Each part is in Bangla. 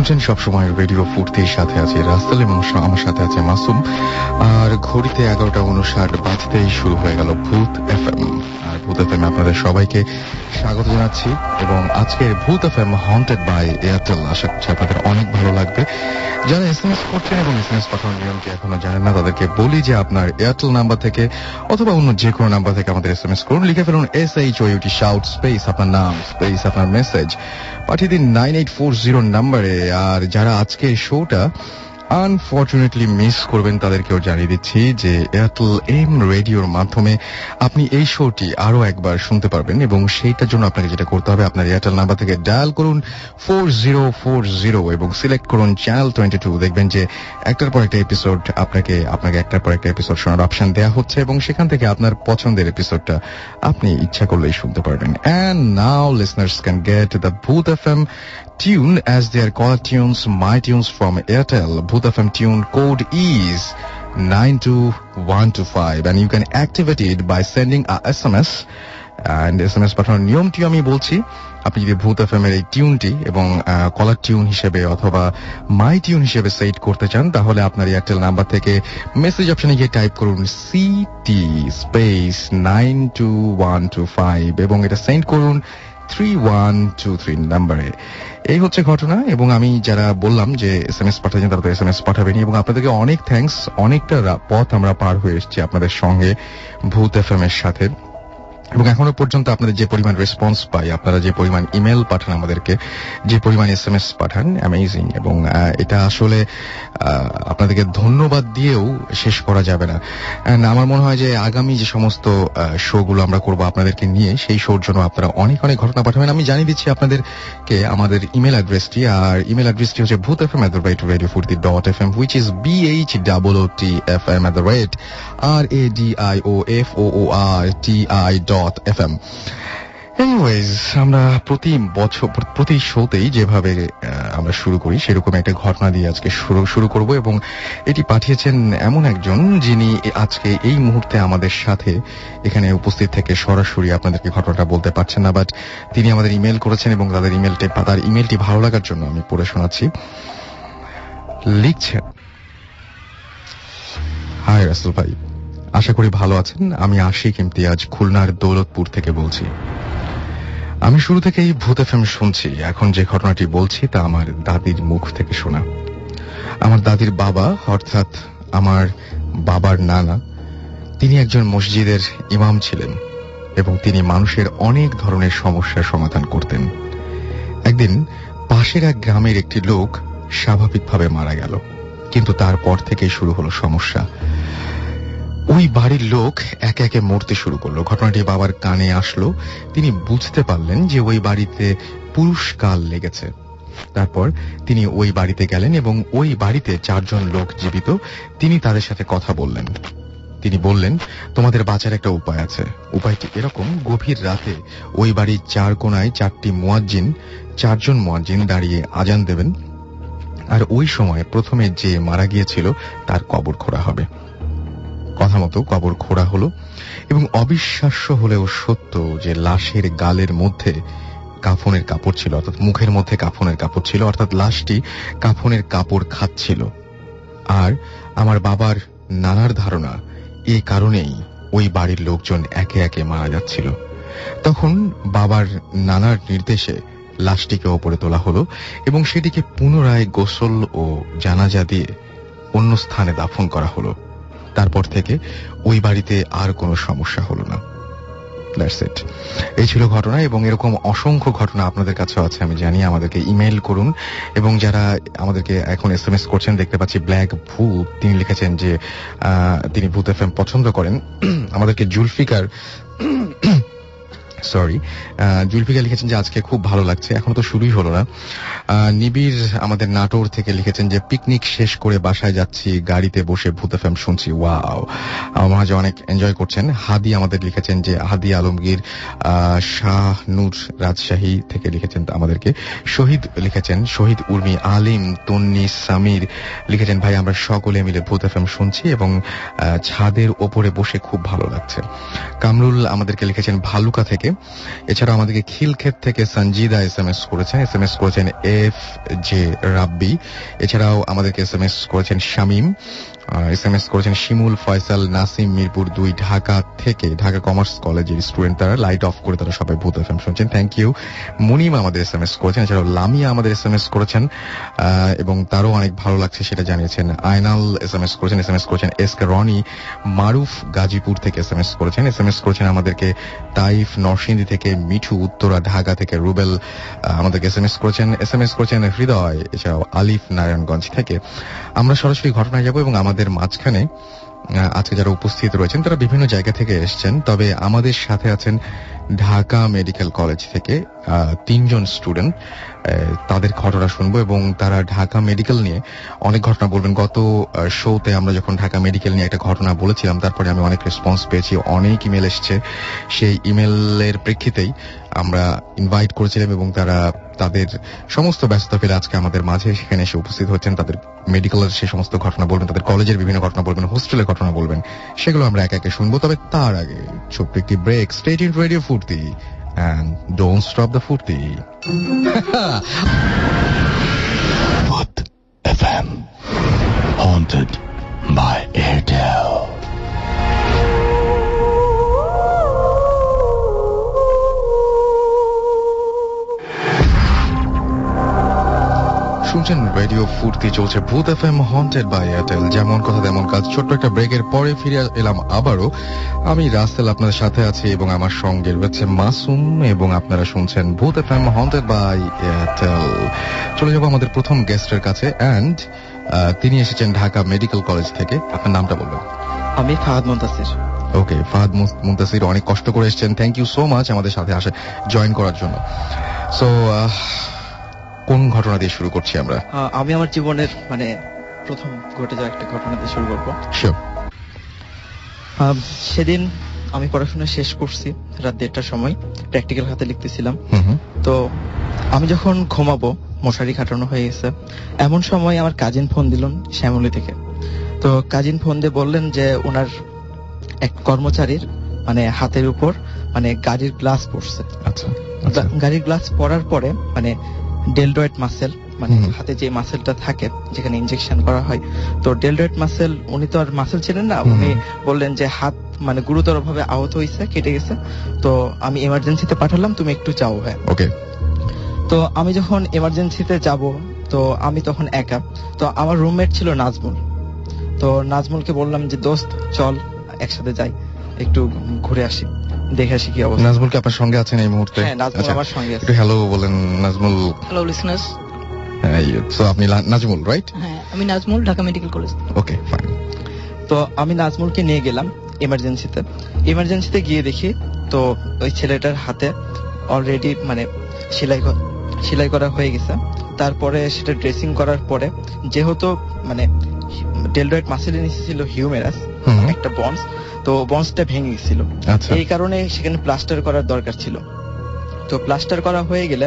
শুনছেন সবসময় রেডিও ফুর্তির সাথে আছে রাসেল এবং আমার সাথে আছে মাসুম। আর ঘড়িতে 11:59 বাজতেই শুরু হয়ে গেল ভূত এফএম। আর ভূত এফএম আপনাদের সবাইকে স্বাগত জানাচ্ছি এবং আজকের ভূত এফএম হন্টেড বাই এয়ারটেল। আশা করছি আপনাদের অনেক ভালো লাগবে। যারা এসএমএস করছেন এবং এসএমএস পাঠানোর নিয়মটি এখনো জানেন না তাদেরকে বলি যে আপনার এয়ারটেল নাম্বার থেকে অথবা অন্য যে কোনো নাম্বার থেকে আমাদের এসএমএস করুন। লিখে ফেলুন SHOUT শাউট স্পেস আপনার নাম স্পেস আপনার মেসেজ পাঠিয়ে দিন 9840 নাম্বারে। আর যারা আজকে শোটা আনফরচুনেটলি মিস করবেন তাদেরকেও জানিয়ে দিচ্ছি যে এয়ারটেল এম রেডিওর মাধ্যমে আপনি এই শোটি আরো একবার শুনতে পারবেন এবং সেইটার জন্য আপনাকে যেটা করতে হবে আপনার এয়ারটেল নাম্বার থেকে ডায়াল করুন 4040 এবং সিলেক্ট করুন চ্যানেল 22। দেখবেন যে একটার পর একটা এপিসোড আপনাকে একটার পর একটা এপিসোড শোনার অপশন দেওয়া হচ্ছে এবং সেখান থেকে আপনার পছন্দের এপিসোডটা আপনি ইচ্ছা করলেই শুনতে পারবেন। And now listeners can get the Booth FM tune as their caller tunes, my tunes from Airtel. Booth FM tune code is 92125 and you can activate it by sending a SMS. And SMS পাঠানোর নিয়মটি আমি বলছি, আপনি যদি ভূত এফএম এর এই টিউনটি এবং কলার টিউন হিসেবে অথবা মাই টিউন হিসেবে সেট করতে চান তাহলে আপনার এয়ারটেল নাম্বার থেকে মেসেজ অপশনে গিয়ে টাইপ করুন CT স্পেস 92125 এবং এটা সেন্ড করুন 3123 নাম্বারে। এই হচ্ছে ঘটনা। এবং আমি যারা বললাম যে এসএমএস পাঠাচ্ছেন তারা তো এসএমএস পাঠাবেনি এবং আপনাদেরকে অনেক থ্যাঙ্কস। অনেকটা পথ আমরা পার হয়ে এসেছি আপনাদের সঙ্গে ভূত এফএম এর সাথে এবং এখনো পর্যন্ত আপনাদের যে পরিমাণ রেসপন্স পাই, আপনারা যে পরিমাণ ইমেল পাঠান আমাদেরকে, যে পরিমাণ এসএমএস পাঠান, অ্যামেজিং। এবং এটা আসলে আপনাদেরকে ধন্যবাদ দিয়েও শেষ করা যাবে না। আমার মনে হয় যে আগামী যে সমস্ত শোগুলো আমরা করব আপনাদেরকে নিয়ে, সেই শোর জন্য আপনারা অনেক অনেক ঘটনা পাঠাবেন। আমি জানিয়ে দিচ্ছি আপনাদেরকে আমাদের ইমেল অ্যাড্রেসটি। আর ইমেল অ্যাড্রেসটি হচ্ছে bhutfm@radiofurti.fm which is BHOOTFM@radioforti.fm. Anyways, আমরা প্রতি শোতেই যেভাবে আমরা শুরু করি সেরকম একটা ঘটনা দিয়ে আজকে শুরু করব এবং এটি পাঠিয়েছেন এমন একজন যিনি আজকে এই মুহূর্তে আমাদের সাথে এখানে উপস্থিত থেকে সরাসরি আপনাদেরকে ঘটনাটা বলতে পারছেন না, বাট তিনি আমাদের ইমেল করেছেন এবং তার ইমেলটি ভালো লাগার জন্য আমি পড়ে শোনাচ্ছি। লিখছেন, হাই রাসেল ভাই, আশা করি ভালো আছেন। আমি আশিক ইমতিয়াজ খুলনার দৌলতপুর থেকে বলছি। আমি শুরু থেকেই ভূত এফএম শুনছি। এখন যে ঘটনাটি বলছি তা আমার দাদির মুখ থেকে শোনা। আমার দাদির বাবা অর্থাৎ আমার বাবার নানা, তিনি একজন মসজিদের ইমাম ছিলেন এবং তিনি মানুষের অনেক ধরনের সমস্যার সমাধান করতেন। একদিন পাশের এক গ্রামের একটি লোক স্বাভাবিকভাবে মারা গেল, কিন্তু তারপর থেকেই শুরু হলো সমস্যা। ওই বাড়ির লোক একে একে মরতে শুরু করলো। ঘটনাটি বাবার কানে আসলো। তিনি বুঝতে পারলেন যে ওই বাড়িতে পুরুষকাল লেগেছে। তারপর তিনি ওই বাড়িতে গেলেন এবং ওই বাড়িতে 4 জন লোক জীবিত। তিনি তাদের সাথে কথা বললেন। তিনি বললেন, তোমাদের বাঁচার একটা উপায় আছে। উপায়টি এরকম, গভীর রাতে ওই বাড়ির 4 কোণায় 4 জন মুয়াজ্জিন দাঁড়িয়ে আজান দেবেন আর ওই সময় প্রথমে যে মারা গিয়েছিল তার কবর খোঁড়া হবে। কথা মতো কবর খোঁড়া হলো এবং অবিশ্বাস্য হলেও সত্য যে লাশের গালের মধ্যে কাফনের কাপড় ছিল, অর্থাৎ মুখের মধ্যে কাফনের কাপড় ছিল, অর্থাৎ লাশটি কাফনের কাপড় খাচ্ছিল। আর আমার বাবার নানার ধারণা এই কারণেই ওই বাড়ির লোকজন একে একে মারা যাচ্ছিল। তখন বাবার নানার নির্দেশে লাশটিকে ওপরে তোলা হলো এবং সেটিকে পুনরায় গোসল ও জানাজা দিয়ে অন্য স্থানে দাফন করা হলো। তারপর থেকে ওই বাড়িতে আর কোনো সমস্যা হলো না। That's it. এই ছিল ঘটনা এবং এরকম অসংখ্য ঘটনা আপনাদের কাছে আছে আমি জানি। আমাদেরকে ইমেল করুন এবং যারা আমাদেরকে এখন এসএমএস করছেন, দেখতে পাচ্ছি ব্ল্যাক ভূত, তিনি লিখেছেন যে তিনি ভূত এফএম পছন্দ করেন। আমাদেরকে জুলফিকার লিখেছেন যে আজকে খুব ভালো লাগছে, এখনো তো শুরুই হলো না। নিবিড় আমাদের নাটোর থেকে লিখেছেন যে পিকনিক শেষ করে বাসায় যাচ্ছি, গাড়িতে বসে ভূত এফএম শুনছি। ওয়াও, আমার মনে হয় যে অনেক এনজয় করছেন। হাদি আমাদের লিখেছেন যে হাদি আলমগীর শাহনুর রাজশাহী থেকে লিখেছেন আমাদেরকে। শহীদ লিখেছেন, শহীদ উর্মি আলিম তন্নি সামির লিখেছেন, ভাই আমরা সকলে মিলে ভূত এফএম শুনছি এবং ছাদের ওপরে বসে খুব ভালো লাগছে। কামরুল আমাদেরকে লিখেছেন ভালুকা থেকে, এছাড়া আমাদেরকে খিলক্ষেত থেকে সঞ্জিদা এসএমএস করেছেন এফ জে রাব্বি। এছাড়াও আমাদেরকে এসএমএস করেছেন শামীম, এসএমএস করেছেন শিমুল, ফয়সাল, নাসিম, মিরপুর 2 ঢাকা থেকে, ঢাকা কমার্স কলেজের স্টুডেন্ট তারা। লাইট অফ করে তারা সবাই ভূত এফএম শুনছেন, থ্যাংক ইউ। মুনিমা আমাদের এসএমএস করেছেন, এছাড়াও লামিয়া আমাদের এসএমএস করেছেন এবং তারও অনেক ভালো লাগছে সেটা জানিয়েছেন। আয়নাল এসএমএস করেছেন এস কে রনি। মারুফ গাজীপুর থেকে এসএমএস করেছেন আমাদেরকে তাইফ নরসিংদী থেকে, মিঠু উত্তরা ঢাকা থেকে, রুবেল আমাদেরকে এসএমএস করেছেন হৃদয়, এছাড়াও আলিফ নারায়ণগঞ্জ থেকে। আমরা সরাসরি ঘটনায় যাব এবং আমাদের মাঝখানে আজকে যারা উপস্থিত রয়েছেন তারা বিভিন্ন জায়গা থেকে এসেছেন, তবে আমাদের সাথে আছেন ঢাকা মেডিকেল কলেজ থেকে 3 জন স্টুডেন্ট। তাদের ঘটনা শুনবো এবং তারা ঢাকা মেডিকেল নিয়ে অনেক ঘটনা বলবেন। গত শোতে আমরা যখন ঢাকা মেডিকেল নিয়ে একটা ঘটনা বলেছিলাম, তারপরে আমি অনেক রেসপন্স পেয়েছি, অনেক ইমেল এসছে। সেই ইমেলের প্রেক্ষিতেই আমরা ইনভাইট করেছিলাম এবং তারা তাদের সমস্ত ব্যস্ততা ফেলে আজকে আমাদের মাঝে সেখানে এসে উপস্থিত হচ্ছেন। তাদের মেডিকেলের সেই সমস্ত ঘটনা বলবেন, তাদের কলেজের বিভিন্ন ঘটনা বলবেন, হোস্টেলের ঘটনা বলবেন, সেগুলো আমরা একে একে শুনবো। তবে তার আগে ছোট্ট একটি ব্রেক। স্টে টিউনড রেডিও ফুর্তি and don't stop the ফুর্তি। Voot FM, haunted by Airtel. শুনছেন রেডিও ফুর্তি, চলছে ভূত এফএম হন্টেড বাই এয়ারটেল। যেমন কথা তেমন কাজ। ছোট্ট একটা ব্রেকের পরে ফিরে এলাম আবারও। আমি রাসেল আপনাদের সাথে আছি এবং আমার সঙ্গে রয়েছে মাসুম এবং আপনারা শুনছেন ভূত এফএম হন্টেড বাই এয়ারটেল। চলে যাবো আমাদের প্রথম গেস্টের কাছে অ্যান্ড তিনি এসেছেন ঢাকা মেডিকেল কলেজ থেকে। আপনার নামটা বলবেন? আমি ফাহাদ মুনতাসির। ওকে, ফাহাদ মুনতাসির অনেক কষ্ট করে এসেছেন, থ্যাংক ইউ সো মাচ আমাদের সাথে জয়েন করার জন্য। সো কোন ঘটনা দিয়ে শুরু করছি আমরা? আমি আমার জীবনের প্রথম ঘটে যাওয়া একটা ঘটনা দিয়ে শুরু করবো। সেদিন আমি পড়াশোনা শেষ করছি রাত 1:30টার সময়, প্র্যাকটিক্যাল হাতে লিখতেছিলাম। তো আমি যখন ঘুমাবো, মশারি খাটানো হয়ে গেছে, এমন সময় আমার কাজিন ফোন দিলেন শ্যামলী থেকে। তো কাজিন ফোন দিয়ে বললেন যে ওনার এক কর্মচারীর হাতের উপর গাড়ির গ্লাস পড়ছে। আচ্ছা, গাড়ির গ্লাস পড়ার পরে ডেলডয়েড মাসেল, হাতে যে মাসেলটা থাকে যেখানে ইনজেকশন করা হয়, তো ডেলডয়েড মাসেল, উনি তো আর মাসেল ছিলেন না, উনি বললেন যে হাত গুরুতর ভাবে আহত হয়েছে, কেটে গেছে, তো আমি এমার্জেন্সিতে পাঠালাম, তুমি একটু যাও। হ্যাঁ, ওকে। তো আমি যখন এমার্জেন্সিতে যাব, তো আমি তখন একা। তো আমার রুমমেট ছিল নাজমুল। তো নাজমুলকে বললাম যে দোস্ত চল একসাথে যাই, একটু ঘুরে আসি, দেখে আসি কি অবস্থা। নাজমুলকে আপনার সঙ্গে আছেন এই মুহূর্তে? হ্যাঁ, নাজমুল আমার সঙ্গে আছে। একটু হ্যালো বলেন নাজমুল। Hello listeners. সো আপনি নাজমুল, রাইট? হ্যাঁ, আমি নাজমুল, ঢাকা মেডিকেল কলেজ। ওকে, ফাইন। তো আমি নাজমুলকে নিয়ে গেলাম এমার্জেন্সিতে গিয়ে দেখি তো ওই ছেলেটার হাতে অলরেডি সেলাই করা হয়ে গেছে। তারপরে সেটা ড্রেসিং করার পরে, যেহেতু ডেলডয়েড মাসেলের নিচে ছিল হিউমেরাস, একটা বন্স, তো বন্সটা ভেঙে গেছিল। এই কারণে সেখানে প্লাস্টার করার দরকার ছিল। তো প্লাস্টার করা হয়ে গেলে,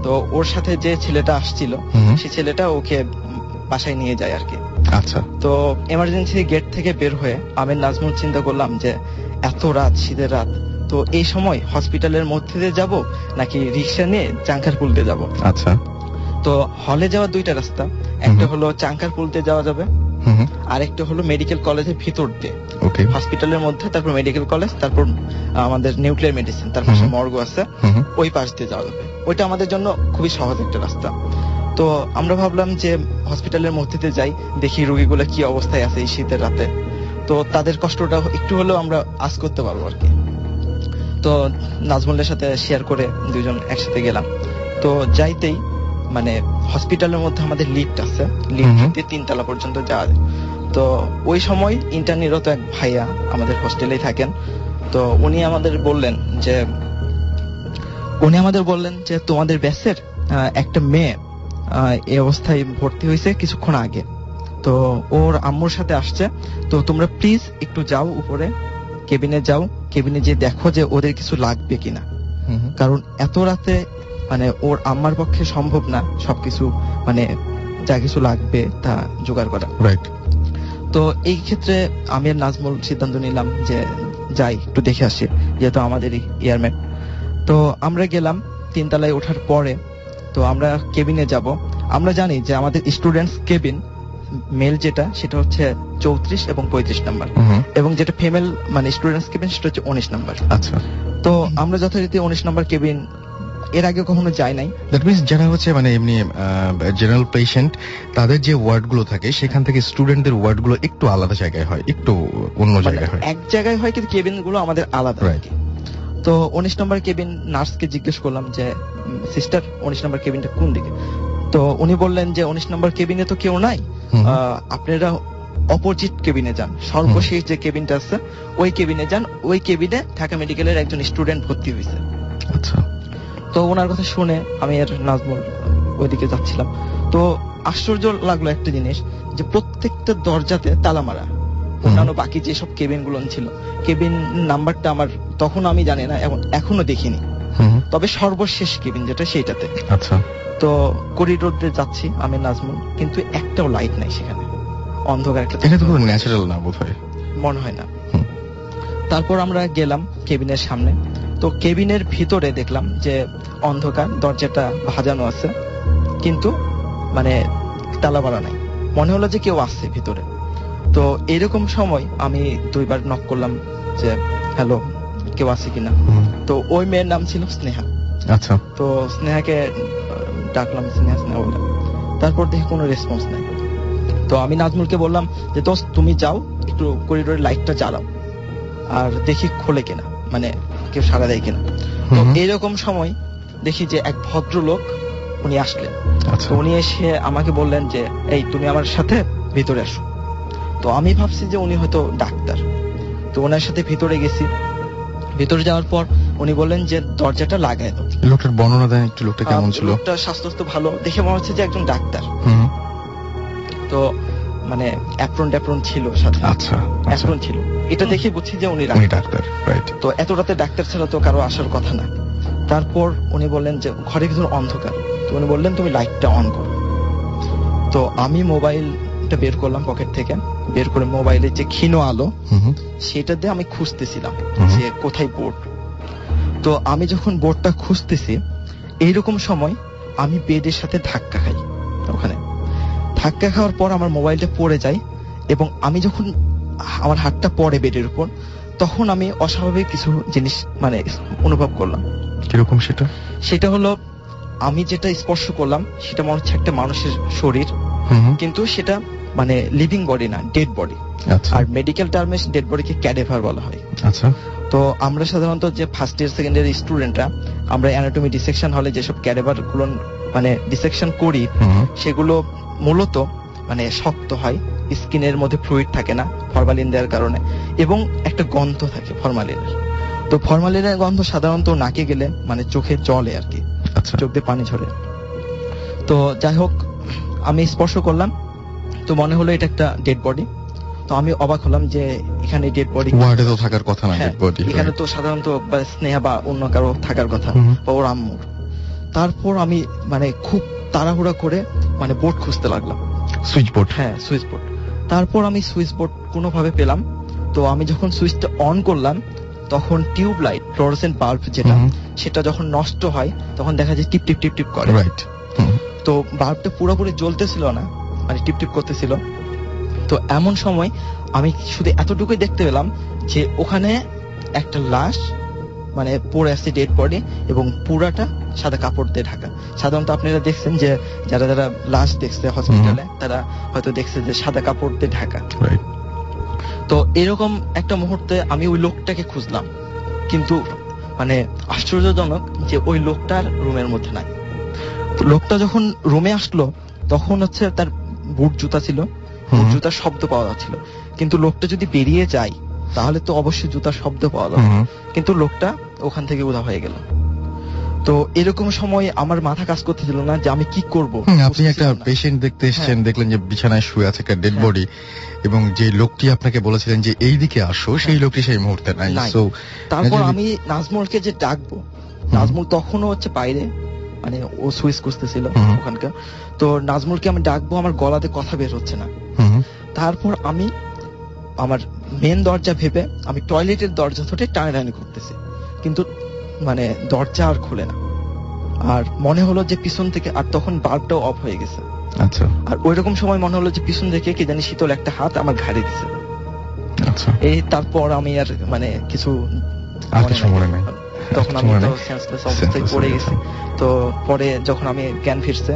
তো ওর সাথে যে ছেলেটা আসছিল, সেই ছেলেটা ওকে বাসায় নিয়ে যায় আর কি। আচ্ছা। তো এমার্জেন্সি গেট থেকে বের হয়ে আমি নাজমুল চিন্তা করলাম যে এত রাত, শীতের রাত, তো এই সময় হসপিটালের মধ্যে দিয়ে যাব নাকি রিক্সা নিয়ে চাঙ্কারপুল দিয়ে যাব। আচ্ছা। তো হলে যাওয়ার 2টা রাস্তা, একটা হলো চাঙ্কারপুল দিয়ে যাওয়া যাবে, আর একটা হলো মেডিকেল কলেজের ভিতর দিয়ে, হসপিটালের মধ্যে, তারপর মেডিকেল কলেজ, তারপর আমাদের নিউক্লিয়ার মেডিসিন, তার পাশে মর্গ আছে, ওই পাশ দিয়ে যাওয়া যাবে। ওইটা আমাদের জন্য খুবই সহজ একটা রাস্তা। তো আমরা ভাবলাম যে হসপিটালের মধ্যে দিয়ে যাই, দেখি রোগীগুলো কি অবস্থায় আছে এই শীতের রাতে, তো তাদের কষ্টটা একটু হলেও আমরা আজ করতে পারবো আর কি। তো নাজমুলের সাথে শেয়ার করে 2 জন একসাথে গেলাম। তো যাইতেই হসপিটালের মধ্যে আমাদের লিফট আছে, লিফট দিয়ে 3 তলা পর্যন্ত যাওয়া যায়। তো ওই সময় ইন্টার্নিরত এক ভাইয়া আমাদের হোস্টেলেই থাকেন। তো উনি আমাদের বললেন যে তোমাদের ব্যাচের একটা মেয়ে এই অবস্থায় ভর্তি হয়েছে কিছুক্ষণ আগে, তো ওর আম্মুর সাথে আসছে, তো তোমরা প্লিজ একটু যাও উপরে, কেবিনে যাও, কেবিনে যে দেখো যে ওদের কিছু লাগবে কিনা, কারণ এত রাতে ওর আম্মার পক্ষে সম্ভব না সবকিছু যা কিছু লাগবে তা জোগাড় করা। রাইট। তো এই ক্ষেত্রে আমি আর নাজমুল সিদ্ধান্ত নিলাম যে যাই একটু দেখে আসি, যেহেতু আমাদের ইয়ারম্যান। তো আমরা গেলাম 3 তলায় ওঠার পরে, তো আমরা কেবিনে যাব। আমরা জানি যে আমাদের স্টুডেন্টস কেবিন মেল যেটা সেটা হচ্ছে 34 এবং 35 নাম্বার, এবং যেটা ফিমেল মানে স্টুডেন্টস কেবিন সেটা হচ্ছে 19 নাম্বার। আচ্ছা, তো আমরা যথারীতি 19 নাম্বার কেবিন এর আগে কখনো যাই নাই। দ্যাট মিন্স যারা হচ্ছে মানে এমনি জেনারেল পেশেন্ট, তাদের যে ওয়ার্ড গুলো থাকে সেখান থেকে স্টুডেন্টদের ওয়ার্ড গুলো একটু আলাদা জায়গায় হয়, একটু অন্য জায়গায় হয়, এক জায়গায় হয়, কিন্তু কেবিন গুলো আমাদের আলাদা। তো 19 নম্বর কেবিন নার্সকে জিজ্ঞেস করলাম যে সিস্টার 19 নম্বর কেবিনটা কোন দিকে? তো উনি বললেন যে 19 নম্বর কেবিনে তো কেউ নাই, আপনারা অপোজিট কেবিনে যান, সর্বশেষ যে কেবিনটা আছে ওই কেবিনে যান, ওই কেবিনে ঢাকা মেডিকেলের একজন স্টুডেন্ট ভর্তি হয়েছে। আচ্ছা, তো ওনার কথা শুনে আমি আর নাজমুল ওইদিকে যাচ্ছিলাম। তো আশ্চর্য লাগলো একটা জিনিস, যে প্রত্যেকটা দরজাতে তালা মারা। অন্যান্য বাকি যেসব কেবিন গুলো ছিল, কেবিন নাম্বারটা আমার তখন আমি জানি না, এখনো দেখিনি, তবে সর্বশেষ কেবিন যেটা সেইটাতে। আচ্ছা, তো করিডোর দিয়ে যাচ্ছি আমি নাজমুল, কিন্তু একটাও লাইট নাই সেখানে, অন্ধকার একটা। এটা তো পুরো ন্যাচারাল না বোধহয়, মনে হয় না। তারপর আমরা গেলাম কেবিনের সামনে। তো কেবিনের ভিতরে দেখলাম যে অন্ধকার, দরজাটা ভাজানো আছে, কিন্তু মানে তালা মারা নাই। মনে হলো যে কেউ আসছে ভিতরে। তো এরকম সময় আমি 2 বার নক করলাম যে হ্যালো, কেউ আছে কিনা। তো ওই মেয়ের নাম ছিল স্নেহা। আচ্ছা, তো স্নেহাকে ডাকলাম, স্নেহা স্নেহা বললাম। তারপর দেখি কোনো রেসপন্স নাই। তো আমি নাজমুলকে বললাম যে দোস্ত তুমি যাও, একটু করিডোরের লাইটটা জ্বালাও আর দেখি খোলে কিনা, মানে কেউ সাড়া দেয় কিনা। তো এইরকম সময় দেখি যে এক ভদ্রলোক উনি আসলেন। তো উনি এসে আমাকে বললেন যে এই তুমি আমার সাথে ভিতরে আসো। তো আমি ভাবছি যে উনি হয়তো ডাক্তার। তো ওনার সাথে ভিতরে গেছি। ভিতরে যাওয়ার পর উনি বললেন যে দরজাটা লাগায় দাও। লোকটার বর্ণনা দেন একটু, লোকটা কেমন ছিল? লোকটা স্বাস্থ্য ভালো, দেখে মনে হচ্ছে যে একজন ডাক্তার। তো মানে অ্যাপ্রন ছিল সাথে। আচ্ছা, অ্যাপ্রন ছিল, এটা দেখে বুঝছি যে উনি ডাক্তার। রাইট। তো এত রাতে ডাক্তার ছাড়া তো কারো আসার কথা না। তারপর উনি বললেন যে ঘরের ভিতর অন্ধকার। তো উনি বললেন তুমি লাইটটা অন করো। তো আমি মোবাইলটা বের করলাম পকেট থেকে, বের করে মোবাইলের যে ক্ষীণ আলো সেটা দিয়ে আমি খুঁজতেছিলাম যে কোথায় বোর্ড। তো আমি যখন বোর্ডটা খুঁজতেছি, এইরকম সময় আমি বেডের সাথে ধাক্কা খাই। ওখানে ধাক্কা খাওয়ার পর আমার মোবাইলটা পড়ে যায়, এবং আমি যখন আমার হাতটা পড়ে বেডের উপর, তখন আমি অস্বাভাবিক কিছু জিনিস মানে অনুভব করলাম। কিরকম সেটা? সেটা হলো আমি যেটা স্পর্শ করলাম সেটা মনে হচ্ছে একটা মানুষের শরীর, কিন্তু সেটা মানে লিভিং বডি না, ডেড বডি। আর মেডিকেল টার্মে ডেড বডিকে ক্যাডেভার বলা হয়। আচ্ছা। তো আমরা সাধারণত যে ফার্স্ট ইয়ার সেকেন্ড ইয়ার স্টুডেন্টরা আমরা অ্যানাটমি ডিসেকশন হলে যেসব ক্যাডেভার গুলো মানে ডিসেকশন করি, সেগুলো মূলত মানে শক্ত হয়, স্কিনের মধ্যে ফ্লুইড থাকে না ফরমালিন দেওয়ার কারণে, এবং একটা গন্ধ থাকে ফরমালিনের। তো ফরমালিনের গন্ধ সাধারণত নাকে গেলে মানে চোখে জলে আর কি, চোখ দিয়ে পানি ঝরে। তো যাই হোক, আমি স্পর্শ করলাম, তো মনে হলো এটা একটা ডেড বডি। তো আমি অবাক হলাম যে এখানে ডেড বডি ওয়ার্ডে তো থাকার কথা না, ডেড বডি এখানে তো সাধারণত স্নেহা বা অন্য কারো থাকার কথা, বা ওর আম্মুর। তারপর আমি মানে খুব তাড়াহুড়া করে মানে বোর্ড খুঁজতে লাগলাম, সুইচ বোর্ড। হ্যাঁ, সুইচ বোর্ড। তারপর আমি সুইচ বোর্ড কোনোভাবে পেলাম। তো আমি যখন সুইচটা অন করলাম, তখন টিউব লাইট, ফ্লোরোসেন্ট বাল্ব যেটা, সেটা যখন নষ্ট হয় তখন দেখা যায় টিপ টিপ টিপ টিপ করে। রাইট। তো বাল্বটা পুরোপুরি জ্বলতেছিল না, মানে টিপ টিপ করতেছিল। তো এমন সময় আমি শুধু এতটুকুই দেখতে পেলাম যে ওখানে একটা লাশ মানে পড়ে আছে, ডেড বডি, এবং পুরাটা সাদা কাপড় দিয়ে ঢাকা। সাধারণত আপনারা দেখছেন যে যারা যারা লাশ দেখছে হসপিটালে, তারা হয়তো দেখছে যে সাদা কাপড় দিয়ে ঢাকা। তো এরকম একটা মুহূর্তে আমি ওই লোকটাকে খুঁজলাম, কিন্তু মানে আশ্চর্যজনক যে ওই লোকটার রুমের মধ্যে নাই। লোকটা যখন রুমে আসলো তখন হচ্ছে তার বুট জুতা ছিল, বুট জুতার শব্দ পাওয়া যাচ্ছিল, কিন্তু লোকটা যদি বেরিয়ে যায় তাহলে তো অবশ্যই জুতার শব্দ পাওয়া যাবে, কিন্তু লোকটা ওখান থেকে উধাও হয়ে গেল। তো এরকম সময় আমার মাথা কাজ করতেছিল না যে আমি কি করব। আপনি একটা পেশেন্ট দেখতে এসেছেন, দেখলেন যে বিছানায় শুয়ে আছে একটা ডেড বডি, এবং যে লোকটি আপনাকে বলেছিলেন যে এই দিকে আসো, সেই লোকটি সেই মুহূর্তে নাই। সো তারপর আমি নাজমুলকে যে ডাকবো, নাজমুল তখনও হচ্ছে বাইরে, মানে ও সুইচ খুঁজতেছিল ওখানকার। তো নাজমুলকে আমি ডাকবো, আমার গলাতে কথা বের হচ্ছে না। তারপর আমি আমার মেন দরজা ভেবে আমি টয়লেটের দরজা ধরে টানাটানি করতেছি, কিন্তু মানে দরজা আর খুলে না, আর মনে হলো যে পিছন থেকে, আর তখন বাল্বটাও অফ হয়ে গেছে। আচ্ছা। আর ওইরকম সময় মনে হলো যে পিছন থেকে কি জানি শীতল একটা হাত আমার ঘাড়ে দিছে। আচ্ছা। এই তারপর আমি আর মানে কিছু মনে নাই, তখন আমি তো সেন্সলেস অবস্থায় পড়ে গেছি। তো পরে যখন আমি জ্ঞান ফিরছে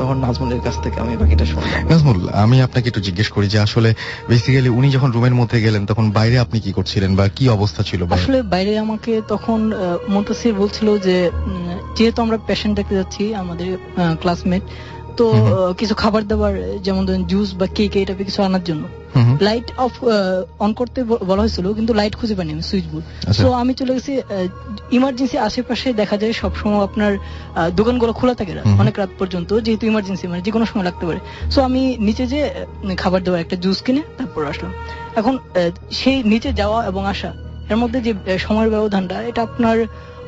তখন নাজমুলের কাছ থেকে আমি বাকিটা শুনলাম। নাজমুল, আমি আপনাকে একটু জিজ্ঞেস করি যে আসলে বেসিক্যালি উনি যখন রুমের মধ্যে গেলেন তখন বাইরে আপনি কি করছিলেন বা কি অবস্থা ছিল? আসলে বাইরে আমাকে তখন মুনতাসির বলছিল যে যেহেতু আমরা পেশেন্ট দেখতে যাচ্ছি, আমাদের ক্লাসমেট, তো কিছু খাবার দাবার যেমন ধরেন জুস বা কেক এই টাইপের কিছু আনার জন্য লাইট অফ অন করতে বলা হয়েছিল, কিন্তু লাইট খুঁজে পাইনি আমি, সুইচ বোর্ড। সো আমি চলে গেছি ইমার্জেন্সি। আশেপাশে দেখা যায় সবসময় আপনার দোকানগুলো খোলা থাকে অনেক রাত পর্যন্ত, যেহেতু ইমার্জেন্সি মানে যে কোনো সময় লাগতে পারে। সো আমি নিচে যে খাবার দাবার একটা জুস কিনে তারপর আসলাম। এখন সেই নিচে যাওয়া এবং আসা এর মধ্যে যে সময়ের ব্যবধানটা, এটা আপনার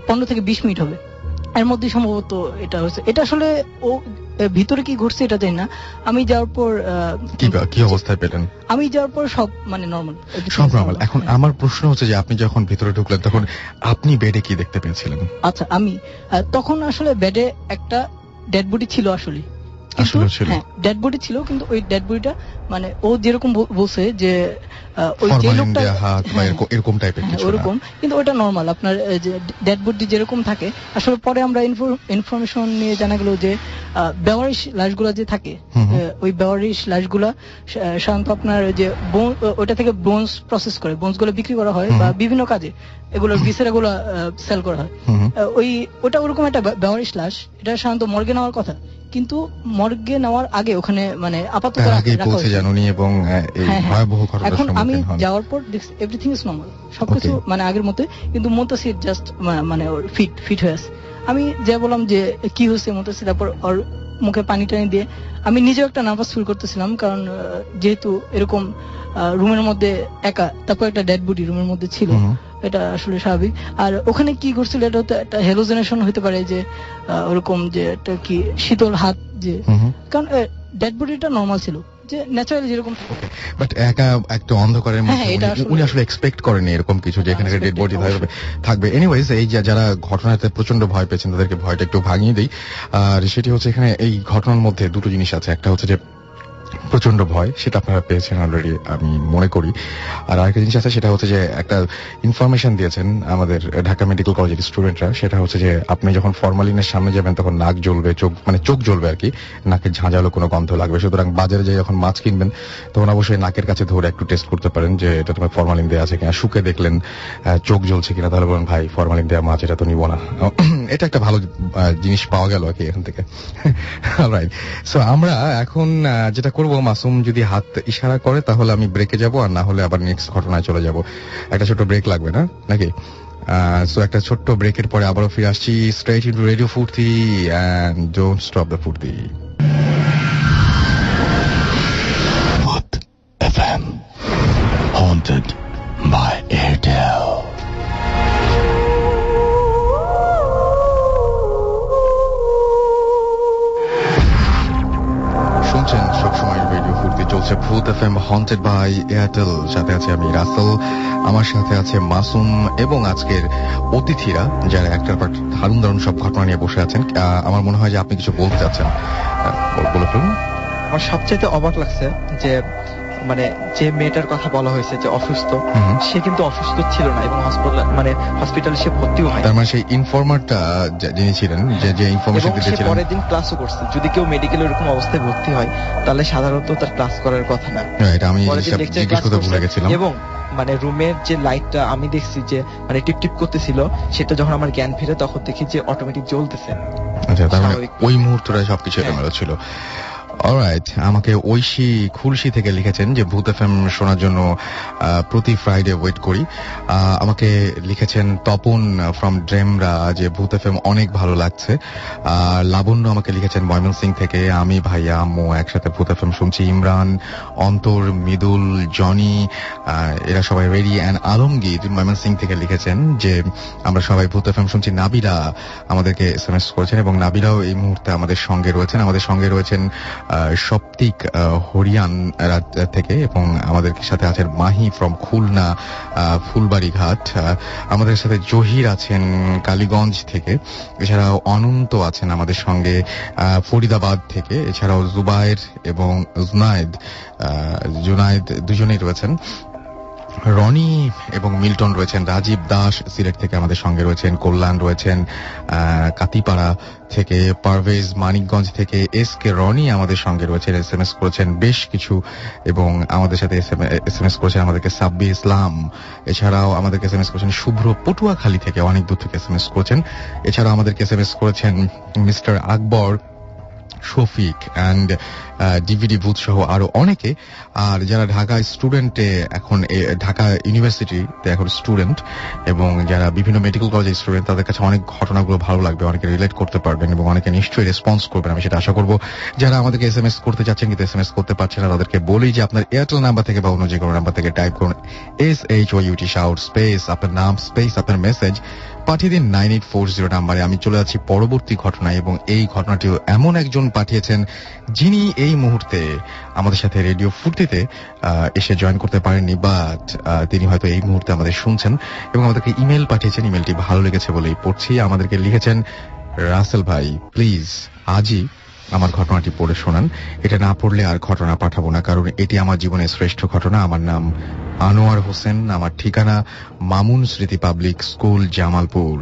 15 থেকে 20 মিনিট হবে। এর মধ্যে সম্ভবত এটা হয়েছে। এটা আসলে ও ভিতরে কি ঘটছে এটা জানি না। আমি যাওয়ার পর কি অবস্থায় পেলেন? আমি যাওয়ার পর সব মানে নরমাল, সব নরমাল। এখন আমার প্রশ্ন হচ্ছে যে আপনি যখন ভিতরে ঢুকলেন তখন আপনি বেডে কি দেখতে পেয়েছিলেন? আচ্ছা, আমি তখন আসলে বেডে একটা ডেড বডি ছিল আসলে। হ্যাঁ, ডেড বডি ছিল, কিন্তু ওই ডেড বডিটা মানে ও যেরকম বলছে যে ওই যে লোকটা এরকম টাইপের কিছু ওরকম, কিন্তু ওটা নরমাল আপনার ডেড বডি যেরকম থাকে। আসলে পরে আমরা ইনফরমেশন নিয়ে জানা গেল যে বেওয়ারিশ লাশগুলা যে থাকে, ওই বেওয়ারিশ লাশগুলা সাধারণত আপনার যে ওটা থেকে বোনস প্রসেস করে, বোনস গুলো বিক্রি করা হয় বা বিভিন্ন কাজে এগুলোর ভিসেরা গুলা সেল করা হয়। ওটা ওরকম একটা বেওয়ারিশ লাশ, এটা সাধারণত মর্গে নেওয়ার কথা, কিন্তু মর্গে নেওয়ার আগে ওখানে মানে আপাতত এখন আমি যাওয়ার পর দেখছি এভরিথিং ইজ নরমাল, সবকিছু মানে আগের মতো, কিন্তু মুনতাসির জাস্ট মানে ওর ফিট হয়ে আছে। আমি যা বললাম যে কি হয়েছে মুনতাসির, তারপর ওর মুখে পানি টানি দিয়ে আমি নিজেও একটা নার্ভাস ফিল করতেছিলাম, কারণ যেহেতু এরকম রুমের মধ্যে একা, তারপর একটা ডেড বডি রুমের মধ্যে ছিল, এটা আসলে স্বাভাবিক। আর ওখানে কি করছিল, এটা হতো একটা হ্যালোজিনেশন হতে পারে, যে ওরকম যে একটা কি শীতল হাত, যে কারণ ডেড বডিটা নরমাল ছিল, যে ন্যাচারালি যেরকম। বাট একা একটা অন্ধকারের মধ্যে উনি আসলে এক্সপেক্ট করেনি এরকম কিছু, যে এখানে ডেড বডি থাকবে। এনিওয়েজ, এই যারা ঘটনাতে প্রচন্ড ভয় পেয়েছেন তাদেরকে ভয়টা একটু ভাঙিয়ে দিই। আর সেটি হচ্ছে এখানে এই ঘটনার মধ্যে দুটো জিনিস আছে। একটা হচ্ছে যে প্রচন্ড ভয়, সেটা আপনারা পেয়েছেন অলরেডি আমি মনে করি। আর আরেকটা জিনিস আছে, সেটা হচ্ছে যে একটা ইনফরমেশন দিয়েছেন আমাদের ঢাকা মেডিকেল কলেজের স্টুডেন্টরা, সেটা হচ্ছে যে আপনি যখন ফরমালিনের সামনে যাবেন তখন নাক জ্বলবে, চোখ জ্বলবে আর কি, নাকের ঝাঁঝালো কোনো গন্ধ লাগবে। সুতরাং বাজারে যে যখন মাছ কিনবেন তখন অবশ্যই নাকের কাছে ধরে একটু টেস্ট করতে পারেন যে এটা তোমার ফরমালিন দেওয়া আছে কিনা। শুকে দেখলেন চোখ জ্বলছে কিনা, তাহলে বলেন ভাই ফরমালিন দেওয়া মাছ, এটা তো নিব না। এটা একটা ভালো জিনিস পাওয়া গেল আর কি এখান থেকে। অলরাইট, সো আমরা এখন যেটা করবো, মাসুম যদি হাত ইশারা করে তাহলে আমি ব্রেকে যাব, আর না হলে আবার নেক্সট ঘটনায় চলে যাব। একটা ছোট্ট ব্রেক লাগবে না নাকি? সো একটা ছোট্ট ব্রেকের পরে আবারও ফিরে আসছি স্ট্রেট ইনটু রেডিও ফুর্তি, এন্ড ডোন্ট স্টপ দ্য ফুর্তি। What FM haunted by Airtel. শুনছেন সবসময় রেডিও ফুর্তি, চলছে ভূত এফএম হন্টেড বাই এয়ারটেল। সাথে আছে আমি রাসেল, আমার সাথে আছে মাসুম এবং আজকের অতিথিরা, যারা একটার পর দারুণ দারুণ সব ঘটনা নিয়ে বসে আছেন। আমার মনে হয় যে আপনি কিছু বলতে চাচ্ছেন, বলে ফেলুন। আমার সবচেয়ে অবাক লাগছে যে মানে যে মেয়েটার কথা বলা হয়েছে যে অসুস্থ, সে কিন্তু অসুস্থ ছিল না এবং হসপিটালে সে ভর্তিও হয়। তার মানে সেই ইনফরমারটা যিনি ছিলেন, যে ইনফরমেশন দিয়েছিলেন, পরের দিন ক্লাসও করছে। যদি কেউ মেডিকেলে এরকম অবস্থায় ভর্তি হয় তাহলে সাধারণত তার ক্লাস করার কথা না। এটা আমি জিজ্ঞেস করতে ভুলে গেছিলাম। এবং মানে রুমের যে লাইটটা আমি দেখছি যে মানে টিপ টিপ করতেছিল, সেটা যখন আমার জ্ঞান ফিরে তখন দেখি যে অটোমেটিক জ্বলতেছে। আচ্ছা, তার মানে ওই মুহূর্তটা সবকিছু এলোমেলো ছিল। অলরাইট, আমাকে ঐশী খুলশি থেকে লিখেছেন যে ভূত এফএম শোনার জন্য প্রতি ফ্রাইডে ওয়েট করি। আমাকে লিখেছেন তপন ফ্রম ড্রেমরা যে ভূত এফএম অনেক ভালো লাগছে। লাবণ্য আমাকে লিখেছেন ময়মনসিং থেকে, আমি ভাইয়া আম্মু একসাথে ভূত এফএম শুনছি। ইমরান, অন্তর, মৃদুল, জনি, এরা সবাই রেডি। অ্যান্ড আলমগীর ময়মনসিং থেকে লিখেছেন যে আমরা সবাই ভূত এফএম শুনছি। নাবিলা আমাদেরকে SMS করেছেন এবং নাবিলাও এই মুহূর্তে আমাদের সঙ্গে রয়েছেন। সপ্তিক হরিয়ান থেকে, এবং আমাদের সাথে আছেন মাহি ফ্রম খুলনা ফুলবাড়িঘাট, আমাদের সাথে জহির আছেন কালীগঞ্জ থেকে, এছাড়াও অনন্ত আছেন আমাদের সঙ্গে ফরিদাবাদ থেকে, এছাড়াও জুবায়ের এবং জুনায়েদ দুজনেই রয়েছেন, রনি এবং মিল্টন রয়েছেন, রাজীব দাস সিলেট থেকে আমাদের সঙ্গে রয়েছেন, কল্যাণ রয়েছেন কাতিপাড়া থেকে, পারভেজ মানিকগঞ্জ থেকে, এস কে রনি আমাদের সঙ্গে রয়েছেন, SMS করেছেন বেশ কিছু, এবং আমাদের সাথে SMS করেছেন আমাদেরকে সাব্বি ইসলাম, এছাড়াও আমাদেরকে SMS করেছেন শুভ্র পটুয়াখালী থেকে, অনেক দূর থেকে SMS করেছেন, এছাড়াও আমাদেরকে SMS করেছেন mister Akbar, Shafiq and DVD booth সহ আরো অনেকে। আর যারা ঢাকা স্টুডেন্টে এখন ঢাকা ইউনিভার্সিটিতে এখন স্টুডেন্ট এবং যারা বিভিন্ন মেডিকেল কলেজের স্টুডেন্ট, তাদের কাছে অনেক ঘটনাগুলো ভালো লাগবে, অনেকে রিলেট করতে পারবেন এবং অনেকে নিশ্চয়ই রেসপন্স করবেন, আমি সেটা আশা করব। যারা আমাদেরকে SMS করতে চাচ্ছেন কিন্তু SMS করতে পারছেন না, তাদেরকে বলি যে আপনার এয়ারটেল নাম্বার থেকে বা অন্য যে কোনো নাম্বার থেকে টাইপ করুন SHOUT শাউট স্পেস আপনার নাম স্পেস আপনার মেসেজ পাঠিয়ে দিন 9840 নাম্বারে। আমি চলে যাচ্ছি পরবর্তী ঘটনায়, এবং এই ঘটনাটিও এমন একজন পাঠিয়েছেন যিনি এই মুহূর্তে আমাদের সাথে রেডিও ফুর্তিতে এসে জয়েন করতে পারেননি, বাট তিনি হয়তো এই মুহূর্তে আমাদের শুনছেন এবং আমাদেরকে ইমেল পাঠিয়েছেন। ইমেলটি ভালো লেগেছে বলেই পড়ছি। আমাদেরকে লিখেছেন, রাসেল ভাই প্লিজ আজই আমার ঘটনাটি পড়ে শোনান, এটা না পড়লে আর ঘটনা পাঠাবো না, কারণ এটি আমার জীবনের শ্রেষ্ঠ ঘটনা। আমার নাম আনোয়ার হোসেন, আমার ঠিকানা মামুন স্মৃতি পাবলিক স্কুল জামালপুর,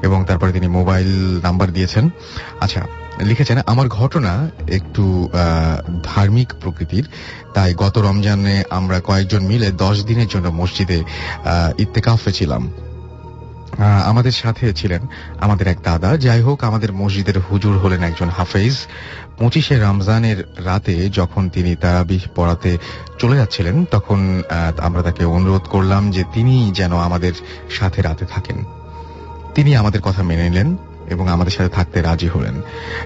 এবং তারপরে তিনি মোবাইল নাম্বার দিয়েছেন। আচ্ছা, লিখেছেন, আমার ঘটনা একটু ধার্মিক প্রকৃতির, তাই গত রমজানে আমরা কয়েকজন মিলে 10 দিনের জন্য মসজিদে ইত্তেকাফে ছিলাম। আমাদের সাথে ছিলেন আমাদের এক দাদা। যাই হোক, আমাদের মসজিদের হুজুর হলেন একজন হাফেজ। 25শে রমজানের রাতে যখন তিনি তারাবিহ পড়াতে চলে যাচ্ছিলেন, তখন আমরা তাকে অনুরোধ করলাম যে তিনি যেন আমাদের সাথে রাতে থাকেন। তিনি আমাদের কথা মেনে নিলেন এবং আমাদের সাথে থাকতে রাজি হলেন।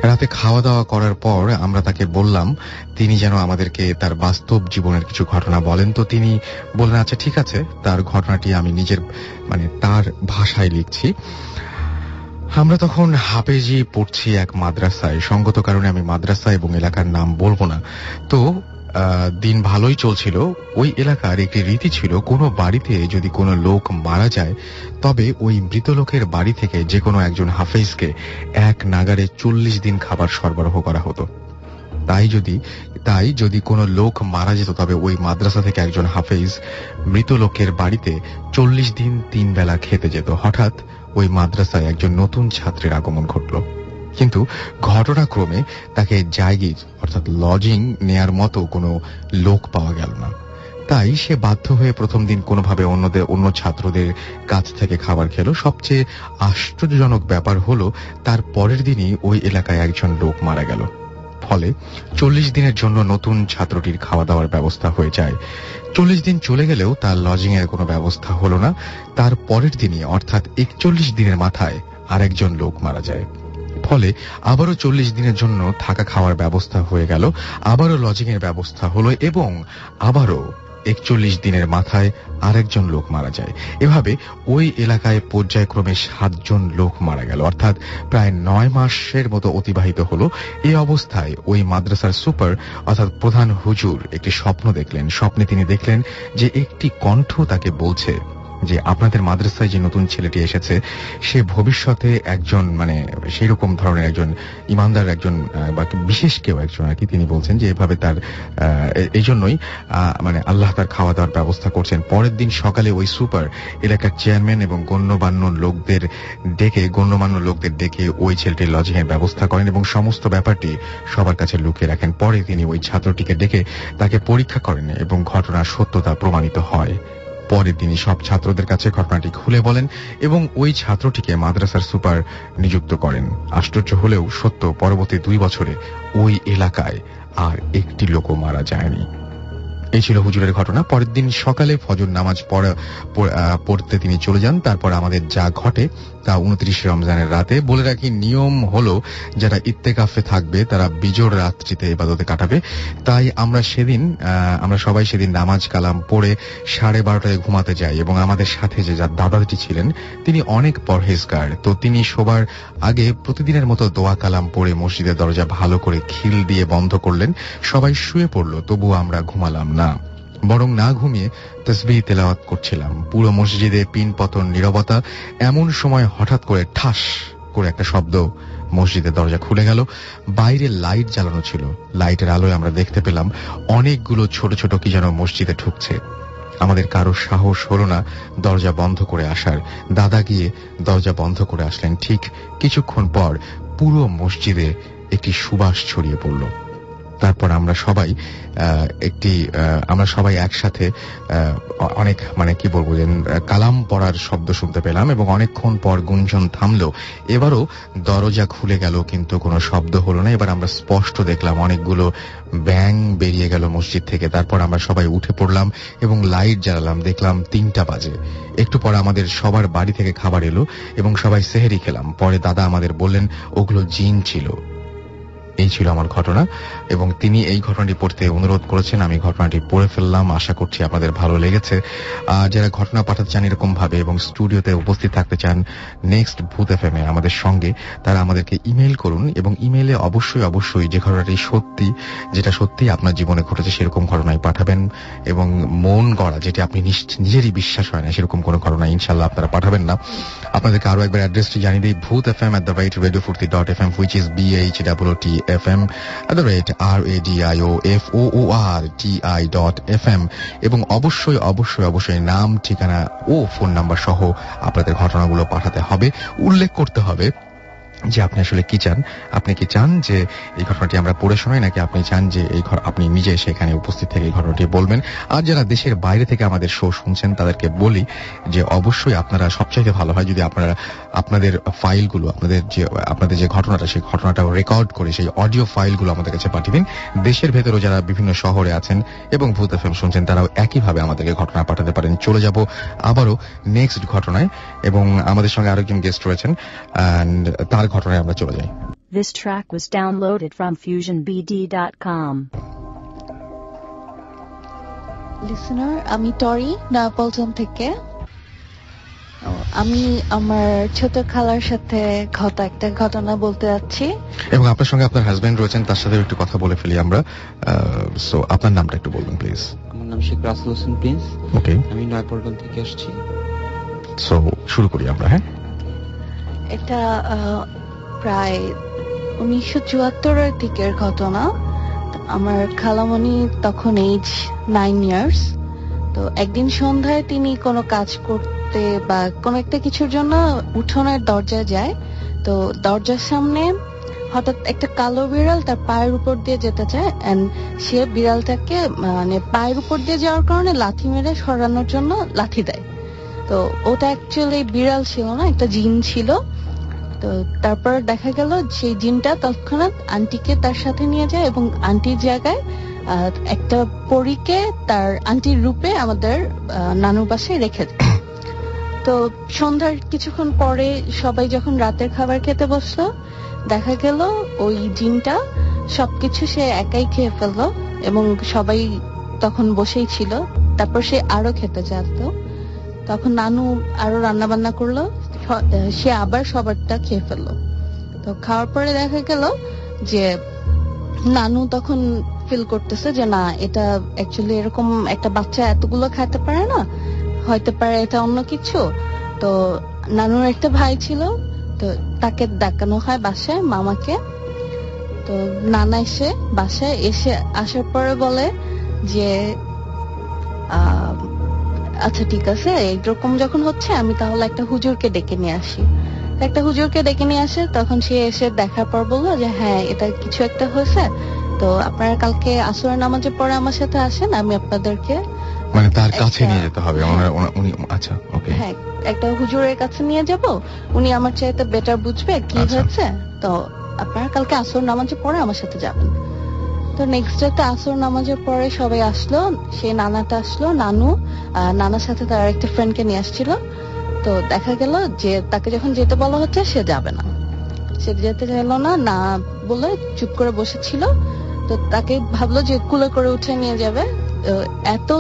রাতে খাওয়া দাওয়া করার পর আমরা তাকে বললাম তিনি যেন আমাদেরকে তার বাস্তব জীবনের কিছু ঘটনা বলেন। তো তিনি বললেন, আচ্ছা ঠিক আছে, তার ঘটনাটি আমি নিজের তার ভাষায় লিখছি। আমরা তখন হাফেজি পড়ছি এক মাদ্রাসায়। সঙ্গত কারণে আমি মাদ্রাসা এবং এলাকার নাম বলবো না। তো দিন ভালোই চলছিল। ওই এলাকার একটি রীতি ছিল, কোনো বাড়িতে যদি কোনো লোক মারা যায় তবে ওই মৃত লোকের বাড়ি থেকে যে কোনো একজন হাফেজকে এক নাগারে 40 দিন খাবার সরবরাহ করা হতো। তাই যদি কোনো লোক মারা যেত তবে ওই মাদ্রাসা থেকে একজন হাফেজ মৃত লোকের বাড়িতে 40 দিন 3 বেলা খেতে যেত। হঠাৎ ওই মাদ্রাসায় একজন নতুন ছাত্রের আগমন ঘটল, কিন্তু ঘটনাক্রমে তাকে জায়গির অর্থাৎ লজিং নেয়ার মতো কোনো লোক পাওয়া গেল না। তাই সে বাধ্য হয়ে প্রথম দিন কোনোভাবে অন্য ছাত্রদের কাছ থেকে খাবার খেলো। সবচেয়ে আশ্চর্যজনক ব্যাপার হলো, তার পরের দিনই ওই এলাকায় একজন লোক মারা গেল। ফলে 40 দিনের জন্য নতুন ছাত্রটির খাওয়া দাওয়ার ব্যবস্থা হয়ে যায়। 40 দিন চলে গেলেও তার লজিং এর কোনো ব্যবস্থা হলো না। তার পরের দিনই অর্থাৎ 41 দিনের মাথায় আরেকজন লোক মারা যায়। ফলে আবারও 40 দিনের জন্য থাকা খাওয়ার ব্যবস্থা হয়ে গেল, আবারও লজিং এর ব্যবস্থা হলো, এবং আবারও 41 দিনের মাথায় আরেকজন লোক মারা যায়। এভাবে ওই এলাকায় পর্যায়ক্রমে 7 জন লোক মারা গেল, অর্থাৎ প্রায় 9 মাসের মতো অতিবাহিত হলো। এই অবস্থায় ওই মাদ্রাসার সুপার অর্থাৎ প্রধান হুজুর একটি স্বপ্ন দেখলেন। স্বপ্নে তিনি দেখলেন যে একটি কণ্ঠ তাকে বলছে যে আপনাদের মাদ্রাসায় যে নতুন ছেলেটি এসেছে সে ভবিষ্যতে একজন সেই রকম ধরনের একজন ইমানদার, একজন বা বিশেষ কেউ একজন আর কি। তিনি বলছেন যে এভাবে তার এই জন্যই আল্লাহ তার খাওয়া দাওয়ার ব্যবস্থা করছেন। পরের দিন সকালে ওই সুপার এলাকার চেয়ারম্যান এবং গণ্যমান্য লোকদের ডেকে ওই ছেলেটির লজিং এর ব্যবস্থা করেন এবং সমস্ত ব্যাপারটি সবার কাছে লুকিয়ে রাখেন। পরে তিনি ওই ছাত্রটিকে ডেকে তাকে পরীক্ষা করেন এবং ঘটনার সত্যতা প্রমাণিত হয়। পরের দিনই সব ছাত্রদের কাছে ঘটনাটি খুলে বলেন এবং ওই ছাত্রটিকে মাদ্রাসার সুপার নিযুক্ত করেন। আশ্চর্য হলেও সত্য, পরবর্তী 2 বছরে ওই এলাকায় আর একটি লোকও মারা যায়নি। এই ছিল হুজুরের ঘটনা। পরের দিন সকালে ফজর নামাজ পড়তে তিনি চলে যান। তারপর আমাদের যা ঘটে তা 29 রমজানের রাতে। বলে রাখি, নিয়ম হলো যারা ইত্তেকাফে থাকবে তারা বিজোড় রাত্রিতে ইবাদতে কাটাবে। তাই আমরা সবাই সেদিন নামাজ কালাম পড়ে 12:30টায় ঘুমাতে যাই। এবং আমাদের সাথে যে যার দাদাটি ছিলেন তিনি অনেক পরহেজগার, তো তিনি শোবার আগে প্রতিদিনের মতো দোয়া কালাম পড়ে মসজিদের দরজা ভালো করে খিল দিয়ে বন্ধ করলেন। সবাই শুয়ে পড়ল, তবুও আমরা ঘুমালাম না, বরং না ঘুমিয়ে তাসবিহ তেলাওয়াত করছিলাম। পুরো মসজিদে পিন পতন নীরবতা। এমন সময় হঠাৎ করে ঠাস করে একটা শব্দ, মসজিদের দরজা খুলে গেল। বাইরে লাইট জ্বালানো ছিল। লাইটের আলোয় আমরা দেখতে পেলাম অনেকগুলো ছোট ছোট কি যেন মসজিদে ঢুকছে। আমাদের কারো সাহস হলো না দরজা বন্ধ করে আসার। দাদা গিয়ে দরজা বন্ধ করে আসলেন। ঠিক কিছুক্ষণ পর পুরো মসজিদে একটি সুবাস ছড়িয়ে পড়ল। তারপর আমরা সবাই একসাথে অনেক কি বলবো যে কালাম পড়ার শব্দ শুনতে পেলাম এবং অনেকক্ষণ পর গুঞ্জন থামলো। এবারও দরজা খুলে গেল, কিন্তু কোনো শব্দ হলো না। এবার আমরা স্পষ্ট দেখলাম অনেকগুলো ব্যাং বেরিয়ে গেল মসজিদ থেকে। তারপর আমরা সবাই উঠে পড়লাম এবং লাইট জ্বালালাম। দেখলাম 3টা বাজে। একটু পর আমাদের সবার বাড়ি থেকে খাবার এলো এবং সবাই সেহরি খেলাম। পরে দাদা আমাদের বললেন ওগুলো জিন ছিল। এই ছিল আমার ঘটনা এবং তিনি এই ঘটনাটি পড়তে অনুরোধ করেছেন। আমি ঘটনাটি পড়ে ফেললাম। আশা করছি আপনাদের ভালো লেগেছে। যারা ঘটনা পাঠাতে চান এরকম ভাবে এবং স্টুডিওতে উপস্থিত থাকতে চান নেক্সট ভূত এফএম এ আমাদের সঙ্গে, তারা আমাদেরকে ইমেল করুন এবং ইমেইলে অবশ্যই যে ঘটনাটি যেটা সত্যি আপনার জীবনে ঘটেছে সেরকম ঘটনাই পাঠাবেন। এবং মন গড়া, যেটি আপনি নিজেরই বিশ্বাস হয় না সেরকম কোনো ঘটনা ইনশাল্লাহ আপনারা পাঠাবেন না। আপনাদেরকে আরো একবার অ্যাড্রেসটি জানিয়ে দিই, bhutfm@radiofurti.fm, which is BHOOTFM@radioforti.fm, এবং অবশ্যই নাম, ঠিকানা ও ফোন নাম্বার সহ আপনাদের ঘটনাগুলো পাঠাতে হবে। উল্লেখ করতে হবে যে আপনি আসলে কি চান। আপনি কি চান যে এই ঘটনাটি আমরা পড়ে শোনাই, নাকি আপনি চান যে আপনি নিজে সেখানে উপস্থিত থেকে এই ঘটনাটি বলবেন। আর যারা দেশের বাইরে থেকে আমাদের শো শুনছেন তাদেরকে বলি যে অবশ্যই আপনারা সবচাইতে ভালো হয় যদি আপনারা আপনাদের ফাইলগুলো, আপনাদের যে ঘটনাটা সেই ঘটনাটা রেকর্ড করে সেই অডিও ফাইলগুলো আমাদের কাছে পাঠাবেন। দেশের ভেতরেও যারা বিভিন্ন শহরে আছেন এবং ভূত এফএম শুনছেন তারাও একইভাবে আমাদেরকে ঘটনা পাঠাতে পারেন। চলে যাব আবারও নেক্সট ঘটনায় এবং আমাদের সঙ্গে আরেকজন গেস্ট রয়েছেন, তার ঘটনায় আমরা চলে যাই। This track was downloaded from fusionbd.com. Listener, আমি টরি নয়াপল্টন থেকে। আমি আমার ছোট খালার সাথে একটা ঘটনা বলতে যাচ্ছি এবং আপনার সঙ্গে আপনার হাজবেন্ড রয়েছেন, তার সাথে একটু কথা বলে ফেলি আমরা। সো আপনার নামটা একটু বলবেন প্লিজ। আমার নাম শেখ রাসেল হোসেন প্রিন্স। ওকে, আমি নয়াপল্টন থেকে আসছি। সো শুরু করি আমরা। হ্যাঁ, এটা প্রায় 1974-এর দিকের ঘটনা। আমার খালামণি তখন এজ 9 ইয়ার্স। তো একদিন সন্ধ্যায় তিনি কোনো কাজ করতে বা কোনো একটা কিছুর জন্য উঠোনের দরজায় যায়। তো দরজার সামনে হঠাৎ একটা কালো বিড়াল তার পায়ের উপর দিয়ে যেতে চায়, এন্ড সে বিড়ালটাকে পায়ের উপর দিয়ে যাওয়ার কারণে লাথি মেরে সরানোর জন্য লাথি দেয়। তো ওটা অ্যাকচুয়ালি বিড়াল ছিল না, একটা জিন ছিল। তো তারপর দেখা গেল সেই জিনটা তৎক্ষণাৎ আন্টিকে তার সাথে নিয়ে যায় এবং আন্টির জায়গায় একটা পরীকে তার আন্টির রূপে আমাদের নানুর বাসায় রেখে দেয়। তো সন্ধ্যার কিছুক্ষণ পরে সবাই যখন রাতের খাবার খেতে বসলো, দেখা গেল ওই জিনটা সবকিছু সে একাই খেয়ে ফেললো এবং সবাই তখন বসেই ছিল। তারপর সে আরো খেতে চাইতো। তখন নানু আরো রান্না বান্না করলো, সে আবার সবারটা খেয়ে ফেললো। তো খাওয়ার পরে দেখা গেল যে নানু তখন ফিল করতেছে যে না, এটা অ্যাকচুয়ালি এরকম একটা বাচ্চা এতগুলো খেতে পারে না, হয়তো পারে এটা অন্য কিছু। তো নানুর একটা ভাই ছিল, তো তাকে দেখানো হয় বাসায়, মামাকে। তো নানা এসে বাসায় আসার পরে বলে যে আচ্ছা ঠিক আছে, এইরকম যখন হচ্ছে আমি তাহলে একটা হুজুরকে ডেকে নিয়ে আসি। একটা হুজুরকে ডেকে নিয়ে আসে। তখন সে এসে দেখার পর বললো যে হ্যাঁ, এটা কিছু একটা হয়েছে, তো আপনারা কালকে আসরের নামাজে পরে আমার সাথে আসেন, আমি আপনাদেরকে তার কাছে নিয়ে যেতে হবে। আচ্ছা, ওকে, হ্যাঁ, একটা হুজুরের কাছে নিয়ে যাব, উনি আমার চাইতে বেটার বুঝবে কি হয়েছে। তো আপনারা কালকে আসর নামাজে পরে আমার সাথে যাবেন। তো নেক্সট ডে আসর নামাজের পরে সবাই আসলো, সেই নানাটা আসলো, নানার সাথে তার একটা ফ্রেন্ডকে নিয়ে আসছিল। তো দেখা গেল যে তাকে যখন যেতে বলা হচ্ছে সে যাবে না, সে যেতে চাইলো না বলে চুপ করে বসেছিল। তো তাকে ভাবলো যে কুলে করে উঠে নিয়ে যাবে, এত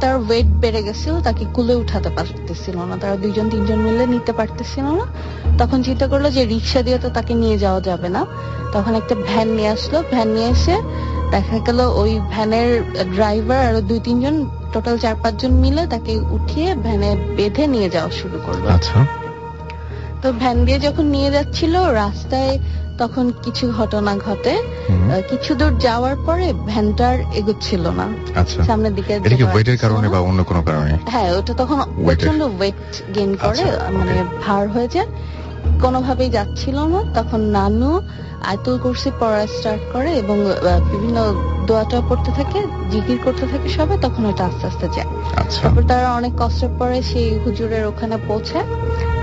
তার ওয়েট বেড়ে গেছিল তাকে কুলে উঠাতে পারতেছিল না, তারা 2-3 মিলে নিতে পারতেছিল না। তখন চিন্তা করলো যে রিক্সা দিয়ে তো তাকে নিয়ে যাওয়া যাবে না, তখন একটা ভ্যান নিয়ে আসলো। ভ্যান নিয়ে এসে দেখা গেল ওই ভ্যানের ড্রাইভার আরো 2-3 জন, টোটাল 4-5 জন মিলে তাকে উঠিয়ে ভ্যানে বেঁধে নিয়ে যাওয়া শুরু করলো। তো ভ্যান দিয়ে যখন নিয়ে যাচ্ছিল রাস্তায় তখন কিছু ঘটনা ঘটে। কিছু দূর যাওয়ার পরে ভ্যানটার এগোচ্ছিল না সামনের দিকে। এটা কি ওয়েটের কারণে বা অন্য কোনো কারণে? হ্যাঁ, ওটা তখন প্রচন্ড ওয়েট গেইন করে, মানে ভার হয়ে যায়, কোনোভাবেই যাচ্ছিল না। তখন নানু আয়াতুল কুরসি পড়া স্টার্ট করে এবং বিভিন্ন দোয়াটা পড়তে থাকে, জিকির করতে থাকে সবাই, তখন ওটা আস্তে আস্তে যায়। তারপর তারা অনেক কষ্টের পরে সেই হুজুরের ওখানে পৌঁছে,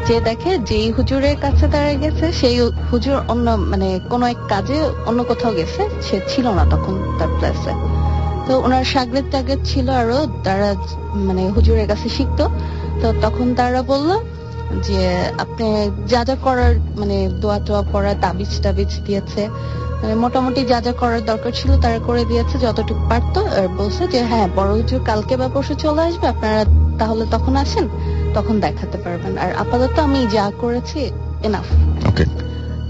যে দেখে যেই হুজুরের কাছে তারা গেছে সেই হুজুর অন্য মানে কোন এক কাজে অন্য কোথাও গেছে, সে ছিল না তখন তার প্লেসে। তো ওনার সাগরেদ টাগরেদ ছিল আরো, তারা মানে হুজুরের কাছে শিখতো। তো তখন তারা বলল যে আপনি যা যা করার মানে দোয়া টোয়া পড়া তাবিজ টাবিজ দিয়েছে, মানে মোটামুটি যা যা করার দরকার ছিল তারা করে দিয়েছে যতটুকু পারতো। আর বলছে যে হ্যাঁ, বড় হুজুর কালকে বা পরশু চলে আসবে, আপনারা তাহলে তখন আসেন, তখন দেখাতে পারবেন। আর আপাতত আমি যা করেছি এনাফ।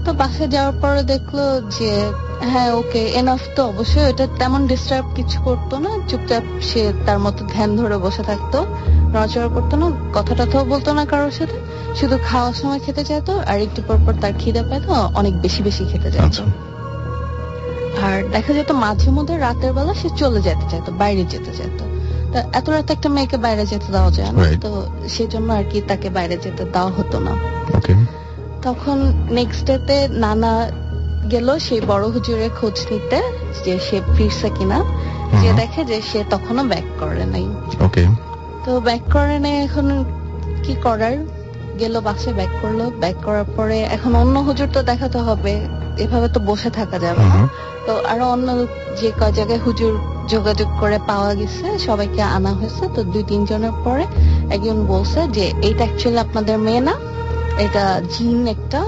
তো বাসায় যাওয়ার পরে দেখলো যে হ্যাঁ ওকে এনাফ। তো অবশ্যই এটা তেমন ডিস্টার্ব কিছু করতো না, চুপচাপ সে তার মতো ধ্যান ধরে বসে থাকতো, নড়াচড়া করতো না, কথা টথাও বলতো না কারোর সাথে, শুধু খাওয়ার সময় খেতে চাইতো, আর একটু পর পর তার খিদে পেতো, অনেক বেশি বেশি খেতে চাইতো। আর দেখা যেত মাঝে মধ্যে রাতের বেলা সে চলে যেতে চাইতো, বাইরে যেতে চাইতো। এত রাতে একটা মেয়েকে বাইরে যেতে দেওয়া যায় না, তো সেজন্য আর কি তাকে বাইরে যেতে দেওয়া হতো না। তখন নেক্সট ডেতে নানা গেল সেই বড় হুজুরের খোঁজ নিতে যে সে ফিরছে কিনা, যে দেখে যে সে তখনও ব্যাক করে নাই। তো ব্যাক করে নাই, এখন কি করার, গেল বাসে ব্যাক করলো। ব্যাক করার পরে এখন অন্য হুজুর তো দেখাতে হবে, এভাবে তো বসে থাকা যাবে না। তো আরো অন্য যে কয় জায়গায় হুজুর যোগাযোগ করে পাওয়া গেছে সবাইকে আনা হয়েছে। তো 2-3 জনের পরে একজন বলছে যে এইটা অ্যাকচুয়ালি আপনাদের মেয়ে না, এটা জিন একটা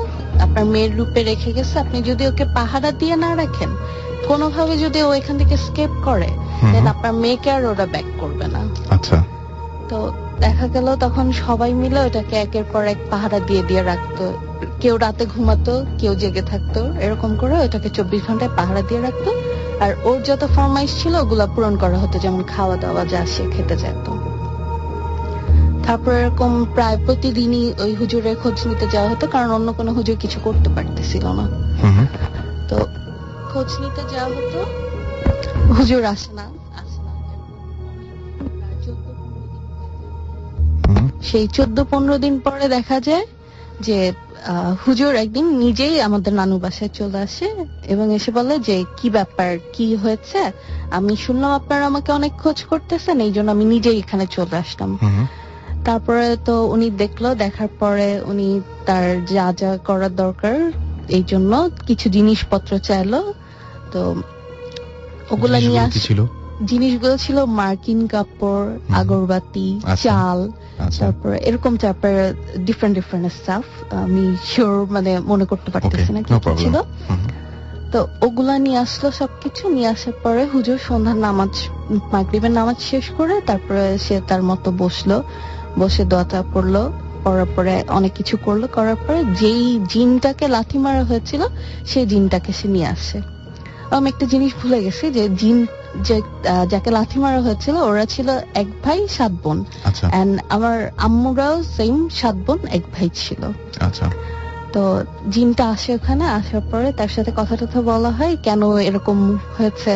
আপনার মেয়ের রূপে রেখে গেছে, আপনি যদি ওকে পাহারা দিয়ে না রাখেন, কোনোভাবে যদি ও এখান থেকে স্কেপ করে, দেন আপনার মেয়েকে আর ওরা ব্যাক করবে না। তো দেখা গেল তখন সবাই মিলে ওটাকে একের পর এক পাহারা দিয়ে দিয়ে রাখতো, কেউ রাতে ঘুমাতো, কেউ জেগে থাকতো, এরকম করে ওটাকে 24 ঘন্টায় পাহারা দিয়ে রাখতো। আর ওর যত ফরমাইশ ছিল ওগুলা পূরণ করা হতো, যেমন খাওয়া দাওয়া যা সে খেতে চাইত। তারপর এরকম প্রায় প্রতিদিনই ওই হুজুরের খোঁজ নিতে যাওয়া হতো, কারণ অন্য কোনো হুজুর কিছু করতে পারতেছিল না। তো খোঁজ নিতে যাওয়া হতো, হুজুর আসে না। সেই 14-15 দিন পরে দেখা যায় যে হুজুর একদিন নিজেই আমাদের নানু বাসায় চলে আসে এবং এসে বলে যে কি ব্যাপার, কি হয়েছে, আমি শুনলাম আপনারা আমাকে অনেক খোঁজ করতেছেন, এই জন্য আমি নিজেই এখানে চলে আসলাম। তারপরে তো উনি দেখলো, দেখার পরে উনি তার যা যা করার দরকার এই জন্য কিছু জিনিসপত্র চাইলো। তো ওগুলা নিয়ে আসছিল। জিনিসগুলো ছিল মার্কিন কাপড়, আগরবাতি, চাল, তারপরে এরকম টাইপের ডিফারেন্ট ডিফারেন্ট স্টাফ। আমি শিওর মানে মনে করতে পারতেছি না কি ছিল। তো ওগুলা নিয়ে আসলো, সবকিছু নিয়ে আসার পরে হুজুর সন্ধ্যার নামাজ, মাগরিবের নামাজ শেষ করে তারপরে সে তার মতো বসলো, বসে দোয়াটা পড়লো, পড়ার পরে অনেক কিছু করলো, করার পরে যেই জিনটাকে লাথি মারা হয়েছিল সেই জিনটাকে সে নিয়ে আসে। আমি একটা জিনিস ভুলে গেছি যে জিন যাকে লাথি মারা হয়েছিল ওরা ছিল 1 ভাই 7 বোন, এন্ড আমার আম্মুরাও সেম 7 বোন 1 ভাই ছিল। তো জিনটা আসে ওখানে, আসার পরে তার সাথে কথা টথা বলা হয় কেন এরকম হয়েছে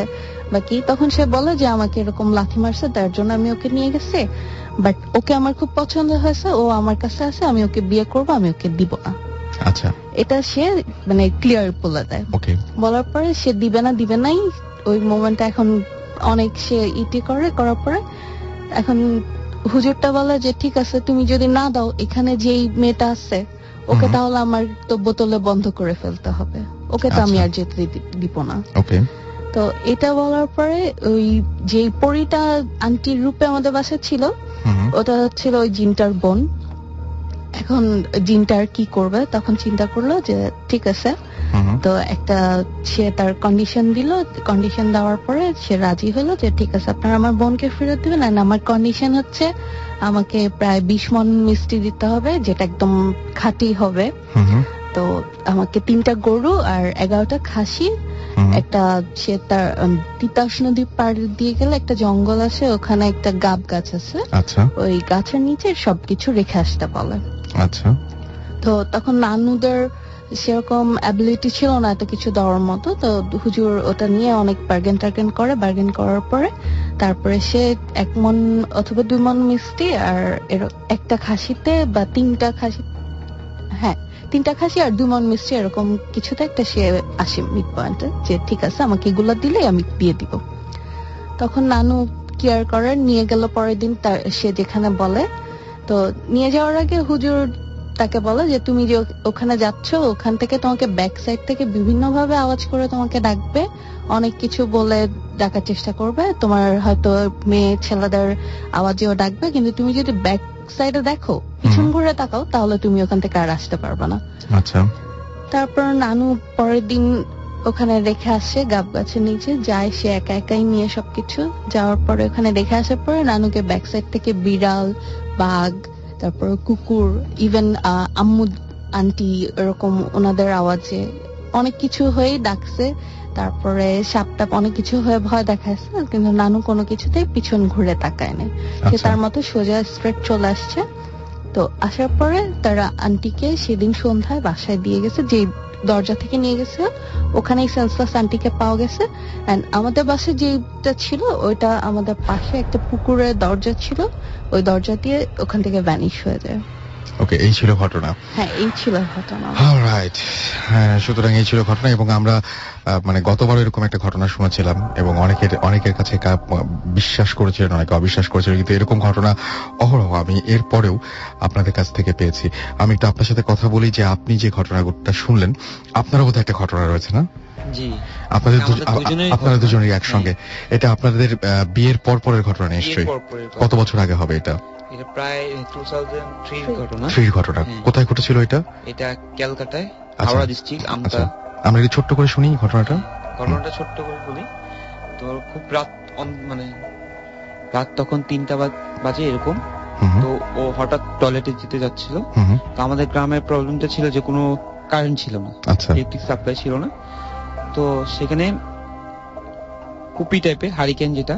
বা কি। তখন সে বলে যে আমাকে এরকম লাথি মারছে, তার জন্য আমি ওকে নিয়ে গেছি, বাট ওকে আমার খুব পছন্দ হয়েছে, ও আমার কাছে আছে, আমি ওকে বিয়ে করবো, আমি ওকে দিব না। এটা সে মানে ক্লিয়ার বলে দেয়। বলার পরে সে দিবে নাই, ওই মোমেন্টটা এখন অনেক সে ইটি করার পরে এখন হুজুরটা বলে যে ঠিক আছে, তুমি যদি না দাও, এখানে যেই মেয়েটা আছে ওকে তাহলে আমার তো বোতলে বন্ধ করে ফেলতে হবে, ওকে তো আমি আর যেতে দিব না। তো এটা বলার পরে ওই যে পরীটা আন্টির রূপে আমাদের বাসায় ছিল, ওটা ছিল ওই জিনটার বোন। এখন জিনটার কি করবে, তখন চিন্তা করলো যে ঠিক আছে, তো একটা সে তার কন্ডিশন দিল। কন্ডিশন দেওয়ার পরে সে রাজি হলো যে ঠিক আছে আপনারা আমার বোনকে ফেরত দিবেন, আর আমার কন্ডিশন হচ্ছে আমাকে প্রায় 20 মণ মিষ্টি দিতে হবে, যেটা একদম খাঁটি হবে। তো আমাকে 3টা গরু আর 11টা খাসি, একটা সে তার তিতাস নদী পার দিয়ে গেলে একটা জঙ্গল আছে, ওখানে একটা গাব গাছ আছে, ওই গাছের নিচে সবকিছু রেখে আসতে বলে। আচ্ছা, তো তখন নানুদের সেরকম অ্যাবিলিটি ছিল না এত কিছু দেওয়ার মতো, তো হুজুর ওটা নিয়ে অনেক বার্গেন টার্গেন করে। বার্গেন করার পরে তারপরে সে 1 মণ অথবা 2 মণ মিষ্টি আর একটা খাসিতে বা 3টা খাসি, হ্যাঁ 3টা খাসি আর 2 মণ মিষ্টি, এরকম কিছুতে একটা সে আসে মিড পয়েন্টে যে ঠিক আছে আমাকে এগুলো দিলে আমি দিয়ে দিব। তখন নানু কেয়ার করার নিয়ে গেল পরের দিন সে যেখানে বলে। তো নিয়ে যাওয়ার আগে হুজুর তাকে বলে যে তুমি যে ওখানে যাচ্ছ ওখান থেকে তোমাকে ব্যাক সাইড থেকে বিভিন্ন ভাবে আওয়াজ করে তোমাকে ডাকবে, অনেক কিছু বলে ডাকার চেষ্টা করবে, তোমার হয়তো মেয়ে ছেলেদের আওয়াজেও ডাকবে, কিন্তু তুমি যদি ব্যাক সাইডে দেখো পিছন ঘুরে তাকাও তাহলে তুমি ওখান থেকে আর আসতে পারবে না। আচ্ছা, তারপর নানু পরের দিন ওখানে রেখে আসে গাব গাছের নিচে, যায় সে একা একাই নিয়ে সবকিছু। যাওয়ার পরে ওখানে রেখে আসার পরে নানুকে ব্যাক সাইড থেকে বিড়াল, বাঘ, তারপর কুকুর, ইভেন আম্মু আন্টি এরকম ওনাদের আওয়াজে অনেক কিছু হয়ে ডাকছে। তারপরে সাপটাপ অনেক কিছু হয়ে ভয় দেখাচ্ছে, কিন্তু নানু কোনো কিছুতেই পিছন ঘুরে তাকায় নাই, সে তার মতো সোজা স্ট্রেট চলে আসছে। তো আসার পরে তারা আন্টিকে সেদিন সন্ধ্যায় বাসায় দিয়ে গেছে, যে দরজা থেকে নিয়ে গেছে ওখানেই সেন্সলেস আন্টিকে পাওয়া গেছে। এন্ড আমাদের বাসায় যেটা ছিল ওইটা আমাদের পাশে একটা পুকুরের দরজা ছিল, ওই দরজা দিয়ে ওখান থেকে ভ্যানিশ হয়ে যায়। ওকে, এই ছিল ঘটনা। হ্যাঁ, এই ছিল ঘটনা। অলরাইট, হ্যাঁ, সুতরাং এই ছিল ঘটনা। এবং আমরা মানে গতবার এরকম একটা ঘটনা শুনেছিলাম এবং অনেকের কাছে বিশ্বাস করেছিলেন, অনেকে অবিশ্বাস করেছিলেন, কিন্তু এরকম ঘটনা অহরহ আমি এরপরেও আপনাদের কাছ থেকে পেয়েছি। আমি একটু আপনার সাথে কথা বলি যে আপনি যে ঘটনাটা শুনলেন, আপনারও বোধহয় একটা ঘটনা রয়েছে না? জি, আপনাদের দুজনেরই একসঙ্গে। এটা আপনাদের বিয়ের পরের ঘটনা নিশ্চয়ই। কত বছর আগে হবে এটা? এটা প্রায় 2003 ঘটনা। কোথায় ঘটেছিল এটা? এটা ক্যালকাটায়, হাওড়া ডিস্ট্রিক্ট। আমরা একটু ছোট্ট করে শুনি ঘটনাটা। ছোট্ট করে বলি। তো খুব রাত, মানে রাত তখন 3টা বাজে এরকম। তো ও হঠাৎ টয়লেটে যেতে যাচ্ছিল। তো আমাদের গ্রামের প্রবলেমটা ছিল যে কোনো কারেন্ট ছিল না, ইলেকট্রিক সাপ্লাই ছিল না। তো সেখানে কুপি টাইপের হারিকেন, যেটা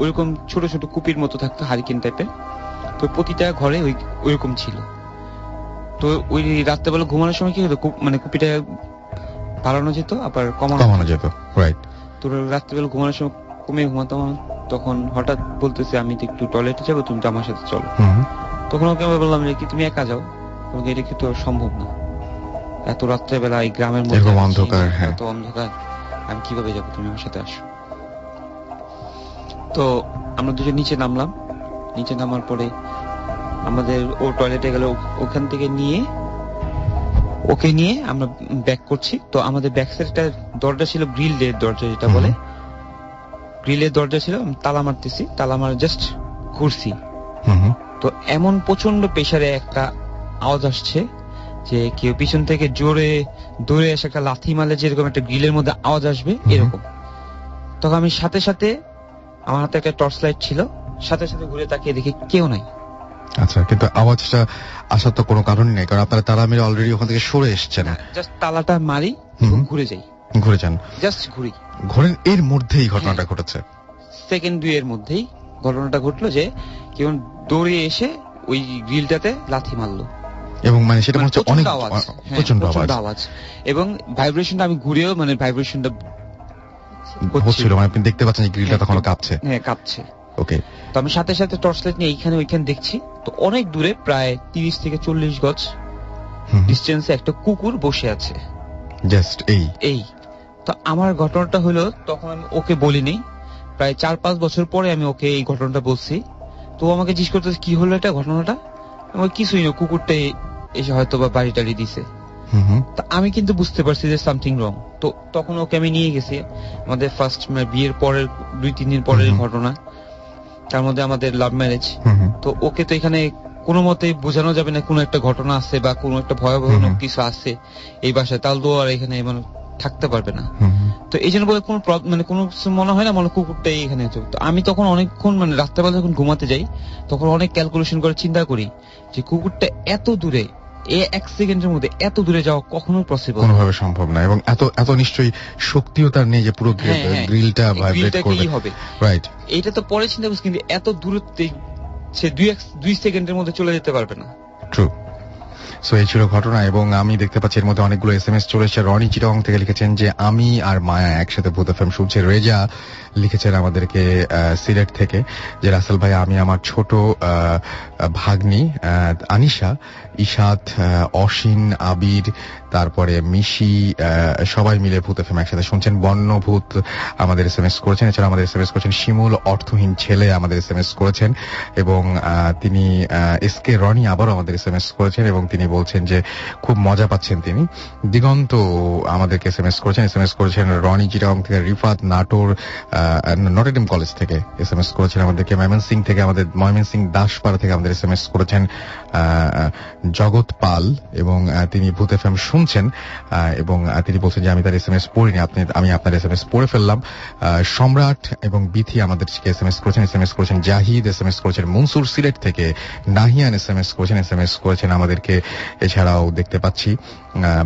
ওইরকম ছোট ছোট কুপির মতো থাকতো, হারিকেন টাইপের। তো প্রতিটা ঘরে ওইরকম ছিল। তো ওই রাত্রেবেলা ঘুমানোর সময় কি হতো, মানে কুপিটা বাড়ানো যেত আবার কমানো যেত। রাইট। তো রাত্রেবেলা ঘুমানোর সময় কমিয়ে ঘুমাতাম। তখন হঠাৎ বলতেছে আমি তো একটু টয়লেটে যাবো, তুমি তো আমার সাথে চলো। তখন ওকে আমি বললাম কি তুমি একা যাও, তোমাকে এটা কি তো সম্ভব না, এত রাত্রেবেলা এই গ্রামের মধ্যে অন্ধকার, এত অন্ধকার, আমি কিভাবে যাবো, তুমি আমার সাথে আসো। তো আমরা দুজন নিচে নামলাম। নিচে নামার পরে আমাদের ও টয়লেটে গেল, ওখান থেকে ওকে নিয়ে আমরা ব্যাক করছি। তো আমাদের ব্যাক সাইডটা দরজা ছিল গ্রিলের দরজা, যেটা বলে গ্রিলের দরজা ছিল। তালা মারতেছি, তালা মারা জাস্ট ঘুরছি। তো এমন প্রচন্ড প্রেসারে একটা আওয়াজ আসছে যে কেউ পিছন থেকে জোরে দৌড়ে এসে একটা লাথি মারলে যেরকম একটা গ্রিলের মধ্যে আওয়াজ আসবে এরকম। তখন আমি সাথে সাথে, আমার হাতে একটা টর্চ লাইট ছিল, সাথে সাথে ঘুরে তাকিয়ে দেখি কেউ নাই। আচ্ছা, কিন্তু আওয়াজটা আসার তো কোনো কারণই নেই, কারণ আপনারা তালা মেরে অলরেডি ওখান থেকে সরে এসেছেন। জাস্ট তালাটা মারি, ঘুরে যান, জাস্ট ঘুরেন। এর মধ্যেই ঘটনাটা ঘটেছে। সেকেন্ড 2 এর মধ্যেই ঘটনাটা ঘটলো যে কেউ দৌড়ে এসে ওই গ্রিলটাতে লাথি মারলো। এবং মানে সেটা হচ্ছে অনেক প্রচন্ড আওয়াজ এবং ভাইব্রেশনটা, আমি ঘুরেও মানে ভাইব্রেশনটা হচ্ছিল, মানে আপনি দেখতে পাচ্ছেন গ্রিলটা তখন কাঁপছে। হ্যাঁ, কাঁপছে। ওকে। তো আমি সাথে সাথে টর্চ লাইট নিয়ে এইখানে ওইখানে দেখছি। তো অনেক দূরে, প্রায় 30 থেকে 40 গজ ডিস্টেন্সে একটা কুকুর বসে আছে, জাস্ট এই। তো আমার ঘটনাটা হলো, তখন আমি ওকে বলিনি, প্রায় 4-5 বছর পরে আমি ওকে এই ঘটনাটা বলছি। তো আমাকে জিজ্ঞেস করতেছে কি হলো এটা ঘটনাটা। আমার কিছুই না, কুকুরটা এসে হয়তো বা বাড়ি টাড়ি দিছে। তা আমি কিন্তু বুঝতে পারছি যে সামথিং রং। তো তখন ওকে আমি নিয়ে গেছি, আমাদের ফার্স্ট বিয়ের পরের 2-3 দিন পরের ঘটনা, তার মধ্যে আমাদের লাভ ম্যারেজ। তো ওকে তো এখানে কোনো মতেই বোঝানো যাবে না কোনো একটা ঘটনা আছে বা কোনো একটা ভয়াবহ কিছু আছে এই বাসায়, তাহলে তো আর এখানে মানে থাকতে পারবে না। তো এই জন্য বলে কোনো মানে কোনো মনে হয় না মনে কুকুরটাই এখানে। তো আমি তখন অনেকক্ষণ মানে রাত্রেবেলা যখন ঘুমাতে যাই তখন অনেক ক্যালকুলেশন করে চিন্তা করি যে কুকুরটা এত দূরে, এক সেকেন্ডের মধ্যে এত দূরে যাওয়া কখনো পসিবল, কোনোভাবে সম্ভব না। এবং এত নিশ্চয়ই শক্তিও তার নেই যে পুরো গ্রিলটা ভাইব্রেট করবে। রাইট, এইটা তো পরে চিন্তা করছি, কিন্তু এত দূরত্বে সে 2 সেকেন্ডের মধ্যে চলে যেতে পারবে না। ট্রু। সো এই ছিল ঘটনা। এবং আমি দেখতে পাচ্ছি এর মধ্যে অনেকগুলো SMS চলে এসেছে। রনি চিটাগং থেকে লিখেছেন যে আমি আর মায়া একসাথে ভূত এফএম শুনছি। রেজা লিখেছেন আমাদেরকে সিলেট থেকে যে রাসেল ভাই, আমি আমার ছোট ভাগ্নি আনিশা, ইশাত, অসীন, আবির, তারপরে মিশি, সবাই মিলে ভূত এফএম একসাথে শুনছেন। বন্যভূত আমাদের SMS করেছেন। এছাড়া আমাদের SMS করেছেন শিমুল, অর্থহীন ছেলে আমাদের SMS করেছেন। এবং তিনি SK রনি আবারও আমাদের SMS করেছেন এবং তিনি বলছেন যে খুব মজা পাচ্ছেন তিনি। দিগন্ত আমাদেরকে SMS করেছেন রনি চিটাগং থেকে। রিফাত নাটোর নটরডেম কলেজ থেকে SMS করেছেন আমাদেরকে। ময়মনসিং থেকে আমাদের ময়মনসিং দাসপাড়া থেকে আমাদের SMS করেছেন জগৎ পাল এবং তিনি ভূত এফএম শুনছেন এবং তিনি বলছেন যে আমি তার SMS পড়িনি, আমি আপনার SMS পড়ে ফেললাম। সম্রাট এবং বিথি আমাদেরকে SMS করেছেন জাহিদ, SMS করেছেন মনসুর সিলেট থেকে। নাহিয়ান SMS করেছেন আমাদেরকে। এছাড়াও দেখতে পাচ্ছি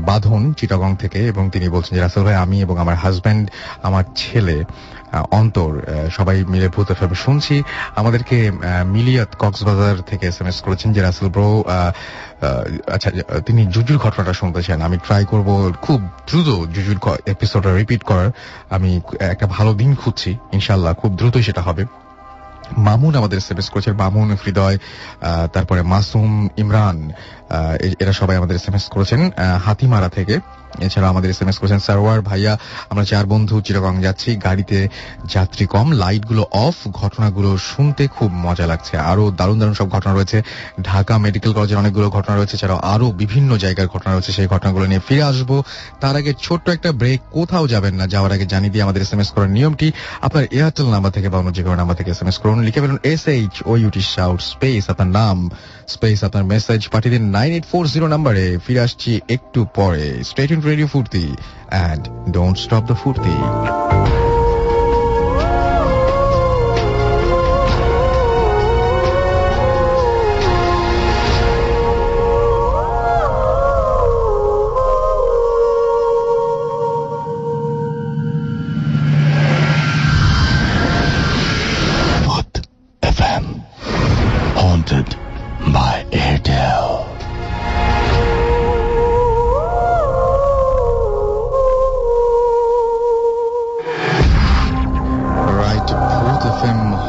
বাঁধন চিটাগং থেকে এবং তিনি বলছেন যে রাসেল ভাই, আমি এবং আমার হাজব্যান্ড, আমার ছেলে অন্তর সবাই মিলে ভূত এফএম শুনছি। আমাদেরকে মিলিয়াত কক্সবাজার থেকে SMS করেছেন যে রাসেল ব্রো, আচ্ছা তিনি জুজুর ঘটনাটা শুনতে চান। আমি ট্রাই করব খুব দ্রুত জুজুর এপিসোডটা রিপিট করার। আমি একটা ভালো দিন খুঁজছি, ইনশাল্লাহ খুব দ্রুতই সেটা হবে। মামুন আমাদের SMS করেছেন, মামুন, হৃদয়, তারপরে মাসুম, ইমরান, এরা সবাই আমাদের SMS করেছেন হাতিমারা থেকে। এছাড়া আমাদের SMS করেছেন সারওয়ার ভাইয়া, আমরা 4 বন্ধু চিটাগং যাচ্ছি, গাড়িতে যাত্রী কম, লাইটগুলো অফ, ঘটনাগুলো শুনতে খুব মজা লাগছে। আরো দারুণ দারুণ সব ঘটনা রয়েছে, ঢাকা মেডিকেল কলেজের অনেকগুলো ঘটনা রয়েছে, এছাড়াও আরো বিভিন্ন জায়গার ঘটনা রয়েছে। সেই ঘটনাগুলো নিয়ে ফিরে আসবো। তার আগে ছোট্ট একটা ব্রেক, কোথাও যাবেন না। যাওয়ার আগে জানিয়ে দিয়ে আমাদের SMS করার নিয়মটি, আপনার এয়ারটেল নাম্বার থেকে বা অন্য যে কোনো নাম্বার থেকে SMS করুন, লিখে ফেলুন SHOUT শাউট স্পেস আপনার নাম স্পেস আপনার মেসেজ পাঠিয়ে দিন 9840 নাম্বারে। ফিরে আসছি একটু পরে। স্টে টিউনড রেডিও ফুর্তি and don't stop the ফুর্তি। What FM? Haunted by Airtel.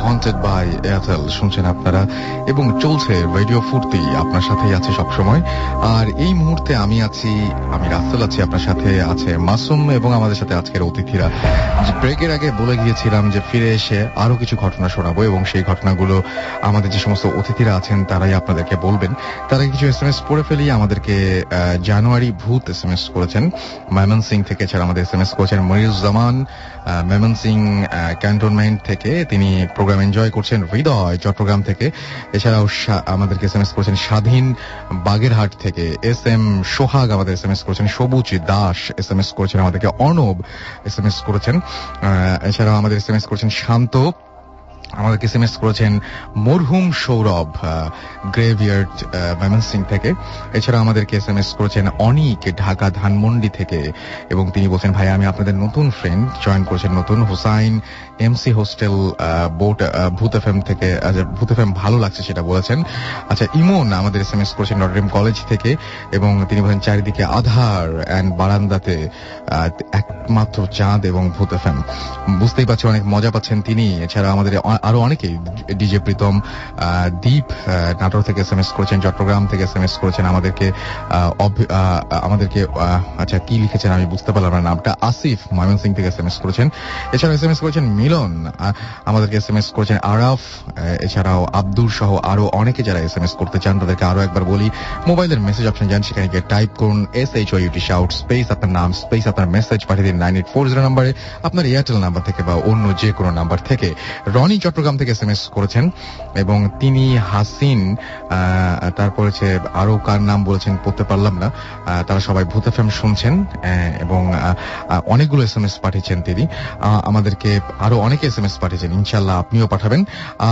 Haunted by Airtel শুনছেন আপনারা এবং চলছে রেডিও ফুর্তি, আপনার সাথেই আছে সবসময়। আর এই মুহূর্তে আমি রাসেল আছি, আপনার সাথে আছে মাসুম এবং আমাদের সাথে আজকের অতিথিরা। ব্রেকের আগে বলে গিয়েছিলাম যে ফিরে এসে আরো কিছু ঘটনা শোনাবো এবং সেই ঘটনাগুলো আমাদের যে সমস্ত অতিথিরা আছেন তারাই আপনাদেরকে বলবেন। তারা কিছু SMS পড়ে ফেলি। আমাদেরকে জানুয়ারি ভূত SMS করেছেন ময়মনসিং থেকে। এছাড়া আমাদের SMS করেছেন মনিরুজ্জামান ময়মনসিং ক্যান্টনমেন্ট থেকে, তিনি প্রোগ্রাম এনজয় করছেন। হৃদয় চট্টগ্রাম থেকে। এছাড়াও আমাদেরকে SMS করেছেন স্বাধীন বাগেরহাট থেকে। SM সোহাগ আমাদের SMS করেছেন। সবুজ দাস SMS করেছেন আমাদেরকে। অর্ণব SMS করেছেন। এছাড়াও আমাদের SMS করেছেন শান্ত, আমাদেরকে SMS করেছেন মরহুম সৌরভ গ্রেভিয়ার্ড ময়মনসিং থেকে। এছাড়া আমাদেরকে SMS করেছেন অনিক ঢাকা ধানমন্ডি থেকে এবং তিনি বলছেন ভাই আমি আপনাদের নতুন ফ্রেন্ড, জয়েন করেছেন নতুন। হুসাইন MC হোস্টেল বোট ভূত এফএম থেকে, ভূত এফএম ভালো লাগছে সেটা বলেছেন। আচ্ছা ইমন আমাদের SMS করেছেন নটরডেম কলেজ থেকে এবং তিনি বলেন চারিদিকে আধার এন্ড বারান্দাতে একমাত্র চাঁদ এবং ভূত এফএম। বুঝতেই পারছি অনেক মজা পাচ্ছেন তিনি। এছাড়া আমাদের আরো অনেকেই, ডিজে প্রীতম, দীপ নাটোর থেকে এসএমএস করেছেন, চট্টগ্রাম থেকে এসএমএস করেছেন আমাদেরকে, আচ্ছা কি লিখেছেন আমি বুঝতে পারলাম না নামটা। আসিফ ময়মনসিংহ থেকে এসএমএস করেছেন, এছাড়াও এসএমএস করেছেন মিলন, আমাদেরকে এসএমএস করেছেন আরাফ, এছাড়াও আব্দুল সহ আরো অনেকে যারা এসএমএস করতে চান তাদেরকে আরো একবার বলি, মোবাইলের মেসেজ অপশন যান, সেখানে গিয়ে টাইপ করুন SHOUT শাউট স্পেস আপনার নাম স্পেস আপনার মেসেজ পাঠিয়ে দিন 9840 নাম্বারে, আপনার এয়ারটেল নাম্বার থেকে বা অন্য যে কোনো নাম্বার থেকে। রনি চট্টগ্রাম থেকে এসএমএস করেছেন এবং তিনি হাসিন, তারপর হচ্ছে আরো কার নাম বলেছেন পড়তে পারলাম না, তারা সবাই ভূত এফএম শুনছেন এবং অনেকগুলো এসএমএস পাঠিয়েছেন তিনি আমাদেরকে, আরো অনেকে এসএমএস পাঠিয়েছেন, ইনশাআল্লাহ আপনিও পাঠাবেন।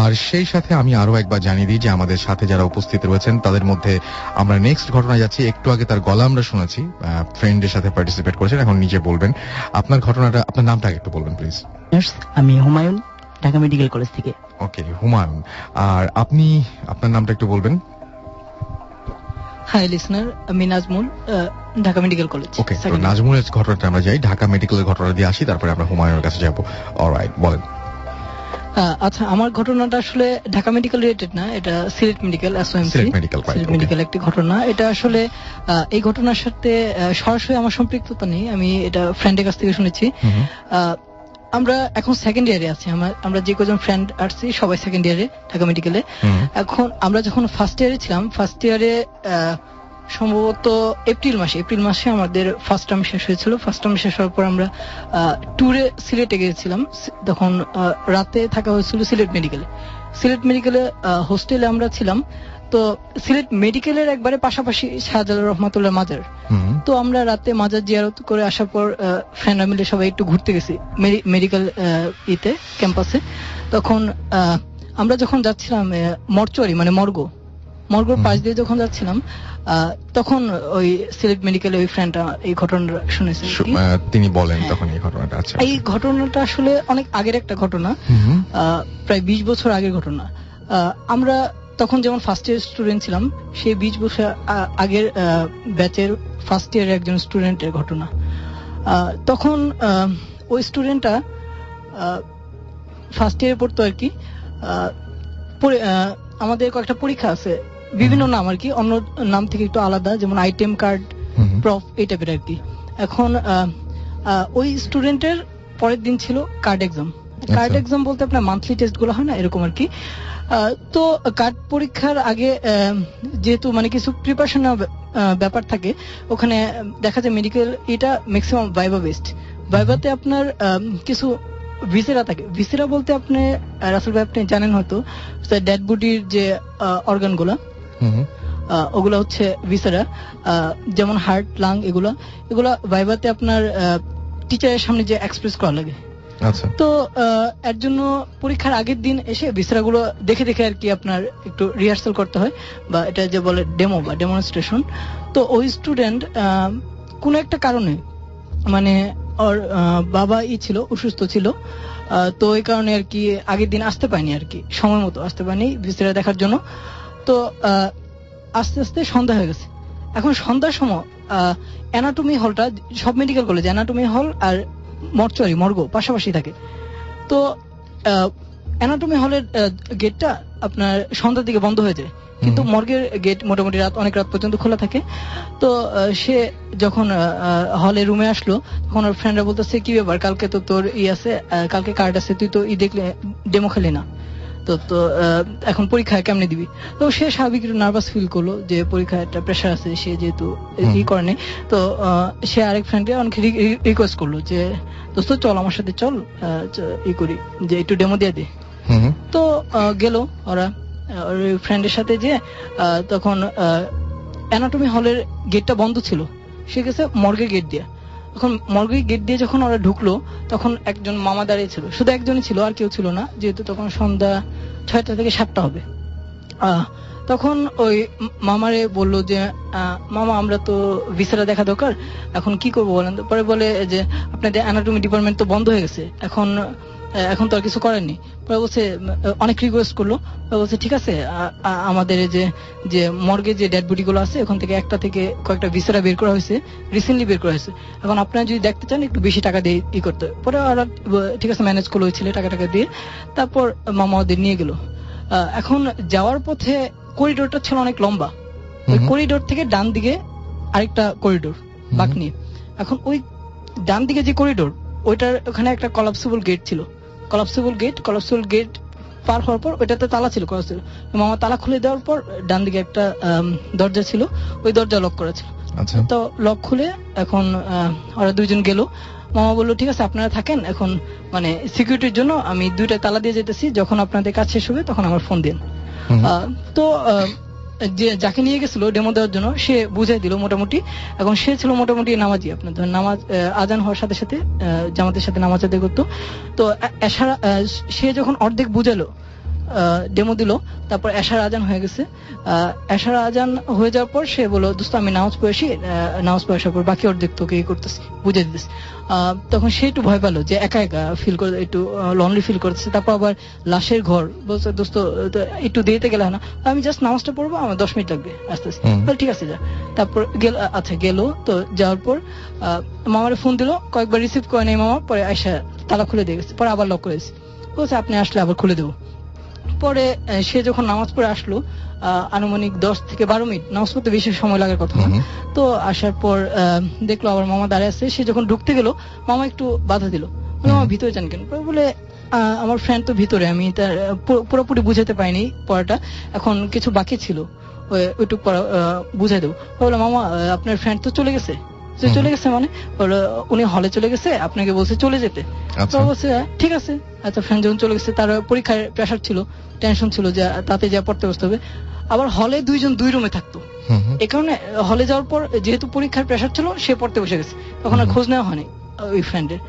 আর সেই সাথে আমি আরো একবার জানিয়ে দিই যে আমাদের সাথে যারা উপস্থিত রয়েছেন তাদের মধ্যে আমরা নেক্সট ঘটনায় যাচ্ছি। একটু আগে তার গলা আমরা শুনেছি, ফ্রেন্ডের সাথে পার্টিসিপেট করেছেন, এখন নিজে বলবেন আপনার ঘটনাটা, আপনার নামটা একটু বলবেন প্লিজ। আমি হুমায়ুন, ঢাকা মেডিকেল কলেজ থেকে। ওকে হুমায়ুন, আর আপনি আপনার নামটা একটু বলবেন। হাই লিসনার, আমি নাজমুল, ঢাকা মেডিকেল কলেজ। ওকে, তো নাজমুলের ঘটনাটা আমরা যাই, ঢাকা মেডিকেলের ঘটনা দিয়ে আসি, তারপরে আমরা হুমায়ুনের কাছে যাবো। অলরাইট, বলেন। আচ্ছা, আমার ঘটনাটা আসলে ঢাকা মেডিকেল রিলেটেড না, এটা সিলেট মেডিকেল, সিলেট মেডিকেল একটি ঘটনা। এটা আসলে এই ঘটনার সাথে সরাসরি আমার সম্পৃক্ততা নেই, আমি এটা ফ্রেন্ডের কাছ থেকে শুনেছি। আমরা এখন সেকেন্ড ইয়ারে আছি, আমরা যে কজন ফ্রেন্ড আসছি সবাই সেকেন্ড ইয়ারে ঢাকা মেডিকেলে। এখন আমরা যখন ফার্স্ট ইয়ারে ছিলাম, ফার্স্ট ইয়ারে সম্ভবত এপ্রিল মাসে আমাদের ফার্স্ট টার্ম শেষ হয়েছিল। ফার্স্ট টার্ম শেষ হওয়ার পর আমরা ট্যুরে সিলেটে গিয়েছিলাম, তখন রাতে থাকা হয়েছিল সিলেট মেডিকেলে হোস্টেলে আমরা ছিলাম। তো সিলেট মেডিকেলের একবারে পাশাপাশি শাহজালাল রহমাতুল্লাহ মাজার, তো আমরা রাতে মাজার জিয়ারত করে আসার পর ফ্রেন্ডরা মিলে সবাই একটু ঘুরতে গেছি মেডিকেল ক্যাম্পাসে। তখন আমরা যখন যাচ্ছিলাম মর্চুয়ারি মানে মর্গর পাশ দিয়ে যখন যাচ্ছিলাম, তখন ওই সিলেট মেডিকেলে ওই ফ্রেন্ডটা এই ঘটনাটা শুনেছে, তিনি বলেন তখন এই ঘটনাটা। আচ্ছা, এই ঘটনাটা আসলে অনেক আগের একটা ঘটনা, প্রায় 20 বছর আগের ঘটনা। আমরা তখন যেমন ফার্স্ট ইয়ার স্টুডেন্ট ছিলাম, সেই 20 বছর আগের ব্যাচের ফার্স্ট ইয়ারের একজন স্টুডেন্টের ঘটনা। তখন ওই স্টুডেন্টটা ফার্স্ট ইয়ারে পড়তো আর কি। আমাদের কয়েকটা পরীক্ষা আছে, বিভিন্ন নাম আর কি, অন্য নাম থেকে একটু আলাদা, যেমন আইটেম কার্ড, প্রফ, এই টাইপের আর কি। এখন ওই স্টুডেন্টের পরের দিন ছিল কার্ড এক্সাম বলতে আপনার মান্থলি টেস্ট গুলো হয় না, এরকম আর কি। তো কার্ড পরীক্ষার আগে যেহেতু মানে কিছু প্রিপারেশন ব্যাপার থাকে, ওখানে দেখা যায় মেডিকেল এটা ম্যাক্সিমাম ভাইবা বেসড। ভাইবাতে আপনার কিছু ভিসেরা থাকে। ভিসেরা বলতে আপনি রাসেল ভাই আপনি জানেন হয়তো, ডেড বডির যে অর্গান গুলা, ওগুলা হচ্ছে ভিসেরা, যেমন হার্ট, লাং, এগুলা ভাইবাতে আপনার টিচারের সামনে যে এক্সপ্রেস করা লাগে। তো এর জন্য পরীক্ষার আগের দিন এসে ভিসেরাগুলো দেখে আর কি আপনার একটু রিহার্সাল করতে হয়, বা এটা যে বলে ডেমো বা ডেমনস্ট্রেশন। তো ওই স্টুডেন্ট কোন একটা কারণে মানে ওর বাবা ছিল, অসুস্থ ছিল, তো ওই কারণে আর কি আগের দিন আসতে পারেনি আর কি, সময় মতো আসতে পারেনি ভিসেরা দেখার জন্য। তো আস্তে আস্তে সন্ধ্যা হয়ে গেছে। এখন সন্ধ্যার সময় অ্যানাটমি হলটা, সব মেডিকেল কলেজ অ্যানাটমি হল আর মর্গ পাশাপাশি থাকে। তো অ্যানাটমি হলের গেটটা আপনার সন্ধ্যার দিকে বন্ধ হয়ে যায়, কিন্তু মর্গের গেট মোটামুটি অনেক রাত পর্যন্ত খোলা থাকে। তো সে যখন হলে রুমে আসলো, তখন ওর ফ্রেন্ডরা বলতেছে কি ব্যাপার, কালকে তো তোর আছে, কালকে কার্ড আছে, তুই তো দেখলে ডেমো খেলি না, তো এখন পরীক্ষায় কেমনে দিবি? তো সে স্বাভাবিক একটু নার্ভাস ফিল করলো যে পরীক্ষায় একটা প্রেশার আছে, সে যেহেতু করে নেই। তো সে আরেক ফ্রেন্ডে অনেক রিকোয়েস্ট করলো যে দোস্ত চল আমার সাথে চল, করি যে একটু ডেমো দিয়ে দে। তো গেল ওরা ওর ফ্রেন্ডের সাথে, যে তখন অ্যানাটমি হলের গেটটা বন্ধ ছিল, সে গেছে মর্গের গেট দিয়ে। এখন মর্গের গেট দিয়ে যখন ওরা ঢুকলো, তখন একজন মামা দাঁড়িয়ে ছিল, শুধু একজনই ছিল, আর কেউ ছিল না, যেহেতু তখন সন্ধ্যা 6টা থেকে 7টা হবে। তখন ওই মামারে বললো যে মামা আমরা তো ভিসাটা দেখা দরকার, এখন কি করবো বলেন? পরে বলে যে আপনাদের অ্যানাটমি ডিপার্টমেন্ট তো বন্ধ হয়ে গেছে, এখন এখন তো আর কিছু করেননি। পরে বলছে অনেক রিকোয়েস্ট করলো, বলছে ঠিক আছে আমাদের যে মর্গে যে ডেড বডি গুলো আছে ওখান থেকে একটা থেকে কয়েকটা ভিসেরা বের করা হয়েছে, রিসেন্টলি বের করা হয়েছে, এখন আপনারা যদি দেখতে চান একটু বেশি টাকা দিয়ে ই করতে। পরে ওরা ঠিক আছে ম্যানেজ করলো ওই ছেলে টাকা দিয়ে, তারপর মামা ওদের নিয়ে গেল। এখন যাওয়ার পথে করিডোরটা ছিল অনেক লম্বা, ওই করিডোর থেকে ডান দিকে আরেকটা করিডোর বাঁক নিয়ে। এখন ওই ডান দিকে যে করিডোর ওইটার ওখানে একটা কলাপসিবল গেট ছিল, কলাপসিবল গেট পার হওয়ার পর ওইটাতে তালা ছিল, মামা তালা খুলে দেওয়ার পর ডান দিকে একটা দরজা ছিল, ওই দরজা লক করা ছিল। তো লক খুলে এখন ওরা দুইজন গেল। মামা বললো ঠিক আছে আপনারা থাকেন, এখন মানে সিকিউরিটির জন্য আমি 2টা তালা দিয়ে যেতেছি, যখন আপনাদের কাজ শেষ হবে তখন আমার ফোন দিন। তো যে যাকে নিয়ে গেছিল ডেমো দেওয়ার জন্য সে বুঝাই দিল মোটামুটি। এখন সে ছিল মোটামুটি নামাজি, আপনার ধরেন নামাজ আজান হওয়ার সাথে সাথে জামাতের সাথে নামাজ আদায় করতো। তো সে যখন অর্ধেক বুঝালো ডেমো দিল, তারপর এশার আজান হয়ে গেছে। এশার আজান হয়ে যাওয়ার পর সে বললো দোস্ত আমি নামাজ পড়েছি, নামাজ পড়ে আসার পর বাকি অর্ধেক তোকে করতেছি, বুঝে দিতেছি। তখন সে একটু ভয় পেলো যে একা একা ফিল করে, একটু লনলি ফিল করতেছে। তারপর আবার লাশের ঘর বলছে দোস্ত একটু দেরিতে গেলে না, আমি জাস্ট নামাজটা পড়বো, আমার 10 মিনিট লাগবে আস্তে আস্তে। ঠিক আছে যা। তারপর গেল। তো যাওয়ার পর মামারে ফোন দিল, কয়েকবার রিসিভ করে নেই মামা, পরে আয়সা তালা খুলে দিয়ে গেছে, পরে আবার লক করেছে, বলছে আপনি আসলে আবার খুলে দেবো। পরে সে যখন নামাজ পড়ে আসলো আনুমানিক 10 থেকে 12 মিনিট, নামাজ পড়তে বেশি সময় লাগার কথা না। তো আসার পর দেখলো আবার মামা দাঁড়িয়ে আছে। সে যখন ঢুকতে গেল মামা একটু বাধা দিল, মামা ভিতরে যান কেন? বলে আমার ফ্রেন্ড তো ভিতরে, আমি তার পুরোপুরি বুঝাতে পারিনি পড়াটা, এখন কিছু বাকি ছিল ওইটুকু পড়া বুঝাই দেবো। বলে মামা আপনার ফ্রেন্ড তো চলে গেছে। চলে গেছে মানে উনি হলে চলে গেছে, আপনাকে বলছে চলে যেতে। তো বলছে ঠিক আছে। আচ্ছা ফ্রেন্ড যখন চলে গেছে, তার পরীক্ষার প্রেশার ছিল, টেনশন ছিল যে তাতে যা পড়তে বসতে হবে। আবার হলে 2 জন 2 রুমে থাকতো, এ কারণে হলে যাওয়ার পর যেহেতু পরীক্ষার প্রেশার ছিল সে পড়তে বসে গেছে, তখন আর খোঁজ নেওয়া হয়নি ওই ফ্রেন্ডের।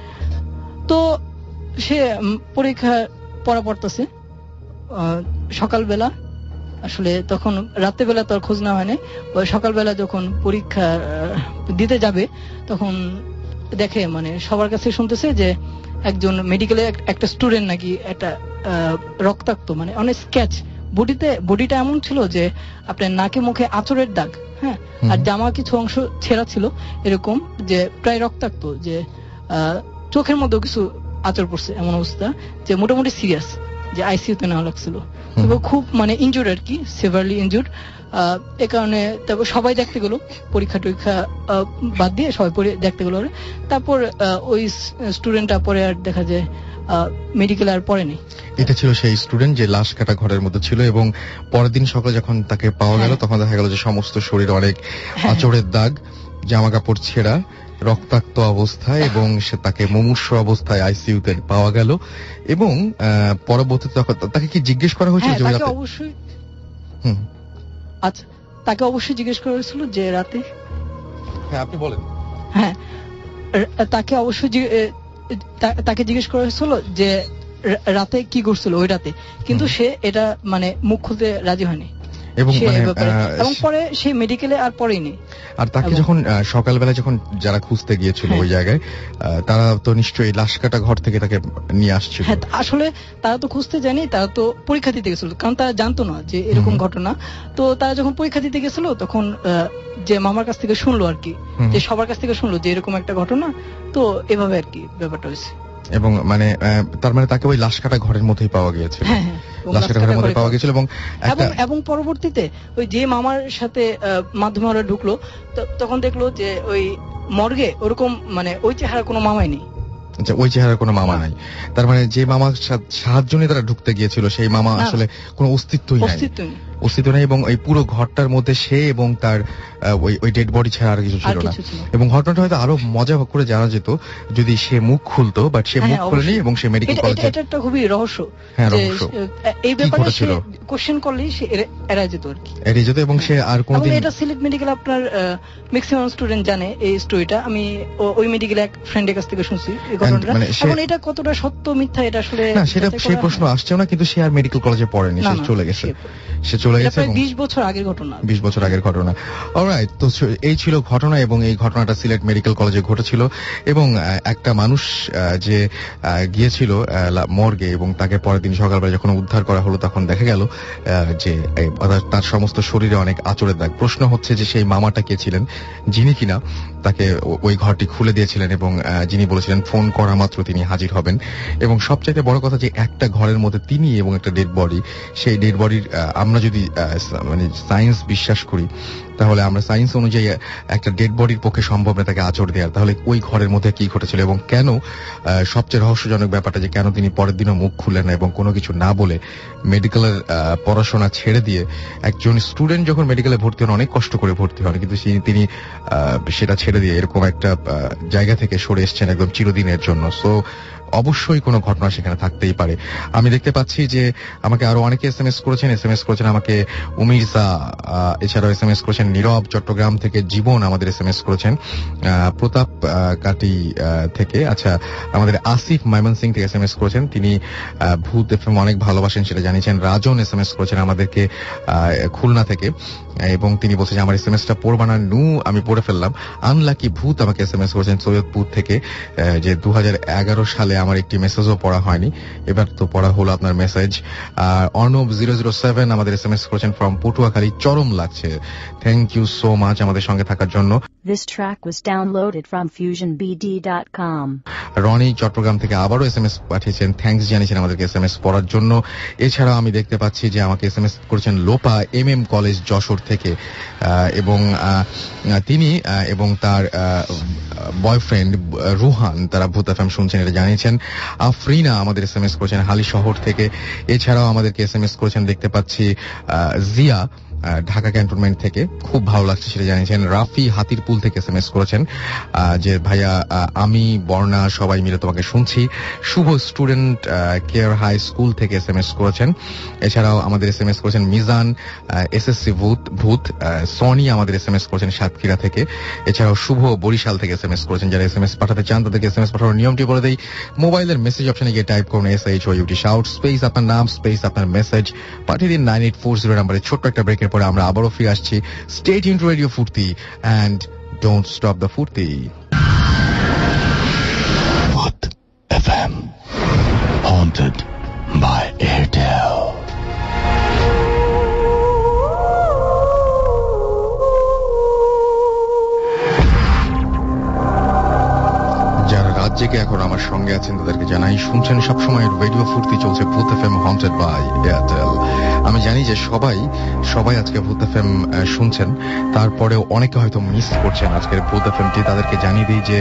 তো সে পরীক্ষা পড়তেছে সকালবেলা, আসলে তখন রাত্রেবেলা তো আর খোঁজ নেওয়া হয়নি। ওই সকালবেলা যখন পরীক্ষা দিতে যাবে তখন দেখে মানে সবার কাছে শুনতেছে যে একজন মেডিকেলে একটা স্টুডেন্ট নাকি একটা রক্তাক্ত, মানে অনেক স্কেচ, বডিটা এমন ছিল যে আপনার নাকে মুখে আঁচড়ের দাগ, হ্যাঁ, আর জামা কিছু অংশ ছেঁড়া ছিল, এরকম যে প্রায় রক্তাক্ত, যে চোখের মধ্যেও কিছু আঁচড় পড়ছে, এমন অবস্থা যে মোটামুটি সিরিয়াস, যে আইসিইউতে নেওয়া লাগছিল। তবে খুব মানে ইনজুর্ড আর কি, সিভিয়ারলি ইনজুর্ড। এ কারণে তারপর সবাই দেখতে গেল, পরীক্ষা টরীক্ষা বাদ দিয়ে সবাই দেখতে গেল। তারপর ওই স্টুডেন্টটা পরে আর দেখা যায় মেডিকেল আর পড়েনি। এটা ছিল সেই স্টুডেন্ট যে লাশ কাটা ঘরের মধ্যে ছিল, এবং পরের দিন সকালে যখন তাকে পাওয়া গেল তখন দেখা গেল যে সমস্ত শরীর অনেক আঁচড়ের দাগ, জামা কাপড় ছেঁড়া, রক্তাক্ত অবস্থায়, এবং সে তাকে মুমূর্ষ অবস্থায় আইসিইউতে পাওয়া গেল। এবং পরবর্তীতে তাকে কি জিজ্ঞেস করা হয়েছিল? অবশ্যই আচ্ছা, তাকে অবশ্যই জিজ্ঞেস করা হয়েছিল যে রাতে, হ্যাঁ আপনি বলেন। হ্যাঁ, তাকে অবশ্যই তাকে জিজ্ঞেস করা হয়েছিল যে রাতে কি করছিল ওই রাতে, কিন্তু সে এটা মানে মুখ খুলতে রাজি হয়নি, এবং পরে সে মেডিকেলে আর পড়েনি। আর তাকে যখন সকালবেলা যখন যারা খুঁজতে গিয়েছিল ওই জায়গায়, তারা তো নিশ্চয়ই লাশ কাটা ঘর থেকে তাকে নিয়ে আসছিল। হ্যাঁ, আসলে তারা তো খুঁজতে যায়নি, তারা তো পরীক্ষা দিতে গেছিল, কারণ তারা জানতো না যে এরকম ঘটনা। তো তারা যখন পরীক্ষা দিতে গেছিল তখন যে মামার কাছ থেকে শুনলো আর কি, যে সবার কাছ থেকে শুনলো যে এরকম একটা ঘটনা, তো এভাবে আর কি ব্যাপারটা হয়েছে। এবং মানে তার মানে তাকে ওই লাশ কাটা ঘরের মধ্যেই পাওয়া গিয়েছিল, লাশ কাটা ঘরের মধ্যে পাওয়া গিয়েছিল। এবং পরবর্তীতে ওই যে মামার সাথে মাধ্যমে ওরা ঢুকলো, তখন দেখলো যে ওই মর্গে ওরকম মানে ওই চেহারা কোনো মামাই নেই। আচ্ছা, ওই চেহারার কোনো মামা নাই। তার মানে যে মামার সাহায্য নিয়ে তারা ঢুকতে গিয়েছিল সেই মামা আসলে কোনো অস্তিত্বই নাই, এবং এই পুরো ঘরটার মধ্যে সে এবং তার ওই ডেড বডি ছাড়া আর কিছু ছিল না। এবং ঘটনাটা হয়তো আরো মজা করে জানা যেত যদি সে মুখ খুলতো, বাট সে মুখ খুলেনি, এবং সে মেডিকেল কলেজে। এটা একটা খুবই রহস্য, এই ব্যাপারে কোশ্চেন করলেই সে এড়ায় যেত আর কি, এড়িয়ে যেত। এবং সে আর কোনদিন, এটা সিলেট মেডিকেল আপনার ম্যাক্সিমাম স্টুডেন্ট জানে এই স্টোরিটা। আমি ওই মেডিকেল এক ফ্রেন্ডের কাছ থেকে শুনছি। ঘটনাটা। এখন এটা কতটা সত্য মিথ্যা এটা আসলে না, সেটা সেই প্রশ্ন আসছেও না, কিন্তু সে আর মেডিকেল কলেজে পড়েনি, সে চলে গেছে। 20 বছর আগের ঘটনা। 20 বছর আগের ঘটনা। অলরাইট, তো এই ছিল ঘটনা, এবং এই ঘটনাটা সিলেট মেডিকেল কলেজে ঘটেছিল, এবং একটা মানুষ যে গিয়েছিল মর্গে, এবং তাকে পরের দিন সকালবেলা যখন উদ্ধার করা হলো তখন দেখা গেল যে তার সমস্ত শরীরে অনেক আঁচড়ের দাগ। প্রশ্ন হচ্ছে যে সেই মামাটা কে ছিলেন, যিনি কিনা তাকে ওই ঘরটি খুলে দিয়েছিলেন, এবং যিনি বলেছিলেন ফোন করা মাত্র তিনি হাজির হবেন। এবং সবচাইতে বড় কথা যে একটা ঘরের মধ্যে তিনি এবং একটা ডেড বডি, সেই ডেড বডির আমরা যদি মানে সায়েন্স বিশ্বাস করি, তাহলে আমরা সায়েন্স অনুযায়ী একটা ডেড বডির পক্ষে সম্ভব না তাকে আঁচড় দেওয়ার। তাহলে ওই ঘরের মধ্যে কি ঘটেছিল, এবং কেন, সবচেয়ে রহস্যজনক ব্যাপারটা যে কেন তিনি পরের দিনও মুখ খুললেন না এবং কোনো কিছু না বলে মেডিকেলের পড়াশোনা ছেড়ে দিয়ে, একজন স্টুডেন্ট যখন মেডিকেলে ভর্তি হন অনেক কষ্ট করে ভর্তি হন, কিন্তু তিনি সেটা ছেড়ে দিয়ে এরকম একটা জায়গা থেকে সরে এসেছেন একদম চিরদিনের জন্য। সো অবশ্যই কোনো ঘটনা সেখানে থাকতেই পারে। আমি দেখতে পাচ্ছি যে আমাকে আরো অনেকে এসএমএস করেছেন আমাকে উমিরজা, এছাড়াও এসএমএস করেছেন নীরব চট্টগ্রাম থেকে, জীবন আমাদের এসএমএস করেছেন প্রতাপ কাটি থেকে, আচ্ছা আমাদের আসিফ ময়মনসিং থেকে এসএমএস করেছেন, তিনি ভূত এফএম অনেক ভালোবাসেন সেটা জানিয়েছেন। রাজন এসএমএস করেছেন আমাদেরকে খুলনা থেকে, এবং তিনি বলছেন যে আমার এসএমএসটা পড়বা না নু, আমি পড়ে ফেললাম। আনলাকি ভূত আমাকে এসএমএস করেছেন সৈয়দপুর থেকে, যে 2011 সালে আমার একটি মেসেজও পড়া হয়নি, এবার তো পড়া হলো আপনার মেসেজ। অর্ণব 007 আমাদের এসএমএস করেছেন ফ্রম পটুয়াখালী, চরম লাগছে, থ্যাংক ইউ সো মাচ আমাদের সঙ্গে থাকার জন্য। This track was downloaded from fusionbd.com. Roni Chittagong থেকে আবারও এসএমএস পাঠিয়েছেন, থ্যাঙ্কস জানিয়েছেন আমাদেরকে এসএমএস পড়ার জন্য। এছাড়াও আমি দেখতে পাচ্ছি যে আমাকে এসএমএস করেছেন লোপা এমএম কলেজ যশোর থেকে, এবং তিনি এবং তার বয়ফ্রেন্ড রুহান তারা ভূত এফএম শুনছেন এটা জানিয়েছেন। আফরিনা আমাদের এসএমএস করেছেন হালি শহর থেকে। এছাড়াও আমাদেরকে এসএমএস করেছেন দেখতে পাচ্ছি জিয়া ঢাকা ক্যান্টনমেন্ট থেকে, খুব ভালো লাগছে সেটা জানিয়েছেন। রাফি হাতিরপুল থেকে এসএমএস করেছেন যে ভাইয়া আমি বর্ণা সবাই মিলে তোমাকে শুনছি। শুভ স্টুডেন্ট কেয়ার হাই স্কুল থেকে এসএমএস করেছেন। এছাড়াও আমাদের এসএমএস করেছেন মিজান এসএসসি ভূত। সনি আমাদের এসএমএস করেছেন সাতক্ষীরা থেকে। এছাড়াও শুভ বরিশাল থেকে এসএমএস করেছেন। যারা এসএমএস পাঠাতে চান তাদেরকে এসএমএস পাঠানোর নিয়মটি বলে দেই, মোবাইলের মেসেজ অপশনে গিয়ে টাইপ করুন SHOUT শাউট স্পেস আপনার নাম স্পেস আপনার মেসেজ, পাঠিয়ে দিন 9840 নাম্বারে। ছোট্ট একটা ব্রেকের পরে আমরা আবারও ফিরে আসছি। স্টে টিউনড টু রেডিও ফুর্তি and don't stop the ফুর্তি। Booth FM, haunted by Airtel. যারা রাত জেগে এখন আমার সঙ্গে আছেন তাদেরকে জানাই, শুনছেন সবসময় রেডিও ফুর্তি, চলছে ভূত এফএম হন্টেড বাই এয়ারটেল। আমি জানি যে সবাই আজকে ভূত এফএম শুনছেন, তারপরেও অনেকে হয়তো মিস করছেন আজকের ভূত এফএমটি। তাদেরকে জানিয়ে দিই যে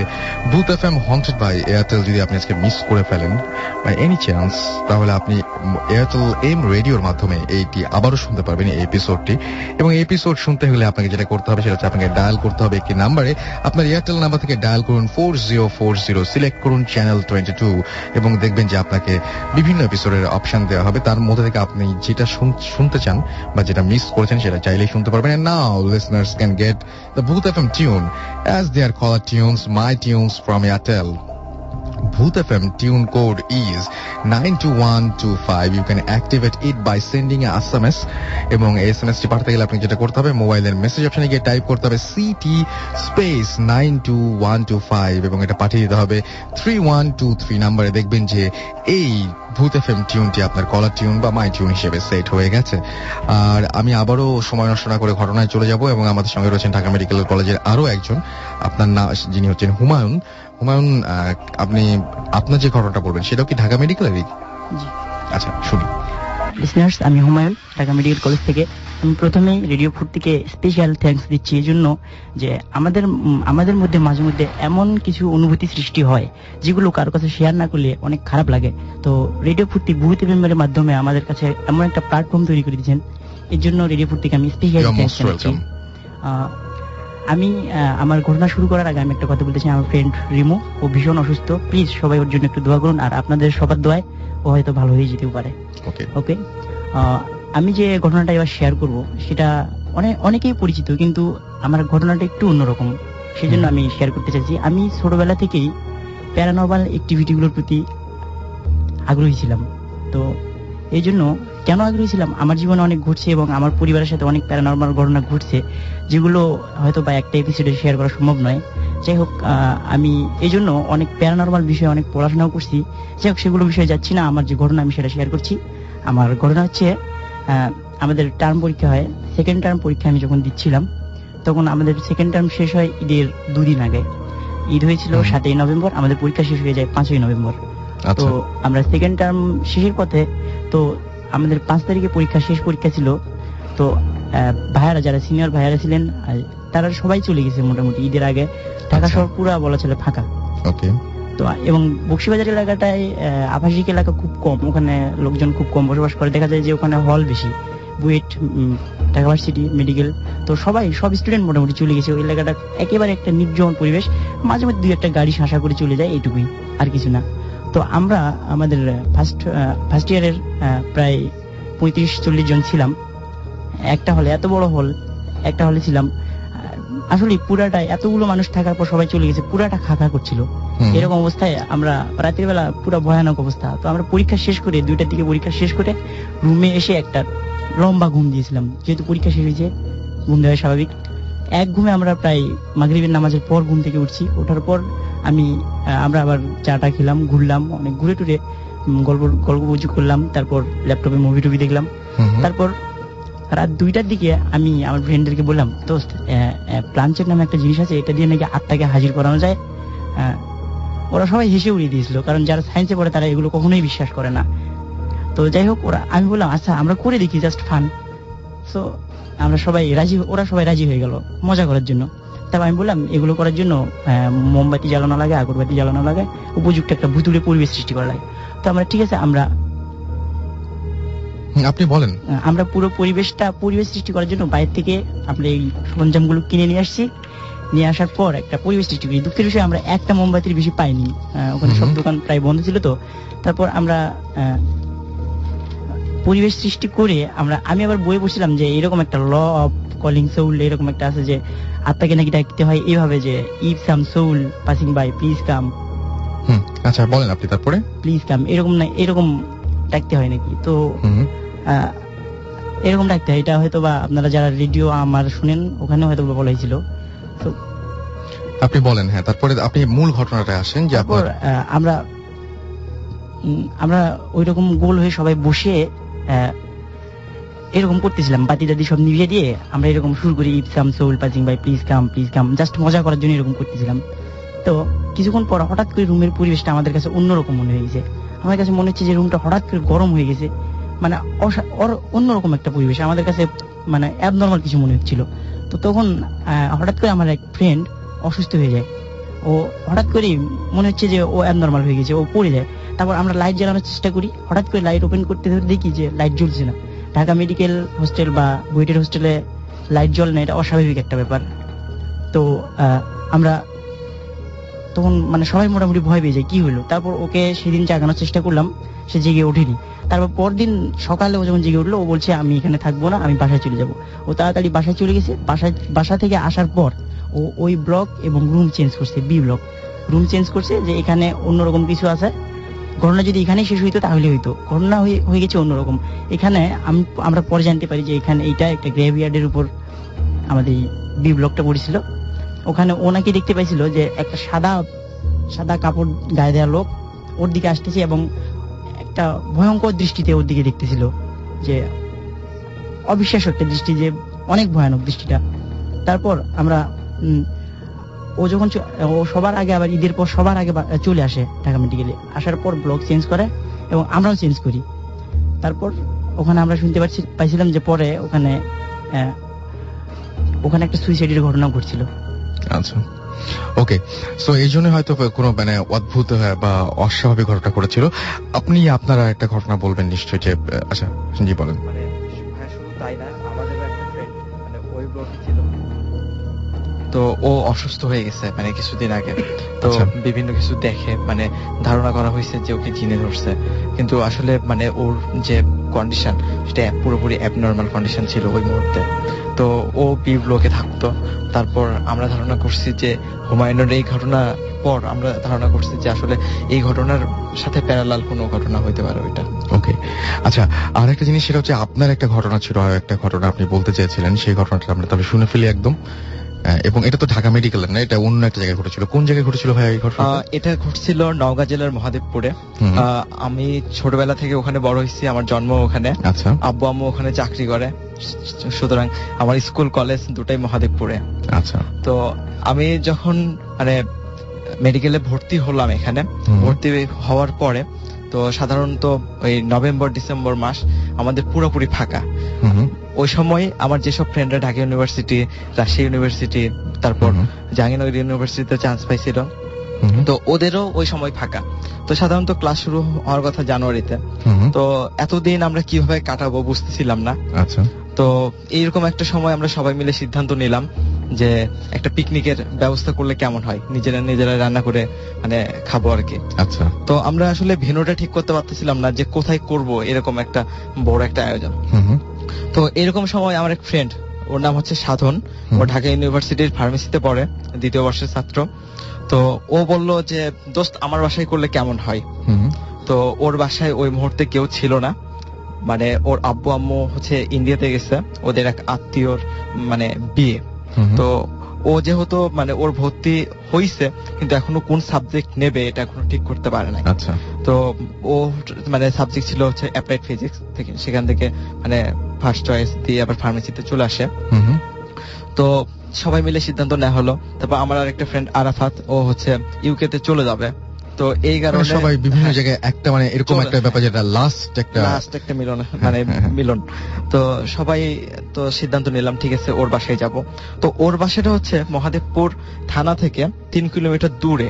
ভূত এফএম হন্টেড বাই এয়ারটেল যদি আপনি আজকে মিস করে ফেলেন বাই এনি চান্স, তাহলে আপনি এয়ারটেল এম রেডিওর মাধ্যমে এইটি আবারও শুনতে পারবেন এই এপিসোডটি। এবং এই এপিসোড শুনতে হলে আপনাকে যেটা করতে হবে সেটা হচ্ছে আপনাকে ডায়াল করতে হবে একটি নাম্বারে। আপনার এয়ারটেল নাম্বার থেকে ডায়াল করুন 4040, সিলেক্ট করুন চ্যানেল 22, এবং দেখবেন যে আপনাকে বিভিন্ন এপিসোডের অপশন দেওয়া হবে। তার মধ্যে থেকে আপনি যেটা শুনতে চান বা যেটা মিস করেছেন সেটা চাইলেই শুনতে পারবেন। And now listeners can get the Booth FM tune as their caller tunes, my tunes from Airtel. Booth FM tune code is 92125. You can activate it by sending a SMS, এবং SMS টি পাঠাতে গেলে আপনি যেটা করতে হবে মোবাইলের মেসেজ অপশনে গিয়ে টাইপ করতে হবে CT স্পেস 92125, এবং এটা পাঠিয়ে দিতে হবে 3123 নম্বরে। দেখবেন যে এই ভূত এফএম টিউনটি আপনার কলার টিউন বা মাই টিউন হিসেবে সেট হয়ে গেছে। আর আমি আবারও সময় নষ্ট না করে ঘটনায় চলে যাব, এবং আমাদের সঙ্গে রয়েছেন ঢাকা মেডিকেল কলেজের আরো একজন, আপনার নাম যিনি হচ্ছেন হুমায়ুন। আপনি আপনার যে ঘটনাটা বলবেন সেটাও কি ঢাকা মেডিকেলেরই? জি। আচ্ছা শুনি। লিসনার্স, আমি হুমায়ুন ঢাকা মেডিকেল কলেজ থেকে। আমি প্রথমেই রেডিও ফুর্তিকে স্পেশাল থ্যাঙ্কস দিচ্ছি এই জন্য যে আমাদের মধ্যে মাঝে মধ্যে এমন কিছু অনুভূতি সৃষ্টি হয় যেগুলো কারো কাছে শেয়ার না করলে অনেক খারাপ লাগে। তো রেডিও ফুর্তি ভূত এফএমের মাধ্যমে আমাদের কাছে এমন একটা প্ল্যাটফর্ম তৈরি করে দিয়েছেন, এর জন্য রেডিও ফুর্তিকে আমি স্পেশাল থ্যাঙ্কস জানাচ্ছি। আমি আমার ঘটনা শুরু করার আগে আমি একটা কথা বলতে চাই। আমার ফ্রেন্ড রিমু, ও ভীষণ অসুস্থ, প্লিজ সবাই ওর জন্য একটু দোয়া করুন, আর আপনাদের সবার দোয়ায় ও হয়তো ভালো হয়ে যেতেও পারে। ওকে, আমি যে ঘটনাটা এবার শেয়ার করব সেটা অনেকেই পরিচিত, কিন্তু আমার ঘটনাটা একটু অন্যরকম, সেজন্য আমি শেয়ার করতে চাইছি। আমি ছোটবেলা থেকেই প্যারানর্মাল অ্যাক্টিভিটিগুলোর প্রতি আগ্রহী ছিলাম। তো এই জন্য কেন আগ্রহী ছিলাম, আমার জীবনে অনেক ঘটছে এবং আমার পরিবারের সাথে অনেক প্যারানর্মাল ঘটনা ঘটছে, যেগুলো হয়তো বা একটা এপিসোডে শেয়ার করা সম্ভব নয়। যাই হোক, আমি এই জন্য অনেক প্যারানর্মাল বিষয়ে অনেক পড়াশোনাও করছি। যাই হোক, সেগুলো বিষয়ে যাচ্ছি না। আমার যে ঘটনা আমি সেটা শেয়ার করছি। আমার ঘটনা হচ্ছে, আমাদের টার্ম পরীক্ষা হয়, সেকেন্ড টার্ম পরীক্ষা আমি যখন দিচ্ছিলাম তখন আমাদের সেকেন্ড টার্ম শেষ হয় ঈদের 2 দিন আগে। ঈদ হয়েছিল 7ই নভেম্বর, আমাদের পরীক্ষা শেষ হয়ে যায় 5ই নভেম্বর। তো আমরা সেকেন্ড টার্ম শেষের পথে, তো আমাদের 5 তারিখে পরীক্ষা, শেষ পরীক্ষা ছিল। তো ভাইয়ারা, যারা সিনিয়র ভাইয়ারা ছিলেন, তারা সবাই চলে গেছে মোটামুটি ঈদের আগে। ঢাকা শহর পুরো বলা চলে ফাঁকা। তো এবং বক্সিবাজার এলাকাটায় আবাসিক এলাকা খুব কম, ওখানে লোকজন খুব কম বসবাস করে। দেখা যায় যে ওখানে হল বেশি, বুয়েট, ঢাকা ভার্সিটি, মেডিকেল, তো সব স্টুডেন্ট মোটামুটি চলে গেছে। ওই এলাকাটা একেবারে একটা নির্জন পরিবেশ, মাঝে মধ্যে 2-1 গাড়ি শাসা করে চলে যায়, এইটুকুই, আর কিছু না। তো আমরা আমাদের ফার্স্ট ইয়ারের প্রায় 35-40 জন ছিলাম একটা হলে, এত বড় হল, একটা হলে ছিলাম। আসলে পুরাটা, এতগুলো মানুষ থাকার পর সবাই চলে গেছে, পুরাটা খাখা করছিল। এরকম অবস্থায় আমরা রাতের বেলা, পুরো ভয়ানক অবস্থা। তো আমরা পরীক্ষা শেষ করে 2টার দিকে পরীক্ষা শেষ করে রুমে এসে একটা লম্বা ঘুম দিয়েছিলাম, যেহেতু পরীক্ষা শেষ হয়েছে, ঘুম দেওয়া স্বাভাবিক। এক ঘুমে আমরা প্রায় মাগরিবের নামাজের পর ঘুম থেকে উঠছি। ওঠার পর আমরা আবার চাটা খেলাম, ঘুরলাম, অনেক ঘুরে টুরে গল্প করলাম, তারপর ল্যাপটপে মুভি টুভি দেখলাম। তারপর রাত 2টার দিকে আমি আমার ফ্রেন্ডদেরকে বললাম, দোস্ত, প্লানচেট নামে একটা জিনিস আছে, এটা দিয়ে নাকি আত্মাকে হাজির করানো যায়। ওরা সবাই হেসে উড়িয়ে দিয়েছিল, কারণ যারা সায়েন্সে পড়ে তারা এগুলো কখনোই বিশ্বাস করে না। তো যাই হোক, আমি বললাম আচ্ছা আমরা করে দেখি, জাস্ট ফান। সো ওরা সবাই রাজি হয়ে গেল মজা করার জন্য। তারপর আমি বললাম, এগুলো করার জন্য মোমবাতি জ্বালানো লাগে, আগরবাতি জ্বালানো লাগে, উপযুক্ত একটা ভুতুড়ে পরিবেশ সৃষ্টি করা লাগে। তো আমরা, ঠিক আছে, আপনি বলেন। আমরা পুরো পরিবেশ সৃষ্টি করার জন্য বাইরে থেকে আমরা এই সরঞ্জামগুলো কিনে নিয়ে আসছি। নিয়ে আসার পর একটা পরিবেশ সৃষ্টি করি। দুঃখের বিষয়, আমরা একটা মোমবাতির বেশি পাইনি, ওখানে সব দোকান প্রায় বন্ধ ছিল। তো তারপর আমরা পরিবেশ সৃষ্টি করে আমি আবার বই পড়ছিলাম যে এরকম একটা ল অফ কলিং সোল, এরকম একটা আছে যে আত্মাকে নাকি ডাকতে হয় এইভাবে, যে if some soul passing by please come. আচ্ছা, বলেন আপনি। তারপরে প্লিজ কাম, এরকম না, এরকম ডাকতে হয় নাকি। তো এরকম ডাকতে হয়। এটা হয়তো বা আপনারা যারা রেডিও আমার শুনেন, ওখানে হয়তো বলা হয়েছিল। তো আপনি বলেন। হ্যাঁ, তারপরে আপনি মূল ঘটনাটা আসেন। যে আমরা ওইরকম গোল হয়ে সবাই বসে এরকম করতেছিলাম, বাতি টাতি সব নিভিয়ে দিয়ে আমরা এরকম শুরু করি, if some soul passing by please come, just মজা করার জন্য এরকম করতেছিলাম। তো কিছুক্ষণ পর হঠাৎ করে রুমের পরিবেশটা আমাদের কাছে অন্যরকম মনে হয়ে গেছে। আমার কাছে মনে হচ্ছে যে রুমটা হঠাৎ করে গরম হয়ে গেছে, মানে অন্যরকম একটা পরিবেশ, আমাদের কাছে মানে অ্যাবনর্মাল কিছু মনে হচ্ছিল। তো তখন হঠাৎ করে আমার এক ফ্রেন্ড অসুস্থ হয়ে যায়। ও হঠাৎ করে মনে হচ্ছে যে ও অ্যাবনর্মাল হয়ে গেছে, ও পড়ে যায়। তারপর আমরা লাইট জ্বালানোর চেষ্টা করি, হঠাৎ করে লাইট ওপেন করতে দেখি যে লাইট জ্বলছে না। ঢাকা মেডিকেল হোস্টেল বা বুয়েটের হোস্টেলে লাইট জ্বলে না, এটা অস্বাভাবিক একটা ব্যাপার। তো আমরা তখন মানে সবাই মোটামুটি ভয় পেয়ে যায়, কি হলো। তারপর ওকে সেদিন জাগানোর চেষ্টা করলাম, সে জেগে ওঠেনি। তারপর পরদিন সকালে ও যখন জেগে উঠলো, ও বলছে আমি এখানে থাকবো না, আমি বাসায় চলে যাব। ও তাড়াতাড়ি বাসায় চলে গেছে। বাসা থেকে আসার পর ও ওই ব্লক এবং রুম চেঞ্জ করছে, বি ব্লক রুম চেঞ্জ করছে, যে এখানে অন্যরকম কিছু আছে। ঘটনা যদি এখানেই শেষ হইতো তাহলে হইতো, ঘটনা হয়ে গেছে অন্যরকম। এখানে আমরা পরে জানতে পারি যে এখানে এইটা একটা গ্রেভইয়ার্ডের উপর আমাদের বি ব্লকটা পড়েছিল। ওখানে ও নাকি দেখতে পাইছিল যে একটা সাদা কাপড় গায়ে দেওয়া লোক ওর দিকে আসতেছে এবং একটা ভয়ঙ্কর দৃষ্টিতে ওর দিকে দেখতেছিল, যে অবিশ্বাস্য একটা দৃষ্টি, যে অনেক ভয়ানক দৃষ্টিটা। তারপর আমরা ও যখন ও সবার আগে, আবার ঈদের পর সবার আগে চলে আসে ঢাকা মেডিকেলে। আসার পর ব্লক চেঞ্জ করে এবং আমরাও চেঞ্জ করি। তারপর ওখানে আমরা শুনতে পাইছিলাম যে পরে ওখানে একটা সুইসাইডের ঘটনা ঘটছিল। আচ্ছা, ওকে। সো এই জন্য হয়তো কোনো মানে অদ্ভুত বা অস্বাভাবিক ঘটনা ঘটেছিল। আপনি আপনারা একটা ঘটনা বলবেন নিশ্চয়ই, যে আচ্ছা জি বলেন। মানে শুধু তাই না, আমাদের একটা ফ্রেন্ড মানে ওই ব্লকে ছিল, তো ও অসুস্থ হয়ে গেছে মানে কিছুদিন আগে। তো বিভিন্ন কিছু দেখে মানে ধারণা করা হয়েছে যে ওকে জিনে ধরছে, কিন্তু আসলে মানে ওর যে কন্ডিশন সেটা পুরোপুরি অ্যাবনর্মাল কন্ডিশন ছিল ওই মুহূর্তে। তো ও বি ব্লকে থাকতো। তারপর আমরা ধারণা করছি যে হুমায়ুনের এই ঘটনা পর আমরা ধারণা করছি যে আসলে এই ঘটনার সাথে প্যারালাল কোনো ঘটনা হইতে পারে ওইটা। ওকে, আচ্ছা, আর একটা জিনিস সেটা হচ্ছে আপনার একটা ঘটনা ছিল, আর একটা ঘটনা আপনি বলতে চেয়েছিলেন, সেই ঘটনাটা আমরা তবে শুনে ফেলি একদম। এবং এটা তো ঢাকা মেডিকেলের না, এটা অন্য একটা জায়গায় ঘটেছিল। কোন জায়গায় ঘটেছিল ভাই এই ঘটনা? এটা ঘটছিল নওগাঁ জেলার মহাদেবপুরে। আমি ছোটবেলা থেকে ওখানে বড় হয়েছি, আমার জন্ম ওখানে। আচ্ছা। আব্বু আম্মু ওখানে চাকরি করে, সুতরাং আমার স্কুল কলেজ দুটাই মহাদেবপুরে। আচ্ছা। তো আমি যখন মানে মেডিকেলে ভর্তি হলাম, এখানে ভর্তি হওয়ার পরে তো সাধারণত ওই নভেম্বর ডিসেম্বর মাস আমাদের পুরোপুরি ফাঁকা। ওই সময় আমার যেসব ফ্রেন্ডরা ঢাকা ইউনিভার্সিটি, রাজশাহী ইউনিভার্সিটি, তারপর জাহাঙ্গীরনগর ইউনিভার্সিটিতে চান্স পাইছিল, তো ওদেরও ওই সময় ফাঁকা। তো সাধারণত ক্লাস শুরু হওয়ার কথা জানুয়ারিতে। তো এতদিন আমরা কিভাবে কাটাবো বুঝতেছিলাম না। আচ্ছা। তো এইরকম একটা সময় আমরা সবাই মিলে সিদ্ধান্ত নিলাম যে একটা পিকনিকের ব্যবস্থা করলে কেমন হয়, নিজেরা রান্না করে মানে খাবো আর কি। আচ্ছা। তো আমরা আসলে ভেন্যুটা ঠিক করতে পারতেছিলাম না যে কোথায় করব এরকম একটা বড় একটা আয়োজন। তো এরকম সময় আমার এক ফ্রেন্ড, ওর নাম হচ্ছে সাধন, ও ঢাকা ইউনিভার্সিটির ফার্মেসিতে পড়ে, 2য় বর্ষের ছাত্র। তো ও বলল যে দোস্ত আমার বাসায় করলে কেমন হয়। তো ওর বাসায় ওই মুহূর্তে কেউ ছিল না, মানে ওর আব্বু আম্মু হচ্ছে ইন্ডিয়াতে গেছে, ওদের এক আত্মীয়র মানে বিয়ে। তো ও যেহেতু মানে ওর ভর্তি হইছে, কিন্তু এখনো কোন সাবজেক্ট নেবে এটা এখনো ঠিক করতে পারে না। আচ্ছা। তো ও মানে সাবজেক্ট ছিল হচ্ছে অ্যাপ্লাইড ফিজিক্স থেকে, সেখান থেকে মানে ফার্স্ট চয়েস দিয়ে আবার ফার্মেসিতে চলে আসে। তো সবাই মিলে সিদ্ধান্ত নেওয়া হলো। তারপর আমার আরেকটা ফ্রেন্ড আরাফাত, ও হচ্ছে ইউকে তে চলে যাবে। তো এই কারণে সবাই বিভিন্ন জায়গায় একটা মানে এরকম একটা ব্যাপার, যেটা লাস্ট একটা মিলন, মানে মিলন। তো সবাই তো সিদ্ধান্ত নিলাম ঠিক আছে ওর বাসায় যাব। তো ওর বাসাটা হচ্ছে মহাদেবপুর থানা থেকে 3 কিলোমিটার দূরে,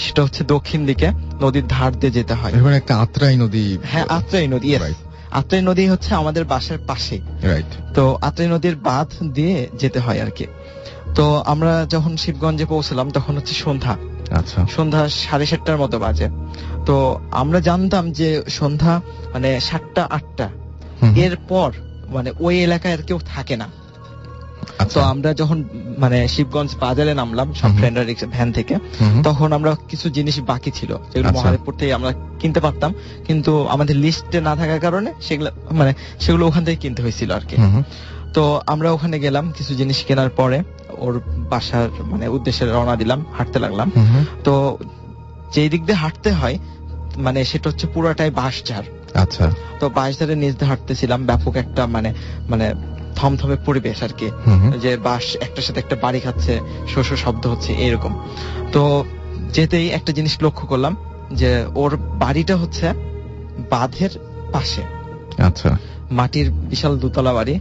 সেটা হচ্ছে দক্ষিণ দিকে, নদীর ধার দিয়ে যেতে হয়। একটা আত্রাই নদী। হ্যাঁ, আত্রাই নদী। আত্রাই নদী হচ্ছে আমাদের বাসার পাশে। রাইট। তো আত্রাই নদীর বাঁধ দিয়ে যেতে হয় আর কি। তো আমরা যখন শিবগঞ্জে পৌঁছলাম তখন হচ্ছে সন্ধ্যা। আচ্ছা। সন্ধ্যা 7:30টার মতো বাজে। তো আমরা জানতাম যে সন্ধ্যা মানে 7টা 8টা এরপর মানে ওই এলাকায় আর কেউ থাকে না। তো আমরা যখন মানে শিবগঞ্জ বাজারে নামলাম সব ফ্রেন্ডরা ভ্যান থেকে, তখন আমরা কিছু জিনিস বাকি ছিল যেগুলো মহাদেবপুর থেকে আমরা কিনতে পারতাম, কিন্তু আমাদের লিস্টে না থাকার কারণে সেগুলো ওখান থেকে কিনতে হয়েছিল আর কি। তো আমরা ওখানে গেলাম, কিছু জিনিস কেনার পরে ওর বাসার মানে উদ্দেশ্যে রওনা দিলাম, হাঁটতে লাগলাম। তো যেই দিক দিয়ে হাঁটতে হয় মানে সেটা হচ্ছে পুরোটাই বাঁশঝাড়। আচ্ছা। তো বাঁশঝাড়ের নিচ দিয়ে হাঁটতেছিলাম, ব্যাপক একটা মানে থমথমে পরিবেশ আর কি, যে বাঁশ একটার সাথে একটা বাড়ি খাচ্ছে, শোষ শব্দ হচ্ছে এরকম। তো যেতেই একটা জিনিস লক্ষ্য করলাম যে ওর বাড়িটা হচ্ছে বাঁধের পাশে। আচ্ছা। মাটির বিশাল দোতলা বাড়ি,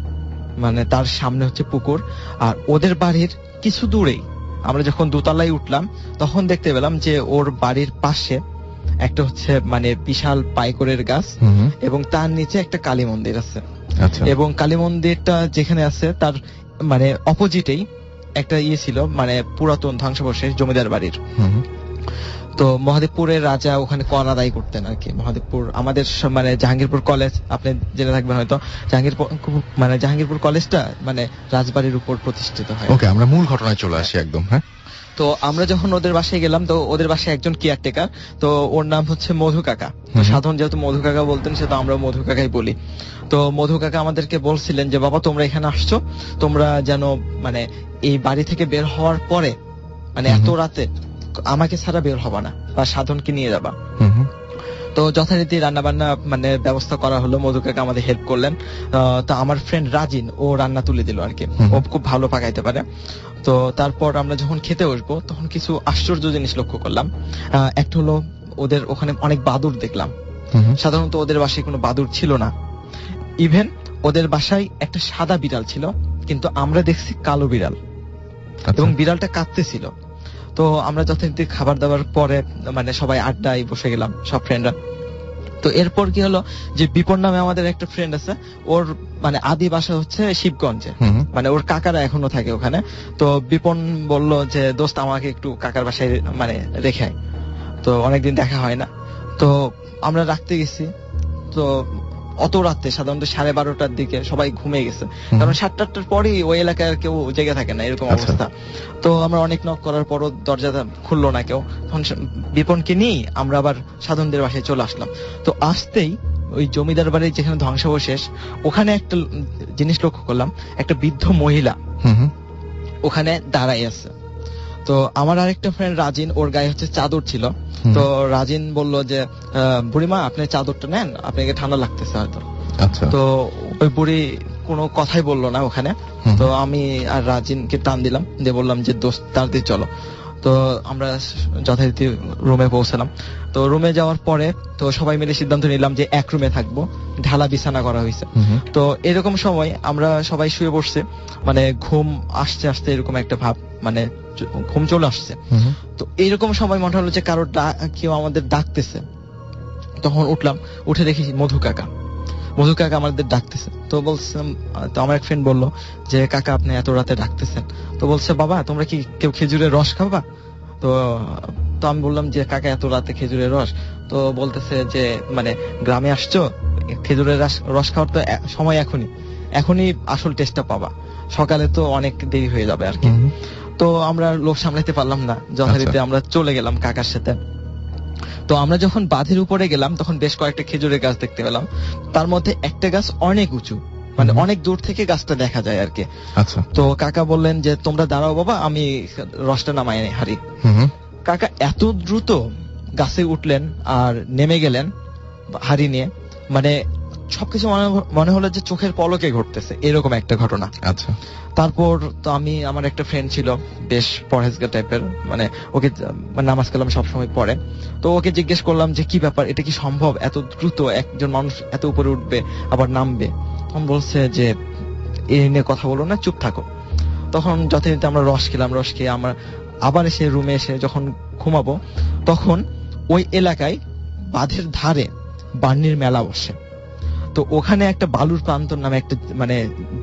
মানে তার সামনে হচ্ছে পুকুর। আর ওদের বাড়ির কিছু দূরেই আমরা যখন দোতলায় উঠলাম তখন দেখতে পেলাম যে ওর বাড়ির পাশে একটা হচ্ছে মানে বিশাল পাইকরের গাছ, এবং তার নিচে একটা কালী মন্দির আছে। এবং কালী মন্দিরটা যেখানে আছে তার মানে অপোজিটেই একটা ইয়ে ছিল, মানে পুরাতন ধ্বংসাবশেষ জমিদার বাড়ির। তো মহাদেবপুরের রাজা ওখানে কর আদায় করতেন আর কি। মহাদেবপুর আমাদের মানে জাহাঙ্গীরপুর কলেজ, আপনি জেনে থাকবেন হয়তো, জাহাঙ্গীরপুর কলেজটা মানে রাজবাড়ির উপর প্রতিষ্ঠিত হয়। ওকে, আমরা মূল ঘটনায় চলে আসি একদম। হ্যাঁ। তো আমরা যখন ওদের বাসায় গেলাম, তো ওদের বাসায় একজন কেয়ারটেকার, তো ওর নাম হচ্ছে মধু কাকা। সাধারণ যেহেতু মধু কাকা বলতেন, সেটা আমরা মধু কাকাই বলি। তো মধু কাকা আমাদেরকে বলছিলেন যে বাবা তোমরা এখানে আসছো, তোমরা যেন মানে এই বাড়ি থেকে বের হওয়ার পরে মানে এত রাতে আমাকে ছাড়া বের হবা না, বা সাধনকে নিয়ে যাবা। তো যথারীতি রান্না বান্না মানে ব্যবস্থা করা হলো, মধু কাকা আমাদের হেল্প করলেন। তো আমার ফ্রেন্ড রাজিন ও রান্না তুলে দিল আর কি, ও খুব ভালো পাকাইতে পারে। তো তারপর আমরা যখন খেতে বসবো তখন কিছু আশ্চর্য জিনিস লক্ষ্য করলাম। একটা হলো ওদের ওখানে অনেক বাদুড় দেখলাম। সাধারণত ওদের বাসায় কোনো বাদুড় ছিল না। ইভেন ওদের বাসায় একটা সাদা বিড়াল ছিল, কিন্তু আমরা দেখছি কালো বিড়াল, এবং বিড়ালটা কাঁদতেছিল। তো আমরা যথারীতি খাবার দাবার পরে মানে সবাই আড্ডায় বসে গেলাম সব ফ্রেন্ডরা। তো এরপর কি হলো যে বিপন নামে আমাদের একটা ফ্রেন্ড আছে, ওর মানে আদি বাসা হচ্ছে শিবগঞ্জে, মানে ওর কাকারা এখনো থাকে ওখানে। তো বিপন বলল যে দোস্ত আমাকে একটু কাকার বাসায় মানে রেখে, তো অনেকদিন দেখা হয় না। তো আমরা রাখতে গেছি। তো অত রাতে সাধারণত 12:30টার দিকে সবাই ঘুমিয়ে গেছে, কারণ 7-8টার পরেই ওই এলাকায় আর কেউ জেগে থাকে না, এরকম অবস্থা। তো আমরা অনেক নক করার পরও দরজাটা খুললো না কেউ। তখন বিপনকে নিয়ে আমরা আবার সাধনদের বাসায় চলে আসলাম। তো আসতেই ওই জমিদার বাড়ির যেখানে ধ্বংসাবশেষ, ওখানে একটা জিনিস লক্ষ্য করলাম, একটা বৃদ্ধ মহিলা ওখানে দাঁড়াই আছে। তো আমার আরেকটা ফ্রেন্ড রাজিন, ওর গায়ে হচ্ছে চাদর ছিল। তো রাজিন বলল যে বুড়িমা আপনি চাদরটা নেন, আপনাকে ঠান্ডা লাগতেছে হয়তো। তো ওই বুড়ি কোনো কথাই বললো না ওখানে। তো আমি আর রাজিনকে টান দিলাম, দিয়ে বললাম যে দোস্ত তাড়াতাড়ি চলো। তো আমরা যথারীতি রুমে পৌঁছালাম। তো রুমে যাওয়ার পরে তো সবাই মিলে সিদ্ধান্ত নিলাম যে এক রুমে থাকবো, ঢালা বিছানা করা হয়েছে। তো এরকম সময় আমরা সবাই শুয়ে পড়ছে, মানে ঘুম আসতে আসতে এরকম একটা ভাব, মানে ঘুম চলে আসছে। তো এইরকম সময় মনে হলো যে কারো কেউ আমাদের ডাকতেছে। তখন উঠলাম, উঠে দেখি মধু কাকা আমাদের ডাকতেছে। তো বলছিলাম, তো আমার এক ফ্রেন্ড বললো যে কাকা আপনি এত রাতে ডাকতেছেন। তো বলছে বাবা তোমরা কি কেউ খেজুরের রস খাবা? তো আমি বললাম যে কাকা এত রাতে খেজুরের রস? তো বলতেছে যে মানে গ্রামে আসছো, খেজুরের রস খাওয়ার তো সময় এখনই আসল টেস্টটা পাবা, সকালে তো অনেক দেরি হয়ে যাবে আর কি। তো আমরা লোভ সামলাইতে পারলাম না, যথারীতি আমরা চলে গেলাম কাকার সাথে। তো আমরা যখন বাঁধের উপরে গেলাম তখন বেশ কয়েকটা খেজুরের গাছ দেখতে পেলাম। তার মধ্যে একটা গাছ অনেক উঁচু, মানে অনেক দূর থেকে গাছটা দেখা যায় আর কি। তো কাকা বললেন যে তোমরা দাঁড়াও বাবা, আমি রসটা নামাই হারি। কাকা এত দ্রুত গাছে উঠলেন আর নেমে গেলেন হাড়ি নিয়ে, মানে সবকিছু মনে হলো যে চোখের পলকে ঘটতেছে, এরকম একটা ঘটনা। তারপর তো আমার একটা ফ্রেন্ড ছিল বেশ পরহেজগার টাইপের, মানে ওকে নামাজ কালাম সবসময় পড়ে। তো ওকে জিজ্ঞেস করলাম যে কি ব্যাপার, এটা কি সম্ভব এত দ্রুত একজন মানুষ এত উপরে উঠবে আবার নামবে? তখন বলছে যে এই নিয়ে কথা বলো না, চুপ থাকো। তখন যথারীতি আমরা রস খেয়ে আমরা আবার এসে রুমে এসে যখন ঘুমাবো, তখন ওই এলাকায় বাঁধের ধারে বার্নির মেলা বসে। তো ওখানে একটা বালুর প্রান্তর নামে একটা মানে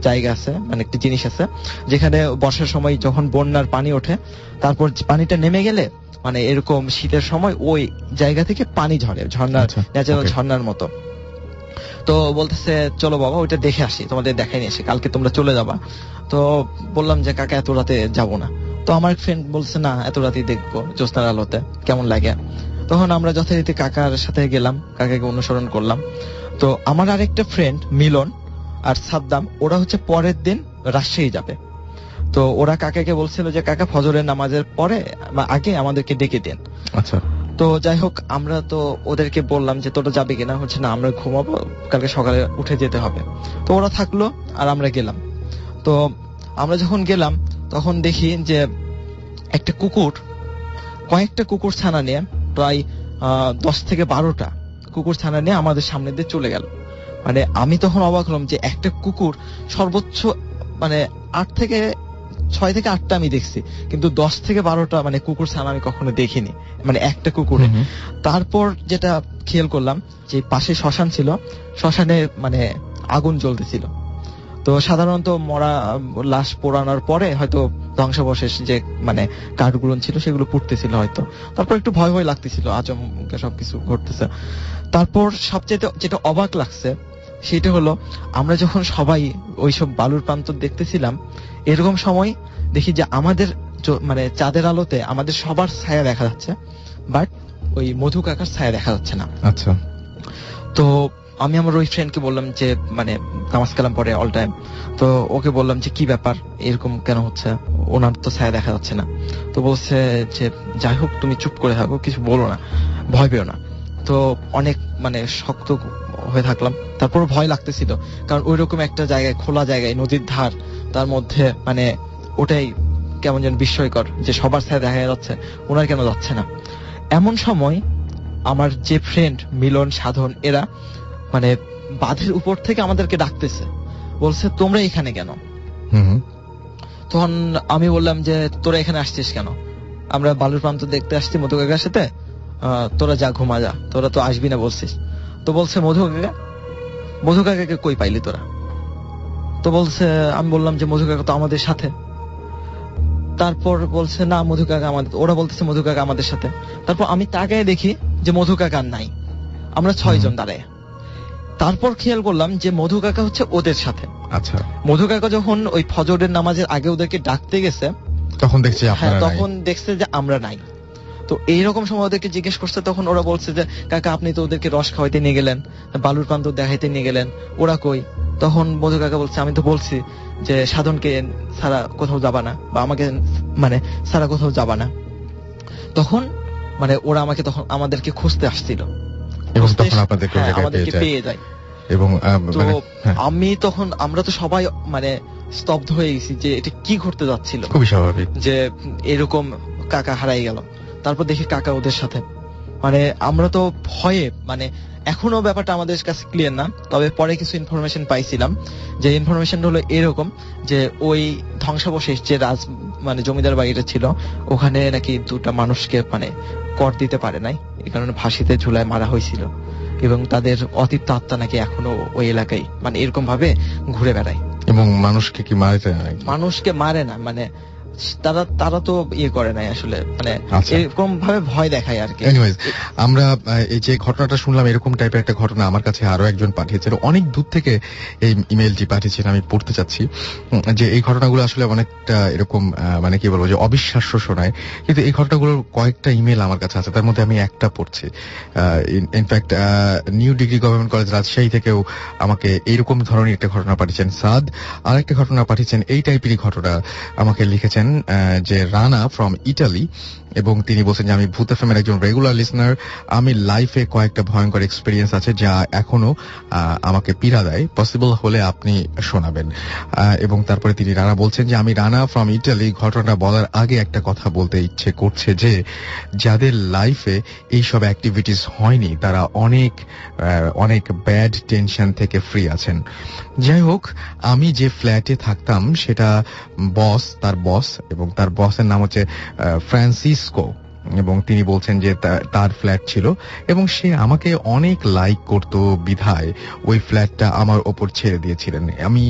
জায়গা আছে, মানে একটা জিনিস আছে, যেখানে বর্ষার সময় যখন বন্যার পানি ওঠে, তারপর পানিটা নেমে গেলে মানে এরকম শীতের সময় ওই জায়গা থেকে পানি ঝরে, ঝর্ণার ন্যাচারাল ঝর্ণার মতো। তো বলতেছে চলো বাবা ওইটা দেখে আসি, তোমাদের দেখাই নিয়ে আসি, কালকে তোমরা চলে যাবা। তো বললাম যে কাকা এত রাতে যাবো না। তো আমার ফ্রেন্ড বলছে না এত রাতে দেখবো জ্যোৎস্নার আলোতে কেমন লাগে। তখন আমরা যথারীতি কাকার সাথে গেলাম, কাকাকে অনুসরণ করলাম। তো আমার আরেকটা ফ্রেন্ড মিলন আর সাদ্দাম, ওরা হচ্ছে পরের দিন রাজশাহী যাবে। তো ওরা কাকাকে বলছিল যে কাকা ফজরের নামাজের পরে বা আগে আমাদেরকে ডেকে দেন। তো যাই হোক আমরা তো ওদেরকে বললাম যে তোরা যাবে কিনা, হচ্ছে না আমরা ঘুমাবো, কালকে সকালে উঠে যেতে হবে। তো ওরা থাকলো আর আমরা গেলাম। তো আমরা যখন গেলাম তখন দেখি যে একটা কয়েকটা কুকুর ছানা নিয়ে, প্রায় 10 থেকে 12টা কুকুর ছানা নিয়ে আমাদের সামনে দিয়ে চলে গেল। মানে আমি তখন অবাক হলাম যে একটা কুকুর সর্বোচ্চ মানে 6 থেকে 8টা আমি দেখছি, কিন্তু 10 থেকে 12টা মানে কুকুর ছানা আমি কখনো দেখিনি, মানে একটা কুকুরে। তারপর যেটা খেয়াল করলাম যে পাশে শ্মশান ছিল, শ্মশানে মানে আগুন জ্বলতেছিল। তো সাধারণত মরা লাশ পোড়ানোর পরে হয়তো ধ্বংসাবশেষ যে মানে কাঠগুলো ছিল সেগুলো পুড়তেছিল হয়তো। তারপর একটু ভয় লাগতেছিল, আচমকা সবকিছু ঘটতেছে। তারপর সবচেয়ে যেটা অবাক লাগছে সেটা হলো আমরা যখন সবাই ওইসব বালুর প্রান্তর দেখতেছিলাম, এরকম সময় দেখি যে আমাদের মানে চাঁদের আলোতে আমাদের সবার ছায়া দেখা যাচ্ছে, বাট ওই মধু কাকার ছায়া দেখা যাচ্ছে না। আচ্ছা। তো আমি আমার ওই ফ্রেন্ডকে বললাম যে মানে নামাজ কালাম পড়ে অল টাইম, তো ওকে বললাম যে কি ব্যাপার এরকম কেন হচ্ছে, ওনার তো ছায়া দেখা যাচ্ছে না। তো বলছে যে যাই হোক তুমি চুপ করে থাকো, কিছু বলো না, ভয় পেও না। তো অনেক মানে শক্ত হয়ে থাকলাম। তারপর ভয় লাগতেছিল, কারণ ওই রকম একটা জায়গায়, খোলা জায়গায়, নদীর ধার, তার মধ্যে মানে ওটাই কেমন যেন বিস্ময়কর যে সবার ছায়া দেখা যাচ্ছে, ওনার কেন যাচ্ছে না। এমন সময় আমার যে ফ্রেন্ড মিলন, সাধন, এরা মানে বাঁধের উপর থেকে আমাদেরকে ডাকতেছে, বলছে তোমরা এখানে কেন? তখন আমি বললাম যে তোরা এখানে আসছিস কেন? আমরা বালুর প্রান্ত দেখতে আসছি মধু কাকার সাথে, তোরা যা ঘুমা যা, তোরা তো আসবি না বলছিস। তো বলছে মধু কাকাকে কই পাইলি তোরা? তো বলছে, আমি বললাম যে মধু কাকা তো আমাদের সাথে। তারপর বলছে না মধু কাকা আমাদের, ওরা বলতেছে মধু কাকা আমাদের সাথে। তারপর আমি তাকায় দেখি যে মধু কাকা নাই, আমরা 6 জন দাঁড়ায়। তারপর খেয়াল করলাম যে মধু কাকা হচ্ছে ওদের সাথে। আচ্ছা, মধু কাকা যখন ওই ফজরের নামাজের আগে ওদেরকে ডাকতে গেছে তখন দেখছি তখন দেখছে যে আমরা নাই। তো এইরকম সময় ওদেরকে জিজ্ঞেস করছে, তখন ওরা বলছে যে কাকা আপনি তো ওদেরকে রস খাওয়াইতে নিয়ে গেলেন, বালুর প্রান্ত দেখাইতে নিয়ে গেলেন, ওরা কই? তখন মধু কাকা বলছে আমি তো বলছি যে সাধনকে ছাড়া কোথাও যাবা না, বা আমাকে মানে ছাড়া কোথাও যাবা না। তখন মানে ওরা তখন আমাদেরকে খুঁজতে আসছিল এবং তখন আমাদেরকে পেয়ে যায়। এবং আমি তখন আমরা তো সবাই মানে স্তব্ধ হয়ে গেছি যে এটা কি ঘটতে যাচ্ছিল। খুবই স্বাভাবিক যে এরকম কাকা হারাই গেল। তারপর দেখি কাকা ওদের সাথে, মানে আমরা তো ভয়ে মানে এখনো ব্যাপারটা আমাদের কাছে ক্লিয়ার না, তবে পরে কিছু ইনফরমেশন পাইছিলাম। যে ইনফরমেশনটা হলো এরকম যে ওই ধ্বংসাবশেষ যে মানে জমিদার বাড়িটা ছিল ওখানে নাকি 2টা মানুষকে মানে কর দিতে পারে নাই, এই কারণে ফাঁসিতে ঝুলায় মারা হয়েছিল, এবং তাদের অতীত আত্মা নাকি এখনো ওই এলাকায় মানে এরকম ভাবে ঘুরে বেড়ায়। এবং মানুষকে কি মারে? মানুষকে মারে না, মানে তারা তো করে নাই আসলে, মানে এরকম ভাবে ভয় দেখায় আর কি। এনিওয়েজ, আমরা এই যে ঘটনাটা শুনলাম এরকম টাইপের একটা ঘটনা আমার কাছে আরো একজন পাঠিয়েছিল, অনেক দূর থেকে এই ইমেলটি পাঠিয়েছেন, আমি পড়তে চাচ্ছি। যে এই ঘটনাগুলো আসলে অনেকটা এরকম মানে কি বলবো যে অবিশ্বাস্য শোনায়, কিন্তু এই ঘটনাগুলোর কয়েকটা ইমেল আমার কাছে আছে, তার মধ্যে আমি একটা পড়ছি। In fact new degree government college Rajshahi থেকেও আমাকে এইরকম ধরনের একটা ঘটনা পাঠিয়েছেন সাদ, আর একটা ঘটনা পাঠিয়েছেন এই টাইপেরই ঘটনা আমাকে লিখেছেন যে রানা ফ্রম ইটালি, এবং তিনি বলছেন যে আমি ভূত এফএম এর একজন রেগুলার লিসনার, আমি লাইফে কয়েকটা ভয়ঙ্কর এক্সপেরিয়েন্স আছে যা এখনো আমাকে পীড়া দেয়, পসিবল হলে আপনি শোনাবেন। এবং তারপরে তিনি রানা বলছেন যে আমি রানা ফ্রম ইটালি, ঘটনাটা বলার আগে একটা কথা বলতে ইচ্ছে করছে যে যাদের লাইফে এইসব অ্যাক্টিভিটিস হয়নি তারা অনেক অনেক ব্যাড টেনশন থেকে ফ্রি আছেন। যাই হোক, আমি যে ফ্ল্যাটে থাকতাম সেটা তার বস এবং তার বসের নাম হচ্ছে ফ্রান্সিসকো, এবং তিনি বলছেন যে তার ফ্ল্যাট ছিল এবং সে আমাকে অনেক লাইক করত বিধায় ওই ফ্ল্যাটটা আমার ওপর ছেড়ে দিয়েছিলেন। আমি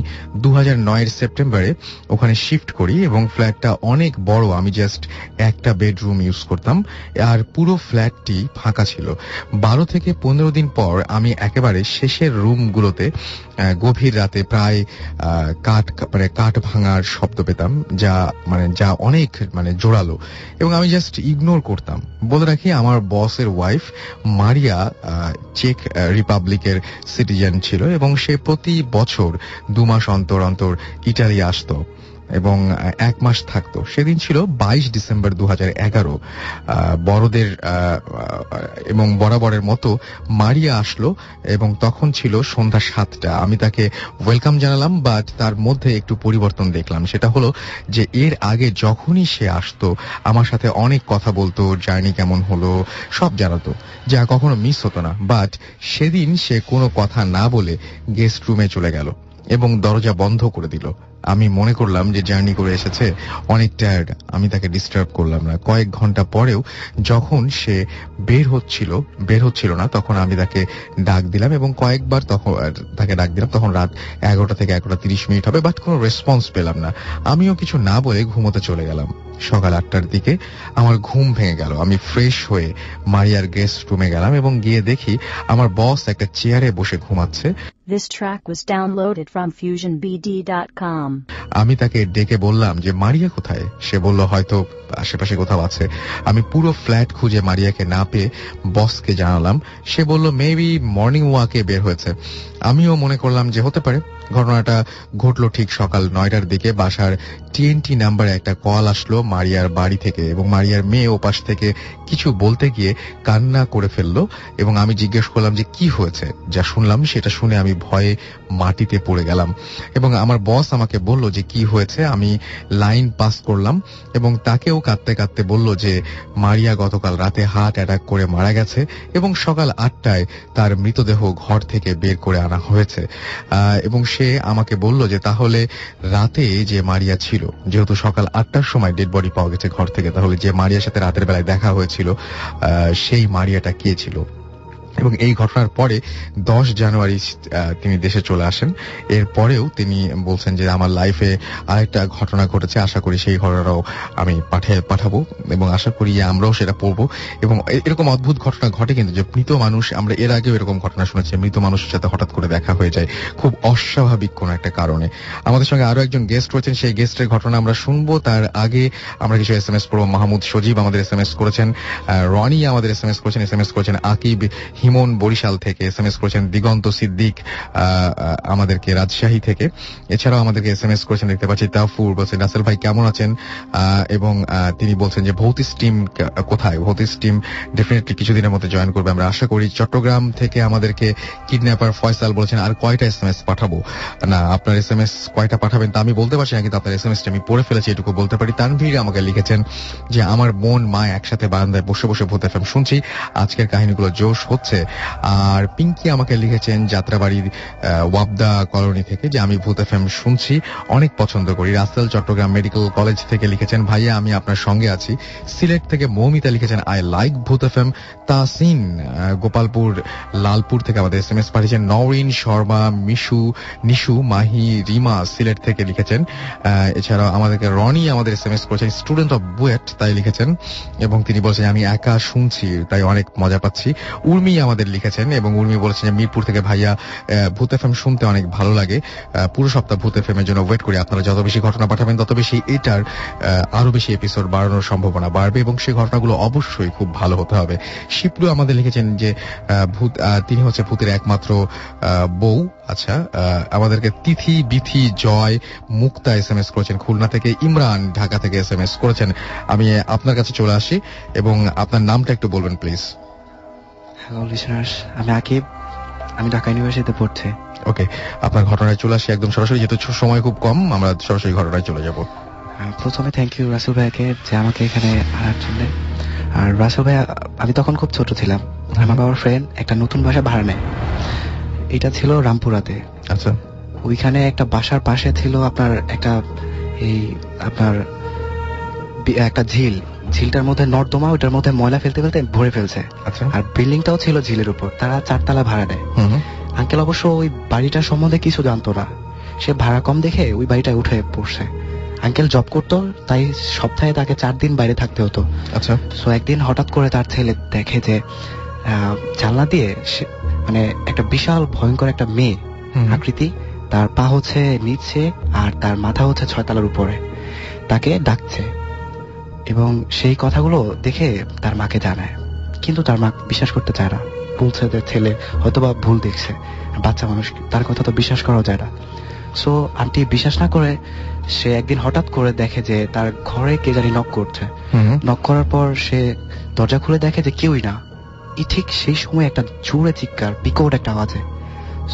2009 সেপ্টেম্বরে ওখানে শিফট করি এবং ফ্ল্যাটটা অনেক বড়, আমি জাস্ট একটা বেডরুম ইউজ করতাম আর পুরো ফ্ল্যাটটি ফাঁকা ছিল। 12 থেকে 15 দিন পর আমি একেবারে শেষের রুমগুলোতে গভীর রাতে প্রায় কাঠ ভাঙার শব্দ পেতাম, যা অনেক জোরালো, এবং আমি জাস্ট ইগনোর করতাম। বলে রাখি আমার বসের ওয়াইফ মারিয়া চেক রিপাবলিকের সিটিজেন ছিল এবং সে প্রতি বছর 2 মাস অন্তর অন্তর ইটালি আসতো এবং 1 মাস থাকতো। সেদিন ছিল 22 ডিসেম্বর 2011। বড়দের এবং বরাবরের মতো মারিয়া আসলো এবং তখন ছিল সন্ধ্যা 7টা। আমি তাকে ওয়েলকাম জানালাম, বাট তার মধ্যে একটু পরিবর্তন দেখলাম। সেটা হলো যে এর আগে যখনই সে আসতো আমার সাথে অনেক কথা বলতো, জার্নি কেমন হলো সব জানাতো, যা কখনো মিস হতো না। বাট সেদিন সে কোনো কথা না বলে গেস্ট রুমে চলে গেল এবং দরজা বন্ধ করে দিল। আমি মনে করলাম যে জার্নি করে এসেছে, অনেক টায়ার্ড, আমি তাকে ডিস্টার্ব করলাম না। কয়েক ঘন্টা পরেও যখন সে বের হচ্ছিল না তখন আমি তাকে ডাক দিলাম এবং কয়েকবার তাকে ডাক দিলাম। তখন রাত 11টা থেকে 11:30 মিনিট হবে, বাট কোনো রেসপন্স পেলাম না। আমিও কিছু না বলে ঘুমোতে চলে গেলাম। সকাল 8টার দিকে আমার ঘুম ভেঙে গেল। আমি ফ্রেশ হয়ে মারিয়ার গেস্ট রুমে গেলাম এবং গিয়ে দেখি আমার বস একটা চেয়ারে বসে ঘুমাচ্ছে। This track was downloaded from FusionBD.com. আমি তাকে ডেকে বললাম যে মারিয়া কোথায়? সে বলল হয়তো আশেপাশে কোথাও আছে। আমি পুরো ফ্ল্যাট খুঁজে মারিয়াকে না পেয়ে বসকে জানালাম। সে বলল মেবি মর্নিং ওয়াকে বের হয়েছে। আমিও মনে করলাম যে হতে পারে। ঘটনাটা ঘটলো ঠিক সকাল 9টার দিকে। বাসার TNT নাম্বারে একটা কল আসলো মারিয়ার বাড়ি থেকে এবং মারিয়ার মেয়ে ওপাশ থেকে কিছু বলতে গিয়ে কান্না করে ফেললো এবং আমি জিজ্ঞেস করলাম যে কি হয়েছে। যা শুনলাম সেটা শুনে আমি ভয়ে মাটিতে পড়ে গেলাম এবং আমার বস আমাকে বলল যে কি হয়েছে। আমি লাইন পাস করলাম এবং তাকেও কাঁদতে কাঁদতে বলল যে মারিয়া গতকাল রাতে হার্ট অ্যাটাক করে মারা গেছে এবং সকাল 8টায় তার মৃতদেহ ঘর থেকে বের করে আনা হয়েছে। এবং সে আমাকে বলল যে তাহলে রাতে যে মারিয়া ছিল, যেহেতু সকাল 8টার সময় ডেড বডি পাওয়া গেছে ঘর থেকে, তাহলে যে মারিয়ার সাথে রাতের বেলায় দেখা হয়েছিল সেই মারিয়াটা কে ছিল। এবং এই ঘটনার পরে 10 জানুয়ারি তিনি দেশে চলে আসেন। এরপরেও তিনি বলছেন যে আমার লাইফে আরেকটা ঘটনা ঘটেছে, আশা করি সেই ঘটনাটাও আমি পাঠাবো এবং আশা করি আমরাও সেটা পড়বো। এবং এরকম অদ্ভুত ঘটনা ঘটে কিন্তু, যে মৃত মানুষ, আমরা এর আগেও এরকম ঘটনা শুনেছি, মৃত মানুষের সাথে হঠাৎ করে দেখা হয়ে যায় খুব অস্বাভাবিক কোন একটা কারণে। আমাদের সঙ্গে আরো একজন গেস্ট রয়েছেন, সেই গেস্টের ঘটনা আমরা শুনবো। তার আগে আমরা কিছু SMS পড়বো। মাহমুদ সজীব আমাদের SMS করেছেন, রনি আমাদের SMS করেছেন আকিব হিমন বরিশাল থেকে, SMS করেছেন দিগন্ত সিদ্দিক আমাদেরকে রাজশাহী থেকে। এছাড়াও আমাদেরকে SMS করেছেন দেখতে পাচ্ছি তাফুর, বলছেন রাসেল ভাই কেমন আছেন, এবং তিনি বলছেন যে ভৌতিস টিম কোথায়। ভৌতিস টিম ডেফিনেটলি কিছুদিনের মধ্যে জয়েন করবে আমরা আশা করি। চট্টগ্রাম থেকে আমাদেরকে কিডন্যাপার ফয়সাল বলেছেন আর কয়টা SMS পাঠাবো। না, আপনার SMS কয়টা পাঠাবেন তা আমি বলতে পারছি না, কিন্তু আপনার SMS টা আমি পড়ে ফেলেছি এটুকু বলতে পারি। তানভীর আমাকে লিখেছেন যে আমার বোন মা একসাথে বারান্দায় বসে বসে ভূত এফএম শুনছি, আজকের কাহিনীগুলো জোশ হচ্ছে। আর পিঙ্কি আমাকে লিখেছেন যাত্রাবাড়ির ওয়াবদা কলোনি থেকে যে আমি ভূত এফএম শুনছি, অনেক পছন্দ করি। রাসেল চট্টগ্রাম মেডিকেল কলেজ থেকে লিখেছেন ভাইয়া আমি আপনার সঙ্গে আছি। সিলেট থেকে মৌমিতা লিখেছেন আই লাইক ভূত এফএম। তাসিন গোপালপুর লালপুর থেকে আমাদের SMS পাঠিয়েছেন। নওরিন শর্মা, নিশু মাহি রিমা সিলেট থেকে লিখেছেন। এছাড়াও আমাদেরকে রনি আমাদের SMS করেছেন, স্টুডেন্ট অফ বুয়েট তাই লিখেছেন, এবং তিনি বলছেন আমি একা শুনছি তাই অনেক মজা পাচ্ছি। উর্মি আমাদের লিখেছেন এবং উর্মি বলেছেন যে মিরপুর থেকে ভাইয়া ভূত এফএম শুনতে অনেক ভালো লাগে, পুরো সপ্তাহ ভূত এফএম এর জন্য ওয়েট করি। আপনারা যত বেশি ঘটনা পাঠাবেন তত বেশি এটার আরো বেশি এপিসোড বাড়ানোর সম্ভাবনা বাড়বে এবং সেই ঘটনাগুলো অবশ্যই খুব ভালো হতে হবে। শিপলু আমাদের লিখেছেন যে তিনি হচ্ছে ভূতের একমাত্র বউ। আচ্ছা, আমাদেরকে তিথি বিথি জয় মুক্তা SMS করেছেন খুলনা থেকে। ইমরান ঢাকা থেকে SMS করেছেন। আমি আপনার কাছে চলে আসি এবং আপনার নামটা একটু বলবেন প্লিজ। হ্যালো লিসনার্স, আমি আকিব, আমি ঢাকা ইউনিভার্সিটিতে পড়ছি। ওকে, আপনার ঘটনায় চলে আসি একদম সরাসরি, যেহেতু সময় খুব কম আমরা সরাসরি ঘটনায় চলে যাব। প্রথমে থ্যাংক ইউ রাসেল ভাইকে যে আমাকে এখানে আনার জন্য। আর রাসেল ভাই, আমি তখন খুব ছোট ছিলাম, আমার বাবার ফ্রেন্ড একটা নতুন বাসা ভাড়া নেয়, এটা ছিল রামপুরাতে। আচ্ছা, ওইখানে একটা বাসার পাশে ছিল আপনার একটা ঝিলটার মধ্যে নর্দমা, ওইটার মধ্যে ময়লা ফেলতে ফেলতে ভরে ফেলছে। আচ্ছা, আর বিল্ডিংটাও ছিল ঝিলের উপর, তারা 4 তলা ভাড়া নেয়। আঙ্কেল অবশ্য ওই বাড়িটার সম্বন্ধে কিছু জানতো না, সে ভাড়া কম দেখে ওই বাড়িটায় উঠে পড়ছে। আঙ্কেল জব করতো, তাই সপ্তাহে তাকে 4 দিন বাইরে থাকতে হতো। আচ্ছা, সো একদিন হঠাৎ করে তার ছেলে দেখে যে জানলা দিয়ে মানে একটা বিশাল ভয়ঙ্কর একটা মেয়ে আকৃতি, তার পা হচ্ছে নিচে আর তার মাথা হচ্ছে 6 তলার উপরে, তাকে ডাকছে। এবং সেই কথাগুলো দেখে তার মাকে জানায়, কিন্তু তার মা বিশ্বাস করতে চায় না, বলছে যে ছেলে হয়তোবা ভুল দেখছে, বাচ্চা মানুষ, তার কথা তো বিশ্বাস করা যায় না। সো আন্টি বিশ্বাস না করে সে একদিন হঠাৎ করে দেখে যে তার ঘরে কে জানি নক করছে। নক করার পর সে দরজা খুলে দেখে যে কেউই না। ঠিক সেই সময় একটা জোরে চিৎকার, বিকট একটা আওয়াজে।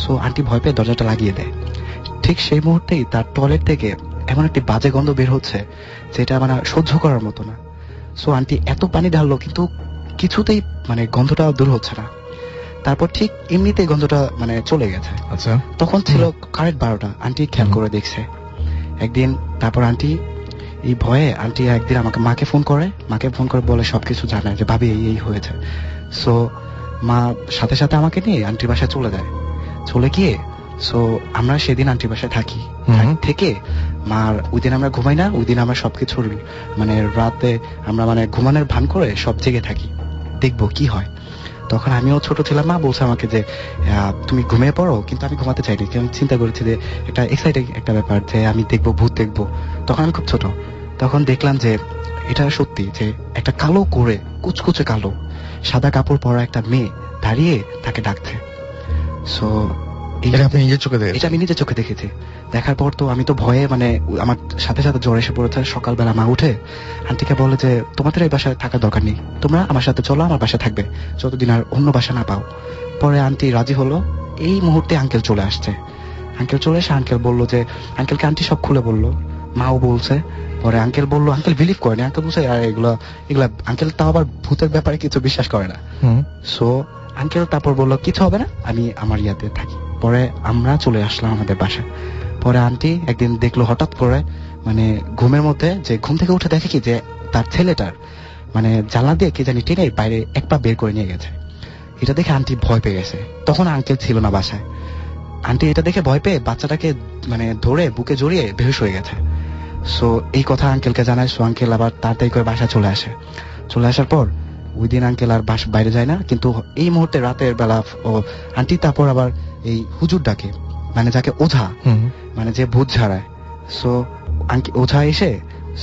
সো আন্টি ভয় পেয়ে দরজাটা লাগিয়ে দেয়। ঠিক সেই মুহূর্তেই তার টয়লেট থেকে এমন একটি বাজে গন্ধ বের হচ্ছে যেটা মানে সহ্য করার মতো না। সো আন্টি এত পানি ঢাললো কিন্তু কিছুতেই মানে গন্ধটা দূর হচ্ছে না। তারপর ঠিক এমনিতেই গন্ধটা মানে চলে গেছে। আচ্ছা, তখন ছিল কারেক্ট 12টা। আন্টি খেয়াল করে দেখছে একদিন। তারপর আন্টি এই ভয়ে আন্টি একদিন আমাকে মাকে ফোন করে বলে সবকিছু জানায় যে ভাবি এই হয়েছে। সো মা সাথে সাথে আমাকে নিয়ে আন্টির বাসায় চলে গিয়ে সো আমরা সেদিন আন্টির বাসায় থাকি। থেকে মার ওই দিন আমরা ঘুমাই না, ওই দিন আমরা সবকিছুর মানে রাতে আমরা মানে ঘুমানোর ভান করে সব জেগে থাকি, দেখবো কি হয়। তখন আমিও ছোট ছিলাম, মা বলছে আমাকে যে তুমি ঘুমিয়ে পড়ো, কিন্তু আমি ঘুমাতে চাইনি, আমি চিন্তা করেছি যে একটা এক্সাইটিং একটা ব্যাপার যে আমি দেখবো, ভূত দেখবো। তখন আমি খুব ছোট, তখন দেখলাম যে এটা সত্যি যে একটা কালো করে কুচকুচে কালো সাদা কাপড় পরা একটা মেয়ে দাঁড়িয়ে তাকে ডাকছে। সো এটা আমি নিজের চোখে দেখেছি। দেখার পর তো আমি তো ভয়ে মানে আমার সাথে সাথে জ্বর এসে পড়েছে। সকালবেলা মা উঠে আন্টিকে বলে যে তোমাদের এই বাসায় থাকার দরকার নেই, তোমরা আমার সাথে চলো, আমার বাসায় থাকবে যতদিন আর অন্য বাসা না পাও। পরে আন্টি রাজি হলো। এই মুহূর্তে আঙ্কেল চলে আসছে। আঙ্কেল বললো যে আঙ্কেলকে আন্টি সব খুলে বললো, মাও বলছে। পরে আঙ্কেল বললো, আঙ্কেল বিলিভ করেনি, আঙ্কেল বলছে আর এগুলা আঙ্কেল তাও আবার ভূতের ব্যাপারে কিছু বিশ্বাস করে না। সো আঙ্কেল তারপর বললো কিছু হবে না, আমি আমার ইয়াতে থাকি। পরে আমরা চলে আসলাম আমাদের বাসায়। পরে আন্টি একদিন দেখলো হঠাৎ করে মানে ঘুমের মধ্যে, যে ঘুম থেকে উঠে দেখে কি যে তার ছেলেটার মানে জানলা দিয়ে কে জানি টেনে বাইরে এক পা বের করে নিয়ে গেছে। এটা দেখে আন্টি ভয় পেয়ে গেছে। তখন আঙ্কেল ছিল না বাসায়। আন্টি এটা দেখে ভয় পেয়ে বাচ্চাটাকে মানে ধরে বুকে জড়িয়ে বেহুশ হয়ে গেছে। সো এই কথা আঙ্কেলকে জানায়। সো আঙ্কেল আবার তাড়াতাড়ি করে বাসায় চলে আসে। চলে আসার পর ওই দিন আঙ্কেল আর বাইরে যায় না, কিন্তু এই মুহূর্তে রাতের বেলা আন্টি তারপর আবার এই হুজুর ডাকে, মানে যাকে ওঝা, মানে যে ভূত ঝাড়ায়। সো ওঝা এসে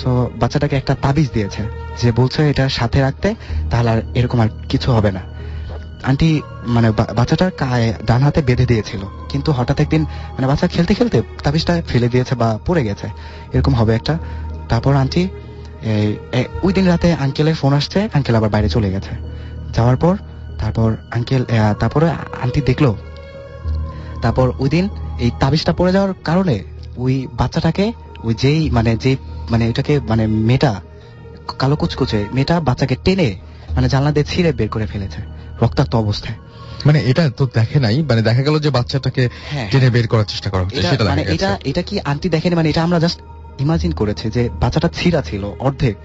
সো বাচ্চাটাকে একটা তাবিজ দিয়েছে, যে বলছে এটা সাথে রাখতে, তাহলে আর এরকম আর কিছু হবে না। আন্টি মানে বাচ্চাটার ডান হাতে বেঁধে দিয়েছিল, কিন্তু হঠাৎ একদিন মানে বাচ্চা খেলতে খেলতে তাবিজটা ফেলে দিয়েছে বা পড়ে গেছে, এরকম হবে একটা। তারপর আন্টি ওই দিন রাতে আঙ্কেলের ফোন আসছে, আঙ্কেল আবার বাইরে চলে গেছে। যাওয়ার পর তারপরে আন্টি দেখলো, তারপর ওই দিন এই তাবিজটা পড়ে যাওয়ার কারণে ওই বাচ্চাটাকে ওই যেই মানে এটাকে মানে মেয়েটা কালো কুচকুচে মেয়েটা বাচ্চাকে টেনে মানে জানলা দিয়ে ছিঁড়ে বের করে ফেলেছে রক্তাক্ত অবস্থায়। মানে এটা তো দেখে নাই, মানে দেখা গেল যে বাচ্চাটাকে টেনে বের করার চেষ্টা করা হচ্ছে, সেটা মানে এটা কি আন্টি দেখেনি, মানে এটা আমরা জাস্ট ইমাজিন করেছে যে বাচ্চাটা ছিঁড়া ছিল অর্ধেক,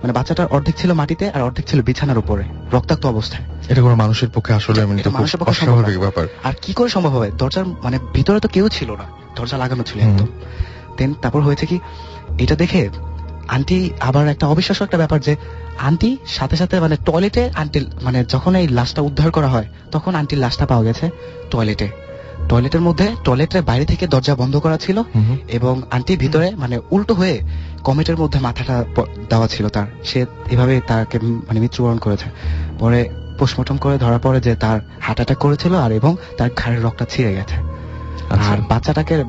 মানে বাচ্চাটার অর্ধেক ছিল মাটিতে আর অর্ধেক ছিল বিছানার উপরে রক্তাক্ত অবস্থায়। এটা কোনো মানুষের পক্ষে আসলে অস্বাভাবিক ব্যাপার। আর কি করে সম্ভব হবে? দরজার মানে ভিতরে তো কেউ ছিল না, দরজা লাগানো ছিল একদম। দেন তারপর হয়েছে কি, এটা দেখে আন্টি আবার একটা অবিশ্বাস্য একটা ব্যাপার যে আন্টি সাথে সাথে মানে টয়লেটে আন্টি মানে যখন এই লাশটা উদ্ধার করা হয় তখন আন্টির লাশটা পাওয়া গেছে টয়লেটের মধ্যে। টয়লেটের বাইরে থেকে দরজা বন্ধ করা ছিল এবং আন্টি ভিতরে মানে উল্টো হয়ে কমেটের মধ্যে মাথাটা দেওয়া ছিল তার। সে এভাবে তাকে মানে মৃত্যুবরণ করেছে। পরে পোস্টমর্টম করে ধরা পড়ে যে তার হার্ট অ্যাটাক করেছিল আর এবং তার ঘাড়ের রক্তটা ছিঁড়ে গেছে। আর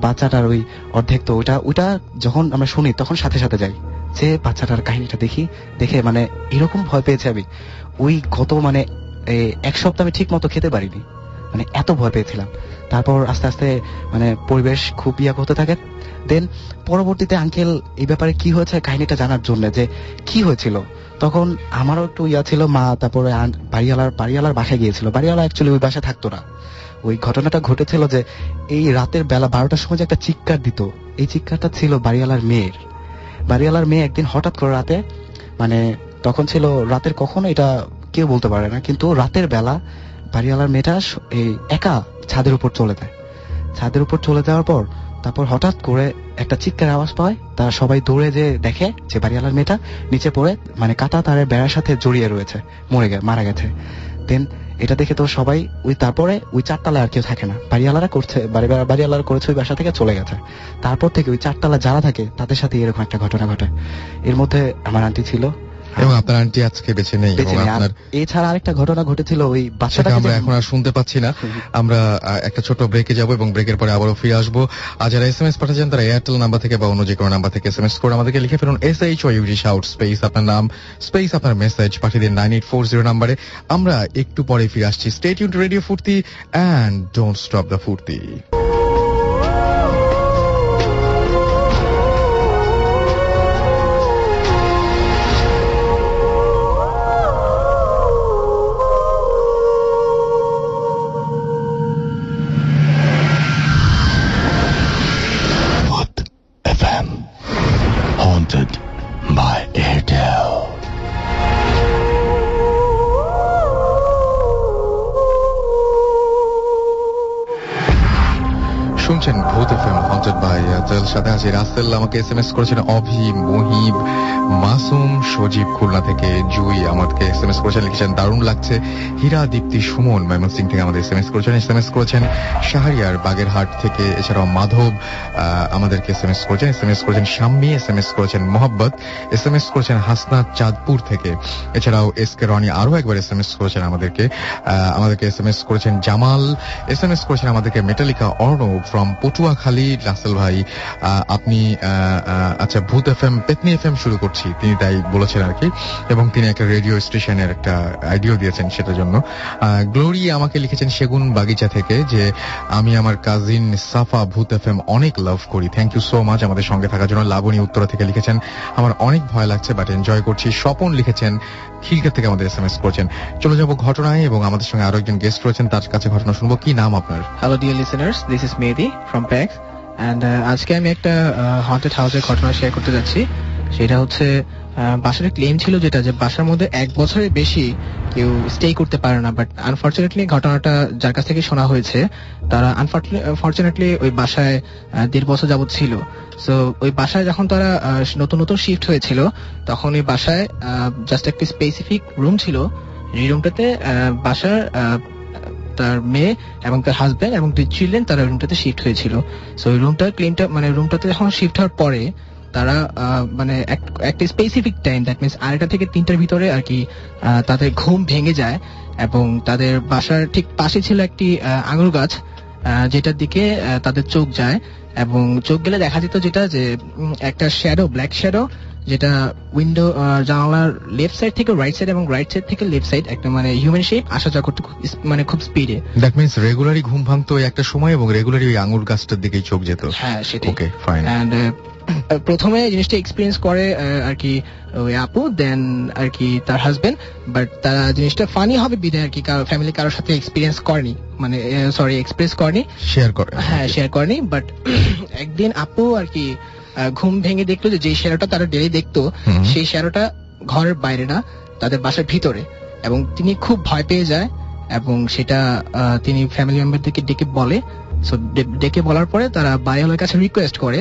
বাচ্চাটার ওই অর্ধেক তো ওইটা যখন আমরা শুনি তখন সাথে সাথে যাই যে বাচ্চাটার কাহিনীটা দেখে মানে এরকম ভয় পেয়েছে আমি। ওই গত মানে 1 সপ্তাহ আমি ঠিক মতো খেতে পারিনি, মানে এত ভয় পেয়েছিলাম। তারপর আস্তে আস্তে মানে পরিবেশ খুব হতে থাকে। দেন পরবর্তীতে আঙ্কেল এই ব্যাপারে কি হয়েছে কাহিনীটা জানার জন্য যে কি হয়েছিল, তখন আমারও একটু ছিল। মা তারপরে বাড়িওয়ালার বাসায় গিয়েছিল। বাড়িওয়ালা অ্যাকচুয়ালি ওই বাসায় থাকতো না। ওই ঘটনাটা ঘটেছিল যে এই রাতের বেলা 12টার সময় যে একটা চিৎকার দিত, এই চিৎকারটা ছিল বাড়িওয়ালার মেয়ে একদিন হঠাৎ করে রাতে, মানে তখন ছিল রাতের কখনো এটা কেউ বলতে পারে না, কিন্তু রাতের বেলা বাড়িওয়ালার মেয়েটা এই একা ছাদের উপর চলে যায়। ছাদের উপর চলে যাওয়ার পর তারপর হঠাৎ করে একটা চিৎকার আওয়াজ পায়। তারা সবাই দৌড়ে যে দেখে যে বাড়িওয়ালার মেয়েটা নিচে পড়ে মানে কাটা তারের বেড়ার সাথে জড়িয়ে রয়েছে, মারা গেছে। দেন এটা দেখে তো সবাই তারপরে ওই 4 তলায় আর কেউ থাকে না, বাড়িওয়ালারা করেছে ওই বাসা থেকে চলে গেছে। তারপর থেকে ওই 4 তলা যারা থাকে তাদের সাথে এরকম একটা ঘটনা ঘটে। এর মধ্যে আমার আন্টি ছিল এবং আপনার আন্টি আজকে বেঁচে নেই। এছাড়া আরেকটা ঘটনা ঘটেছিল ওই বাচ্চাটাকে আমরা এখন আর শুনতে পাচ্ছি না। আমরা একটা ছোট ব্রেকে যাব এবং ব্রেকের পরে আবারও ফিরে আসবো। আর যারা SMS পাঠাচ্ছেন তারা এয়ারটেল নাম্বার থেকে বা অন্য যে কোনো নাম্বার থেকে SMS করে আমাদেরকে লিখে ফেলুন SHOUT শাউট স্পেস আপনার নাম স্পেস আপনার মেসেজ পাঠিয়ে দিন 9840 নাম্বারে। আমরা একটু পরে ফিরে আসছি। স্টে টিউন টু রেডিও ফুর্তি এন্ড ডোন্ট স্টপ দ্য ফুর্তি। Haunted by Airtel. শুনছেন ভূত FM হন্টেড বাই এয়ারটেল। সাথে আছি রাসেল। আমাকে SMS করেছেন অভি, মহিব, মাসুম, সজীব খুলনা থেকে, জুই আমাকে SMS করেছেন, লিখেছেন দারুণ লাগছে। হীরা, দীপ্তি, সুমন ময়মনসিং থেকে আমাদের SMS করেছেন শাহরিয়ার বাগেরহাট থেকে। এছাড়াও মাধব আমাদেরকে SMS করেছেন শাম্মী, SMS করেছেন মোহাব্বত, SMS করেছেন হাসনাত চাঁদপুর থেকে। এছাড়াও SK রনি আরো একবার SMS করেছেন আমাদেরকে SMS করেছেন জামাল, SMS করেছেন আমাদেরকে মেটালিকা অর্ণব ফ্রম পটুয়াখালী। রাসেল ভাই আপনি আচ্ছা ভূত FM পেতনি FM শুরু করছি, তিনি তাই বলেছেন আর কি, এবং তিনি একটা রেডিও স্টেশনের একটা আইডিয়া দিয়েছেন সেটার জন্য। গ্লোরি আমাকে লিখেছেন সেগুন বাগিচা থেকে যে আমি আমার কাজিন সাফা ভূত FM অনেক লাভ করি, থ্যাংক ইউ সো মাচ আমাদের সঙ্গে থাকার জন্য। লাবণী উত্তরা থেকে লিখেছেন আমার অনেক ভয় লাগছে বাট এনজয় করছি। স্বপন লিখেছেন খিলগাঁও থেকে আমাদের SMS করেছেন। চলে যাব ঘটনায় এবং আমাদের সঙ্গে আরো একজন গেস্ট রয়েছেন, তার কাছে ঘটনা শুনবো। কি নাম আপনার? Hello dear listeners, this is Mehedi from Pax and আজকে আমি একটা হন্টেড হাউসের ঘটনা শেয়ার করতে যাচ্ছি। সেটা হচ্ছে বাসার ক্লেম ছিল যেটা যে বাসার মধ্যে 1 বছরের বেশি কেউ স্টে করতে পারে না, বাট আনফরচুনেটলি ঘটনাটা যার কাছ থেকে শোনা হয়েছে তারা আনফরচুনেটলি ওই বাসায় 1.5 বছর যাবত ছিল। সো ওই বাসায় যখন তারা নতুন নতুন শিফট হয়েছিল তখন ওই বাসায় জাস্ট একটা স্পেসিফিক রুম ছিল, এই রুমটাতে বাসার তার মেয়ে এবং তার হাজবেন্ড এবং 2 চিলড্রেন তারা রুমটাতে শিফট হয়েছিল। সো ওই রুমটাতে যখন শিফট হওয়ার পরে তারা মানে একটা স্পেসিফিক টাইম, দ্যাট মিনস 2টা থেকে 3টার ভিতরে আর কি তাদের ঘুম ভেঙে যায় এবং তাদের বাসার ঠিক পাশে ছিল একটি আঙুর গাছ, যেটার দিকে তাদের চোখ যায় এবং চোখ গেলে দেখা যেত যেটা যে একটা শ্যাডো, ব্ল্যাক শ্যাডো, যেটা উইন্ডো জানালার লেফট সাইড থেকে রাইট সাইড এবং রাইট সাইড থেকে লেফট সাইড একটা মানে হিউম্যান শেপ আসা যাওয়া করতে মানে খুব স্পিডে। দ্যাট মিন্স রেগুলারই ঘুম ভাঙতো ওই একটা সময় এবং রেগুলারই ওই আঙুর গাছটার দিকেই চোখ যেত। হ্যাঁ সেটাই। Okay fine. এন্ড প্রথমে জিনিসটা এক্সপিরিয়েন্স করে আর কি ওই আপু, দেন আর কি তার হাজবেন্ড, বাট তারা জিনিসটা ফানি হবে বিধায় আর কি কারো ফ্যামিলি কারোর সাথে এক্সপিরিয়েন্স করেনি, মানে সরি এক্সপ্রেস করেনি, শেয়ার করে। হ্যাঁ শেয়ার করেনি। বাট একদিন আপু আর কি ঘুম ভেঙে দেখলো যে শ্যাডোটা তারা ডেলি দেখতো সেই শ্যাডোটা ঘরের বাইরে না, তাদের বাসার ভিতরে, এবং তিনি খুব ভয় পেয়ে যায় এবং সেটা তিনি ফ্যামিলি মেম্বারদেরকে ডেকে বলে। সো ডেকে বলার পরে তারা বাড়িওয়ালার কাছে রিকোয়েস্ট করে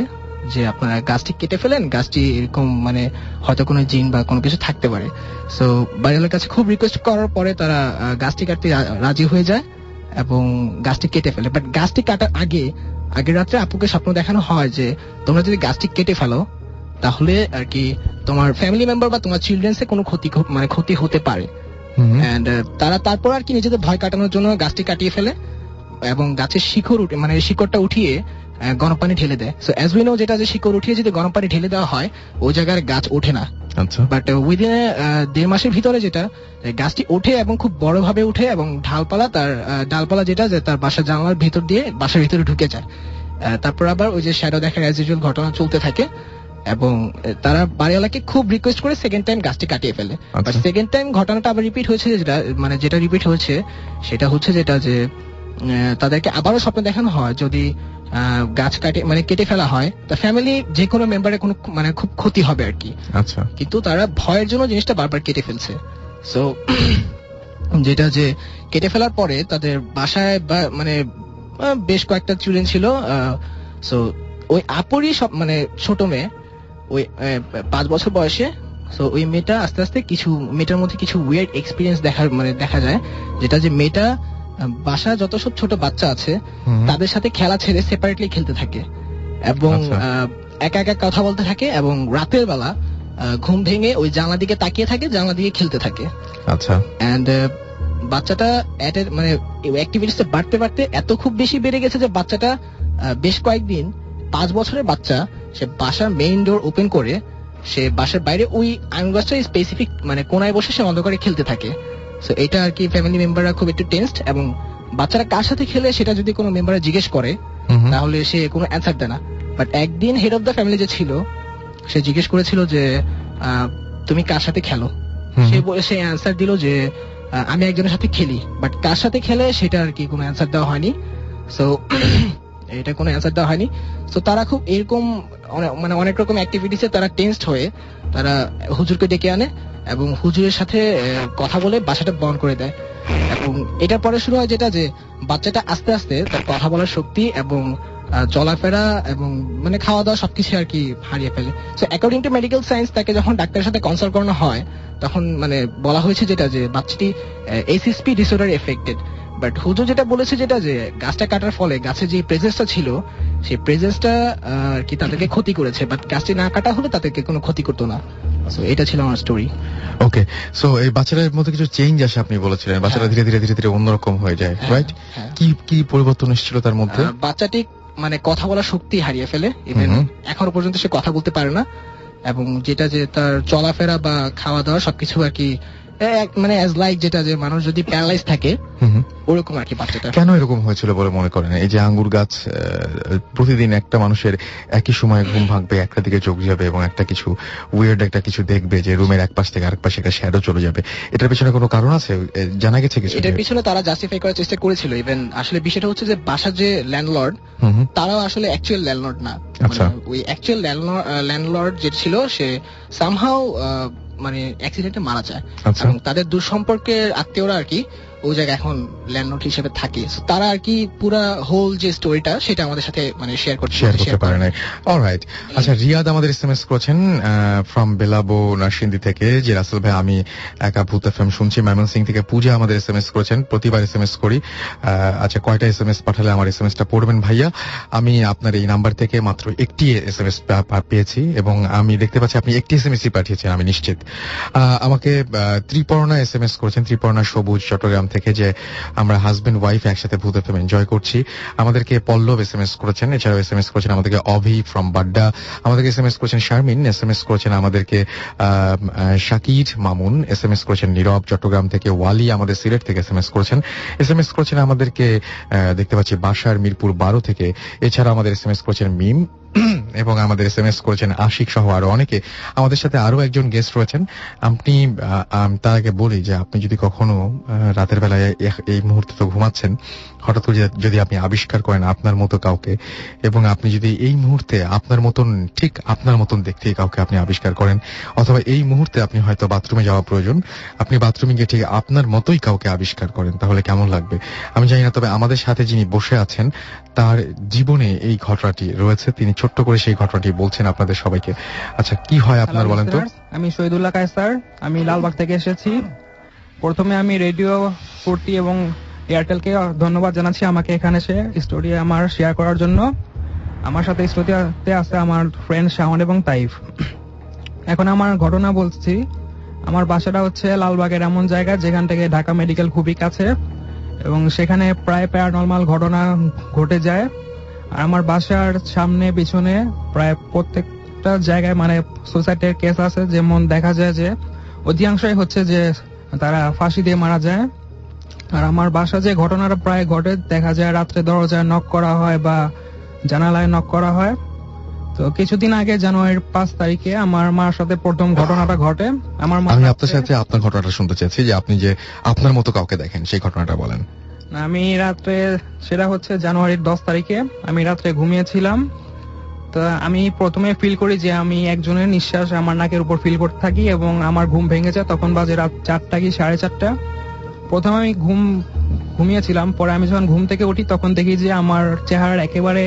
যে আপনারা গাছটি কেটে ফেলেন, গাছটি এরকম মানে হয়তো কোনো জিন বা কোনো কিছু থাকতে পারে। সো বাড়িওয়ালার কাছে খুব রিকোয়েস্ট করার পরে তারা গাছটি কাটতে রাজি হয়ে যায় এবং গাছটি কেটে ফেলে। বাট গাছটি কাটার আগের রাত্রে আপুকে স্বপ্ন দেখানো হয় যে তোমরা যদি গাছটি কেটে ফেলো তাহলে আর কি তোমার ফ্যামিলি মেম্বার বা তোমার চিলড্রেন্সে কোনো ক্ষতি হতে পারে। এন্ড তারা তারপর আর কি নিজেদের ভয় কাটানোর জন্য গাছটি কাটিয়ে ফেলে এবং গাছের শিকড়টা উঠিয়ে গরম পানি ঢেলে দেয়। সো অ্যাজ উই নো যেটা যে শিকড় উঠিয়ে যদি গরম পানি ঢেলে দেওয়া হয় ওই জায়গায় গাছ ওঠে না। বাট উইদিন 1.5 মাসের ভিতরে যেটা গাছটি ওঠে এবং খুব বড় ভাবে উঠে এবং ডালপালা যেটা যে তার বাসার জানালার ভিতর দিয়ে বাসার ভিতরে ঢুকে যায়। তারপর আবার ওই যে শ্যাডো দেখার অ্যাজ ইউজুয়াল ঘটনা চলতে থাকে এবং তারা বাড়িওয়ালাকে খুব রিকোয়েস্ট করে সেকেন্ড টাইম গাছটি কাটিয়ে ফেলে। বাট সেকেন্ড টাইম ঘটনাটা আবার রিপিট হয়েছে, যেটা রিপিট হয়েছে সেটা হচ্ছে যেটা যে তাদেরকে আবারও স্বপ্ন দেখানো হয় যদি গাছ কেটে ফেলা হয় তা ফ্যামিলি যে কোনো মেম্বারের কোনো খুব ক্ষতি হবে আর কি। আচ্ছা, কিন্তু তারা ভয়ের জন্য জিনিসটা বারবার কেটে ফেলছে। সো যেটা যে কেটে ফেলার পরে তাদের বাসায় বেশ কয়েকটা চিলড্রেন ছিল। সো ওই আপুরই সব ছোট মেয়ে, ওই 5 বছর বয়সে। সো ওই মেয়েটা আস্তে আস্তে মেয়েটার মধ্যে কিছু উইয়ার্ড এক্সপিরিয়েন্স দেখা যায়, যেটা যে মেয়েটা বাসা যত সব ছোট বাচ্চা আছে তাদের সাথে খেলা ছেড়ে সেপারেটলি খেলতে থাকে এবং একা একা কথা বলতে থাকে এবং রাতের বেলা ঘুম ভেঙে ওই জানলা দিকে তাকিয়ে থাকে, জানলা দিকে খেলতে থাকে। আচ্ছা, এন্ড বাচ্চাটা অ্যাক্টিভিটিসে বাড়তে এত খুব বেশি বেড়ে গেছে যে বাচ্চাটা বেশ কয়েকদিন 5 বছরের বাচ্চা সে বাসার মেইন ডোর ওপেন করে সে বাসার বাইরে ওই আঙুর গাছটা স্পেসিফিক কোনায় বসে সে অন্ধকারে খেলতে থাকে। সো এটা আর কি ফ্যামিলি মেম্বাররা খুব একটু টেনসড এবং বাচ্চারা কার সাথে খেলে সেটা যদি কোনো মেম্বাররা জিজ্ঞেস করে তাহলে সে কোনো অ্যান্সার দেয় না। বাট একদিন হেড অফ দ্য ফ্যামিলি যে ছিল সে জিজ্ঞেস করেছিল যে তুমি কার সাথে খেলো, সে অ্যান্সার দিল যে আমি একজনের সাথে খেলি, বাট কার সাথে খেলে সেটা আর কি কোনো অ্যান্সার দেওয়া হয়নি। সো এটা কোনো অ্যান্সার দেওয়া হয়নি। সো তারা খুব এরকম অনেক রকম অ্যাক্টিভিটিসে তারা টেনসড হয়ে তারা হুজুরকে ডেকে আনে এবং হুজুরের সাথে কথা বলে বাসাটা বন্ধ করে দেয়। এবং এটার পরে শুরু হয় যেটা যে বাচ্চাটা আস্তে আস্তে তার কথা বলার শক্তি এবং চলাফেরা এবং খাওয়া দাওয়া সবকিছু আর কি হারিয়ে ফেলে। So according to medical science তাকে যখন ডাক্তারের সাথে কনসাল্ট করানো হয় তখন বলা হয়েছে যেটা যে বাচ্চাটি এসিসপি ডিসঅর্ডার এফেক্টেড। বাট হুজুর যেটা বলেছে যেটা যে গাছটা কাটার ফলে গাছের যে প্রেজেন্সটা ছিল সেই প্রেজেন্সটা আর কি তাদেরকে ক্ষতি করেছে, বাট গাছটি না কাটা হলে তাদেরকে কোনো ক্ষতি করতো না। সো এটা ছিল আমার স্টোরি। ওকে, সো এই বাচ্চাদের মধ্যে কিছু চেঞ্জ আসে আপনি বলেছিলেন, বাচ্চারা ধীরে ধীরে অন্যরকম হয়ে যায়, রাইট? কি পরিবর্তন এসেছিল তার মধ্যে? বাচ্চাটি কথা বলার শক্তি হারিয়ে ফেলে, ইভেন এখনো পর্যন্ত সে কথা বলতে পারে না এবং যেটা যে তার চলাফেরা বা খাওয়া দাওয়া সবকিছু আর কি মানে অ্যাজ লাইক যেটা যে মানুষ যদি প্যারালাইজ থাকে ওরকম আর কি বাচ্চাটা। কেন এরকম হয়েছিল বলে মনে করেন? এই যে আঙ্গুর গাছ প্রতিদিন একটা মানুষের একই সময় ঘুম ভাঙবে, একটা দিকে চোখ যাবে এবং একটা কিছু উইয়ার্ড একটা কিছু দেখবে যে রুমের এক পাশ থেকে আরেক পাশে একটা শ্যাডো চলে যাবে, এটার পেছনে কোনো কারণ আছে? জানা গেছে কিছু? এটার পিছনে তারা জাস্টিফাই করার চেষ্টা করেছিল। ইভেন আসলে বিষয়টা হচ্ছে যে বাসার যে ল্যান্ডলর্ড তারাও আসলে অ্যাকচুয়াল ল্যান্ডলর্ড না। ওই অ্যাকচুয়াল ল্যান্ডলর্ড যে ছিল সে সামহাউ মানে অ্যাক্সিডেন্টে মারা যায় এবং তাদের দূর সম্পর্কের আত্মীয়রা আর কি ওই জায়গায় এখন ল্যান্ডলর্ড হিসেবে থাকে। তারা আর কি পুরা হোল যে স্টোরিটা সেটা আমাদের সাথে মানে শেয়ার করতে পারে না। অলরাইট, আচ্ছা, রিয়াদ আমাদের এসএমএস করেছেন ফ্রম বেলাবো নরসিংদী থেকে যে রাসেল ভাই আমি একা ভূত এফএম শুনছি। ময়মনসিংহ থেকে পূজা আমাদের এসএমএস করেছেন, প্রতিবার এসএমএস করি। আচ্ছা, কয়টা এসএমএস পাঠালে আমার এসএমএসটা পড়বেন ভাইয়া? আমি আপনার এই নাম্বার থেকে মাত্র একটি এসএমএস পেয়েছি এবং আমি দেখতে পাচ্ছি আপনি একটি এসএমএসই পাঠিয়েছেন, আমি নিশ্চিত। আমাকে ত্রিপর্ণা এসএমএস করেছেন, ত্রিপর্ণা সবুজ চট্টগ্রাম থেকে, যে আমরা হাজবেন্ড ওয়াইফ একসাথে ভূত এফএম এনজয় করছি। আমাদেরকে পল্লব এসএমএস করেছেন, এছাড়াও এসএমএস করেছেন আমাদেরকে অভি ফ্রম বাড্ডা, আমাদেরকে এসএমএস করেছেন শারমিন, এসএমএস করেছেন আমাদেরকে শাকির মামুন, এসএমএস করেছেন নীরব চট্টগ্রাম থেকে, ওয়ালি আমাদের সিলেট থেকে এসএমএস করেছেন, এসএমএস করেছেন আমাদেরকে দেখতে পাচ্ছি বাসার মিরপুর 12 থেকে, এছাড়া আমাদের এসএমএস করেছেন মিম এবং আমাদের এসএমএস করেছেন আশিক সহ আরো অনেকে। আমাদের সাথে আরো একজন গেস্ট রয়েছেন। আপনি তার আগে বলি যে আপনি যদি কখনো রাতের বেলায় এই মুহূর্তে তো ঘুমাচ্ছেন, হঠাৎ করে যদি আপনি আবিষ্কার করেন আপনার মতো কাউকে এবং আপনি যদি এই মুহূর্তে আপনার মতন ঠিক আপনার মতন দেখতে কাউকে আপনি আবিষ্কার করেন, অথবা এই মুহূর্তে আপনি হয়তো বাথরুমে যাওয়া প্রয়োজন, আপনি বাথরুমে গিয়ে ঠিক আপনার মতোই কাউকে আবিষ্কার করেন, তাহলে কেমন লাগবে আমি জানি না। তবে আমাদের সাথে যিনি বসে আছেন তার জীবনে এই ঘটনাটি রয়েছে, তিনি ছোট্ট করে সেই ঘটনাটি বলছেন আপনাদের সবাইকে। আচ্ছা, কি হয় আপনার বলেন তো? আমি শহীদুল্লাহ কায়সার, আমি লালবাগ থেকে এসেছি। প্রথমে আমি রেডিও 40 এবং এয়ারটেলকে ধন্যবাদ জানাচ্ছি আমাকে এখানে এসে স্টোরি আমার শেয়ার করার জন্য। আমার সাথে স্টোরিতে আছে আমার ফ্রেন্ড শাওন এবং তাইফ। এখন আমার ঘটনা বলছি। আমার বাসাটা হচ্ছে লালবাগের এমন জায়গা যেখান থেকে ঢাকা মেডিকেল খুবই কাছে এবং সেখানে প্রায় প্যারানরমাল ঘটনা ঘটে যায়। আর আমার বাসার সামনে পিছনে প্রায় প্রত্যেকটা জায়গায় মানে সুসাইডের কেস আছে। যেমন দেখা যায় যে অধিকাংশই হচ্ছে যে তারা ফাঁসি দিয়ে মারা যায়। আর আমার বাসা যে ঘটনাটা প্রায় ঘটে, দেখা যায় রাত্রে দরজায় নক করা হয় বা জানালায় নক করা হয়। তো কিছুদিন আগে জানুয়ারির 5 তারিখে আমার মার সাথে প্রথম ঘটনাটা ঘটে। আমার মা, আমি আপনার সাথে আপনার ঘটনাটা শুনতে চাইছি, যে আপনি যে আপনার মতো কাউকে দেখেন সেই ঘটনাটা বলেন। আমি রাত্রে, সেটা হচ্ছে জানুয়ারির 10 তারিখে আমি রাত্রে ঘুমিয়েছিলাম। তো আমি প্রথমে ফিল করি যে আমি একজনের নিঃশ্বাস আমার নাকের উপর ফিল করতে থাকি এবং আমার ঘুম ভেঙে যায়। তখন বাজে রাত 4টা কি 4:30। প্রথমে আমি ঘুমিয়েছিলাম, পরে আমি যখন ঘুম থেকে উঠি তখন দেখি যে আমার চেহারা একেবারে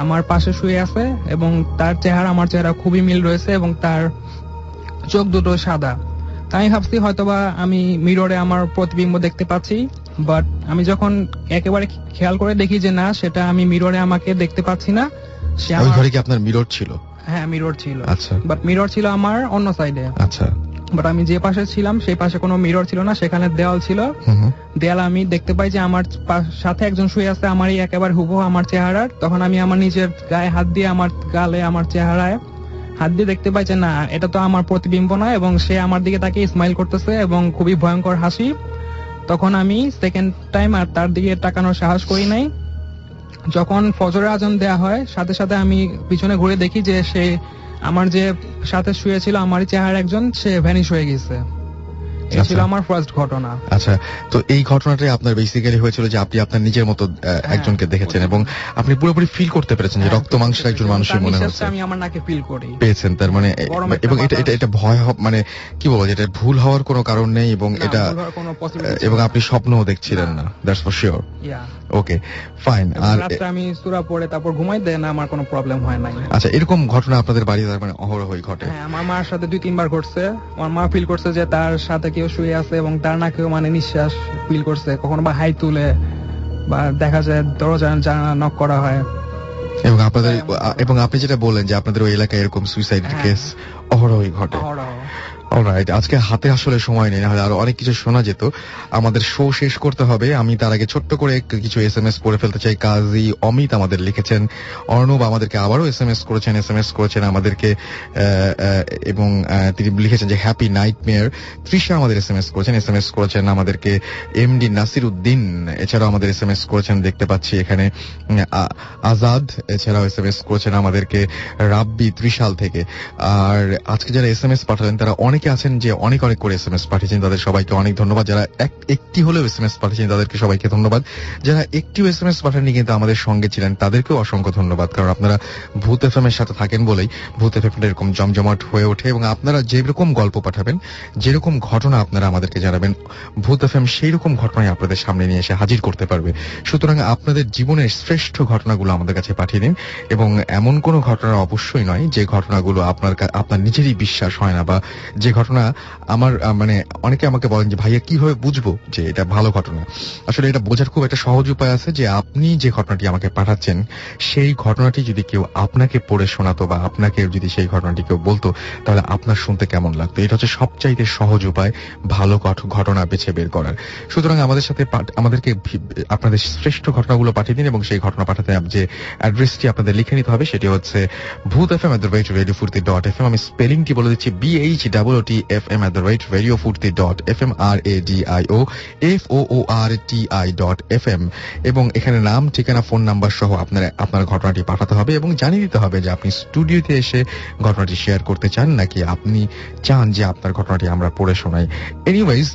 আমার পাশে শুয়ে আছে এবং তার চেহারা আমার চেহারা খুবই মিল রয়েছে এবং তার চোখ দুটো সাদা। তাই আমি ভাবছি হয়তোবা আমি মিররে আমার প্রতিবিম্ব দেখতে পাচ্ছি, বাট আমি যখন একেবারে খেয়াল করে দেখি যে না, সেটা আমি মিররে আমাকে দেখতে পাচ্ছি না। ওই ঘরে কি আপনার মিরর ছিল? হ্যাঁ, মিরর ছিল। আচ্ছা, বাট মিরর ছিল আমার অন্য সাইডে। আচ্ছা, বাট আমি যে পাশে ছিলাম সেই পাশে কোনো মিরর ছিল না, সেখানে দেওয়াল ছিল। দেয়াল আমি দেখতে পাই যে আমার সাথে একজন শুয়ে আছে, আমারই একেবারে হুবহু আমার চেহারার। তখন আমি আমার নিজের গায়ে হাত দিয়ে আমার গালে আমার চেহারায় হাত দিয়ে দেখতে পাই যে না, এটা তো আমার প্রতিবিম্ব নয় এবং সে আমার দিকে তাকে স্মাইল করতেছে এবং খুবই ভয়ঙ্কর হাসি। তখন আমি সেকেন্ড টাইম আর তার দিকে তাকানোর সাহস করি নাই। যখন ফজরের আজান দেয়া হয় সাথে সাথে আমি পিছনে ঘুরে দেখি যে সে আমার যে সাথে শুয়েছিল আমারই চেহারা একজন, সে ভ্যানিশ হয়ে গেছে। এটা ছিল আমার ফার্স্ট ঘটনা। আচ্ছা, তো এই ঘটনাটাই আপনার বেসিক্যালি হয়েছিল যে আপনি আপনার নিজের মতো একজনকে দেখেছেন এবং আপনি পুরোপুরি ফিল করতে পেরেছেন যে রক্ত মাংসের একজন মানুষের মনে হচ্ছে। আমি আমার নাকে ফিল করি পেয়েছেন তার মানে, এবং এটা ভয় মানে কি বলবো, এটা ভুল হওয়ার কোনো কারণ নেই এবং এটা এবং আপনি স্বপ্নও দেখছিলেন না, that's for sure. Okay, fine. আর রাতে আমি সূরা পড়ে তারপর ঘুমাই দেন, আমার কোনো প্রবলেম হয় নাই। আচ্ছা, এরকম ঘটনা আপনাদের বাড়িতে তার মানে অহরহই ঘটে? হ্যাঁ, আমার মার সাথে 2-3 বার ঘটছে। আমার মা ফিল করছে যে তার সাথে কেউ শুয়ে আছে এবং তার নাকেও মানে নিঃশ্বাস ফিল করছে। কখনো বা হাই তুলে বা দেখা যায় দরজা জানালা নক করা হয়। এবং আপনাদের, এবং আপনি যেটা বললেন যে আপনাদের ওই এলাকায় এরকম সুইসাইড কেস অহরহই ঘটে। অলরাইট, আজকে হাতে আসলে সময় নেই, নাহলে আরো অনেক কিছু শোনা যেত। আমাদের শো শেষ করতে হবে। আমি তার আগে ছোট্ট করে কিছু SMS পড়ে ফেলতে চাই। কাজী অমিত আমাদের লিখেছেন, অর্ণব আমাদেরকে আবারও SMS করেছেন আমাদেরকে, এবং তিনি লিখেছেন যে হ্যাপি নাইট মেয়ার। তৃষা আমাদের SMS করেছেন আমাদেরকে, MD নাসির উদ্দিন এছাড়াও আমাদের SMS করেছেন দেখতে পাচ্ছি এখানে, আজাদ এছাড়াও SMS করেছেন আমাদেরকে, রাব্বি ত্রিশাল থেকে। আর আজকে যারা SMS পাঠালেন তারা অনেকে আছেন যে অনেক করে SMS পাঠিয়েছেন, তাদের সবাইকে অনেক ধন্যবাদ। যারা একটি হলেও SMS পাঠিয়েছেন তাদেরকে সবাইকে ধন্যবাদ। যারা একটিও SMS পাঠাননি কিন্তু আমাদের সঙ্গে ছিলেন তাদেরকেও অসংখ্য ধন্যবাদ, কারণ আপনারা ভূত FM এর সাথে থাকেন বলেই ভূত FM এরকম জমজমাট হয়ে ওঠে। এবং আপনারা যেরকম গল্প পাঠাবেন, যেরকম ঘটনা আপনারা আমাদেরকে জানাবেন, ভূত FM সেই রকম ঘটনাই আপনাদের সামনে নিয়ে এসে হাজির করতে পারবে। সুতরাং আপনাদের জীবনের শ্রেষ্ঠ ঘটনাগুলো আমাদের কাছে পাঠিয়ে দিন, এবং এমন কোনো ঘটনা অবশ্যই নয় যে ঘটনাগুলো আপনার নিজেরই বিশ্বাস হয় না, বা যে ঘটনা আমার মানে অনেকে আমাকে বলেন যে ভাইয়া কিভাবে বুঝবো যে এটা ভালো ঘটনা। আসলে এটা বোঝার খুব একটা সহজ উপায় আছে, যে আপনি যে ঘটনাটি আমাকে পাঠাচ্ছেন সেই ঘটনাটি যদি কেউ আপনাকে পড়ে শোনাতো বা আপনাকে যদি সেই ঘটনাটি কেউ বলতো, তাহলে আপনার শুনতে কেমন লাগতো। এটা হচ্ছে সবচাইতে সহজ উপায় ভালো ঘটনা বেছে বের করার। সুতরাং আমাদেরকে আপনাদের শ্রেষ্ঠ ঘটনাগুলো পাঠিয়ে দিন, এবং সেই ঘটনা পাঠাতে যে অ্যাড্রেসটি আপনাদের লিখে নিতে হবে সেটি হচ্ছে bhutfm@radiofurti.fm। আমি স্পেলিংটি বলে দিচ্ছি, BHOOTFM@radiofurti.fm, RADIOFOORTI.fm। এবং এখানে নাম, ঠিকানা, ফোন নাম্বার সহ আপনার ঘটনাটি পাঠাতে হবে, এবং জানিয়ে দিতে হবে যে আপনি স্টুডিওতে এসে ঘটনাটি শেয়ার করতে চান নাকি আপনি চান যে আপনার ঘটনাটি আমরা পড়ে শোনাই। এনিওয়েজ,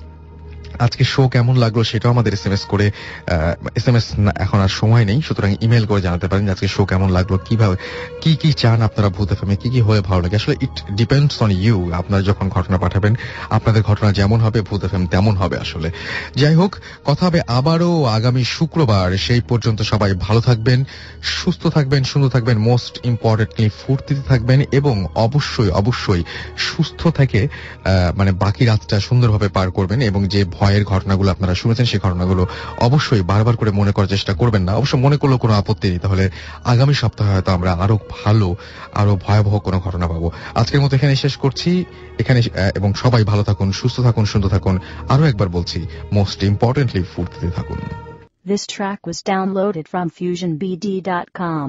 আজকে শো কেমন লাগলো সেটাও আমাদের SMS এখন আর সময় নেই, সুতরাং ইমেল করে জানাতে পারেন যে আজকে শো কেমন লাগলো, কিভাবে কি চান আপনারা ভূত FM কি হলে ভালো লাগে। আসলে ইট ডিপেন্ডস অন ইউ। আপনারা যখন ঘটনা পাঠাবেন আপনাদের ঘটনা যেমন হবে ভূত FM তেমন হবে। আসলে যাই হোক, কথা হবে আবারও আগামী শুক্রবার। সেই পর্যন্ত সবাই ভালো থাকবেন, সুস্থ থাকবেন, সুন্দর থাকবেন, মোস্ট ইম্পর্টেন্টলি ফুর্তিতে থাকবেন, এবং অবশ্যই সুস্থ থেকে মানে বাকি রাতটা সুন্দরভাবে পার করবেন। এবং যে ভয়ের ঘটনাগুলো আপনারা শুনেছেন সেই ঘটনাগুলো অবশ্যই বারবার করে মনে করার চেষ্টা করবেন না। অবশ্য মনে করলেও কোনো আপত্তি নেই, তাহলে আগামী সপ্তাহে হয়তো আমরা আরো ভালো, আরো ভয়াবহ কোনো ঘটনা পাবো। আজকের মতো এখানে শেষ করছি, এবং সবাই ভালো থাকুন, সুস্থ থাকুন, সুন্দর থাকুন। আরো একবার বলছি, মোস্ট ইম্পর্টেন্টলি ফুর্তিতে থাকুন। This track was downloaded from FusionBD.com.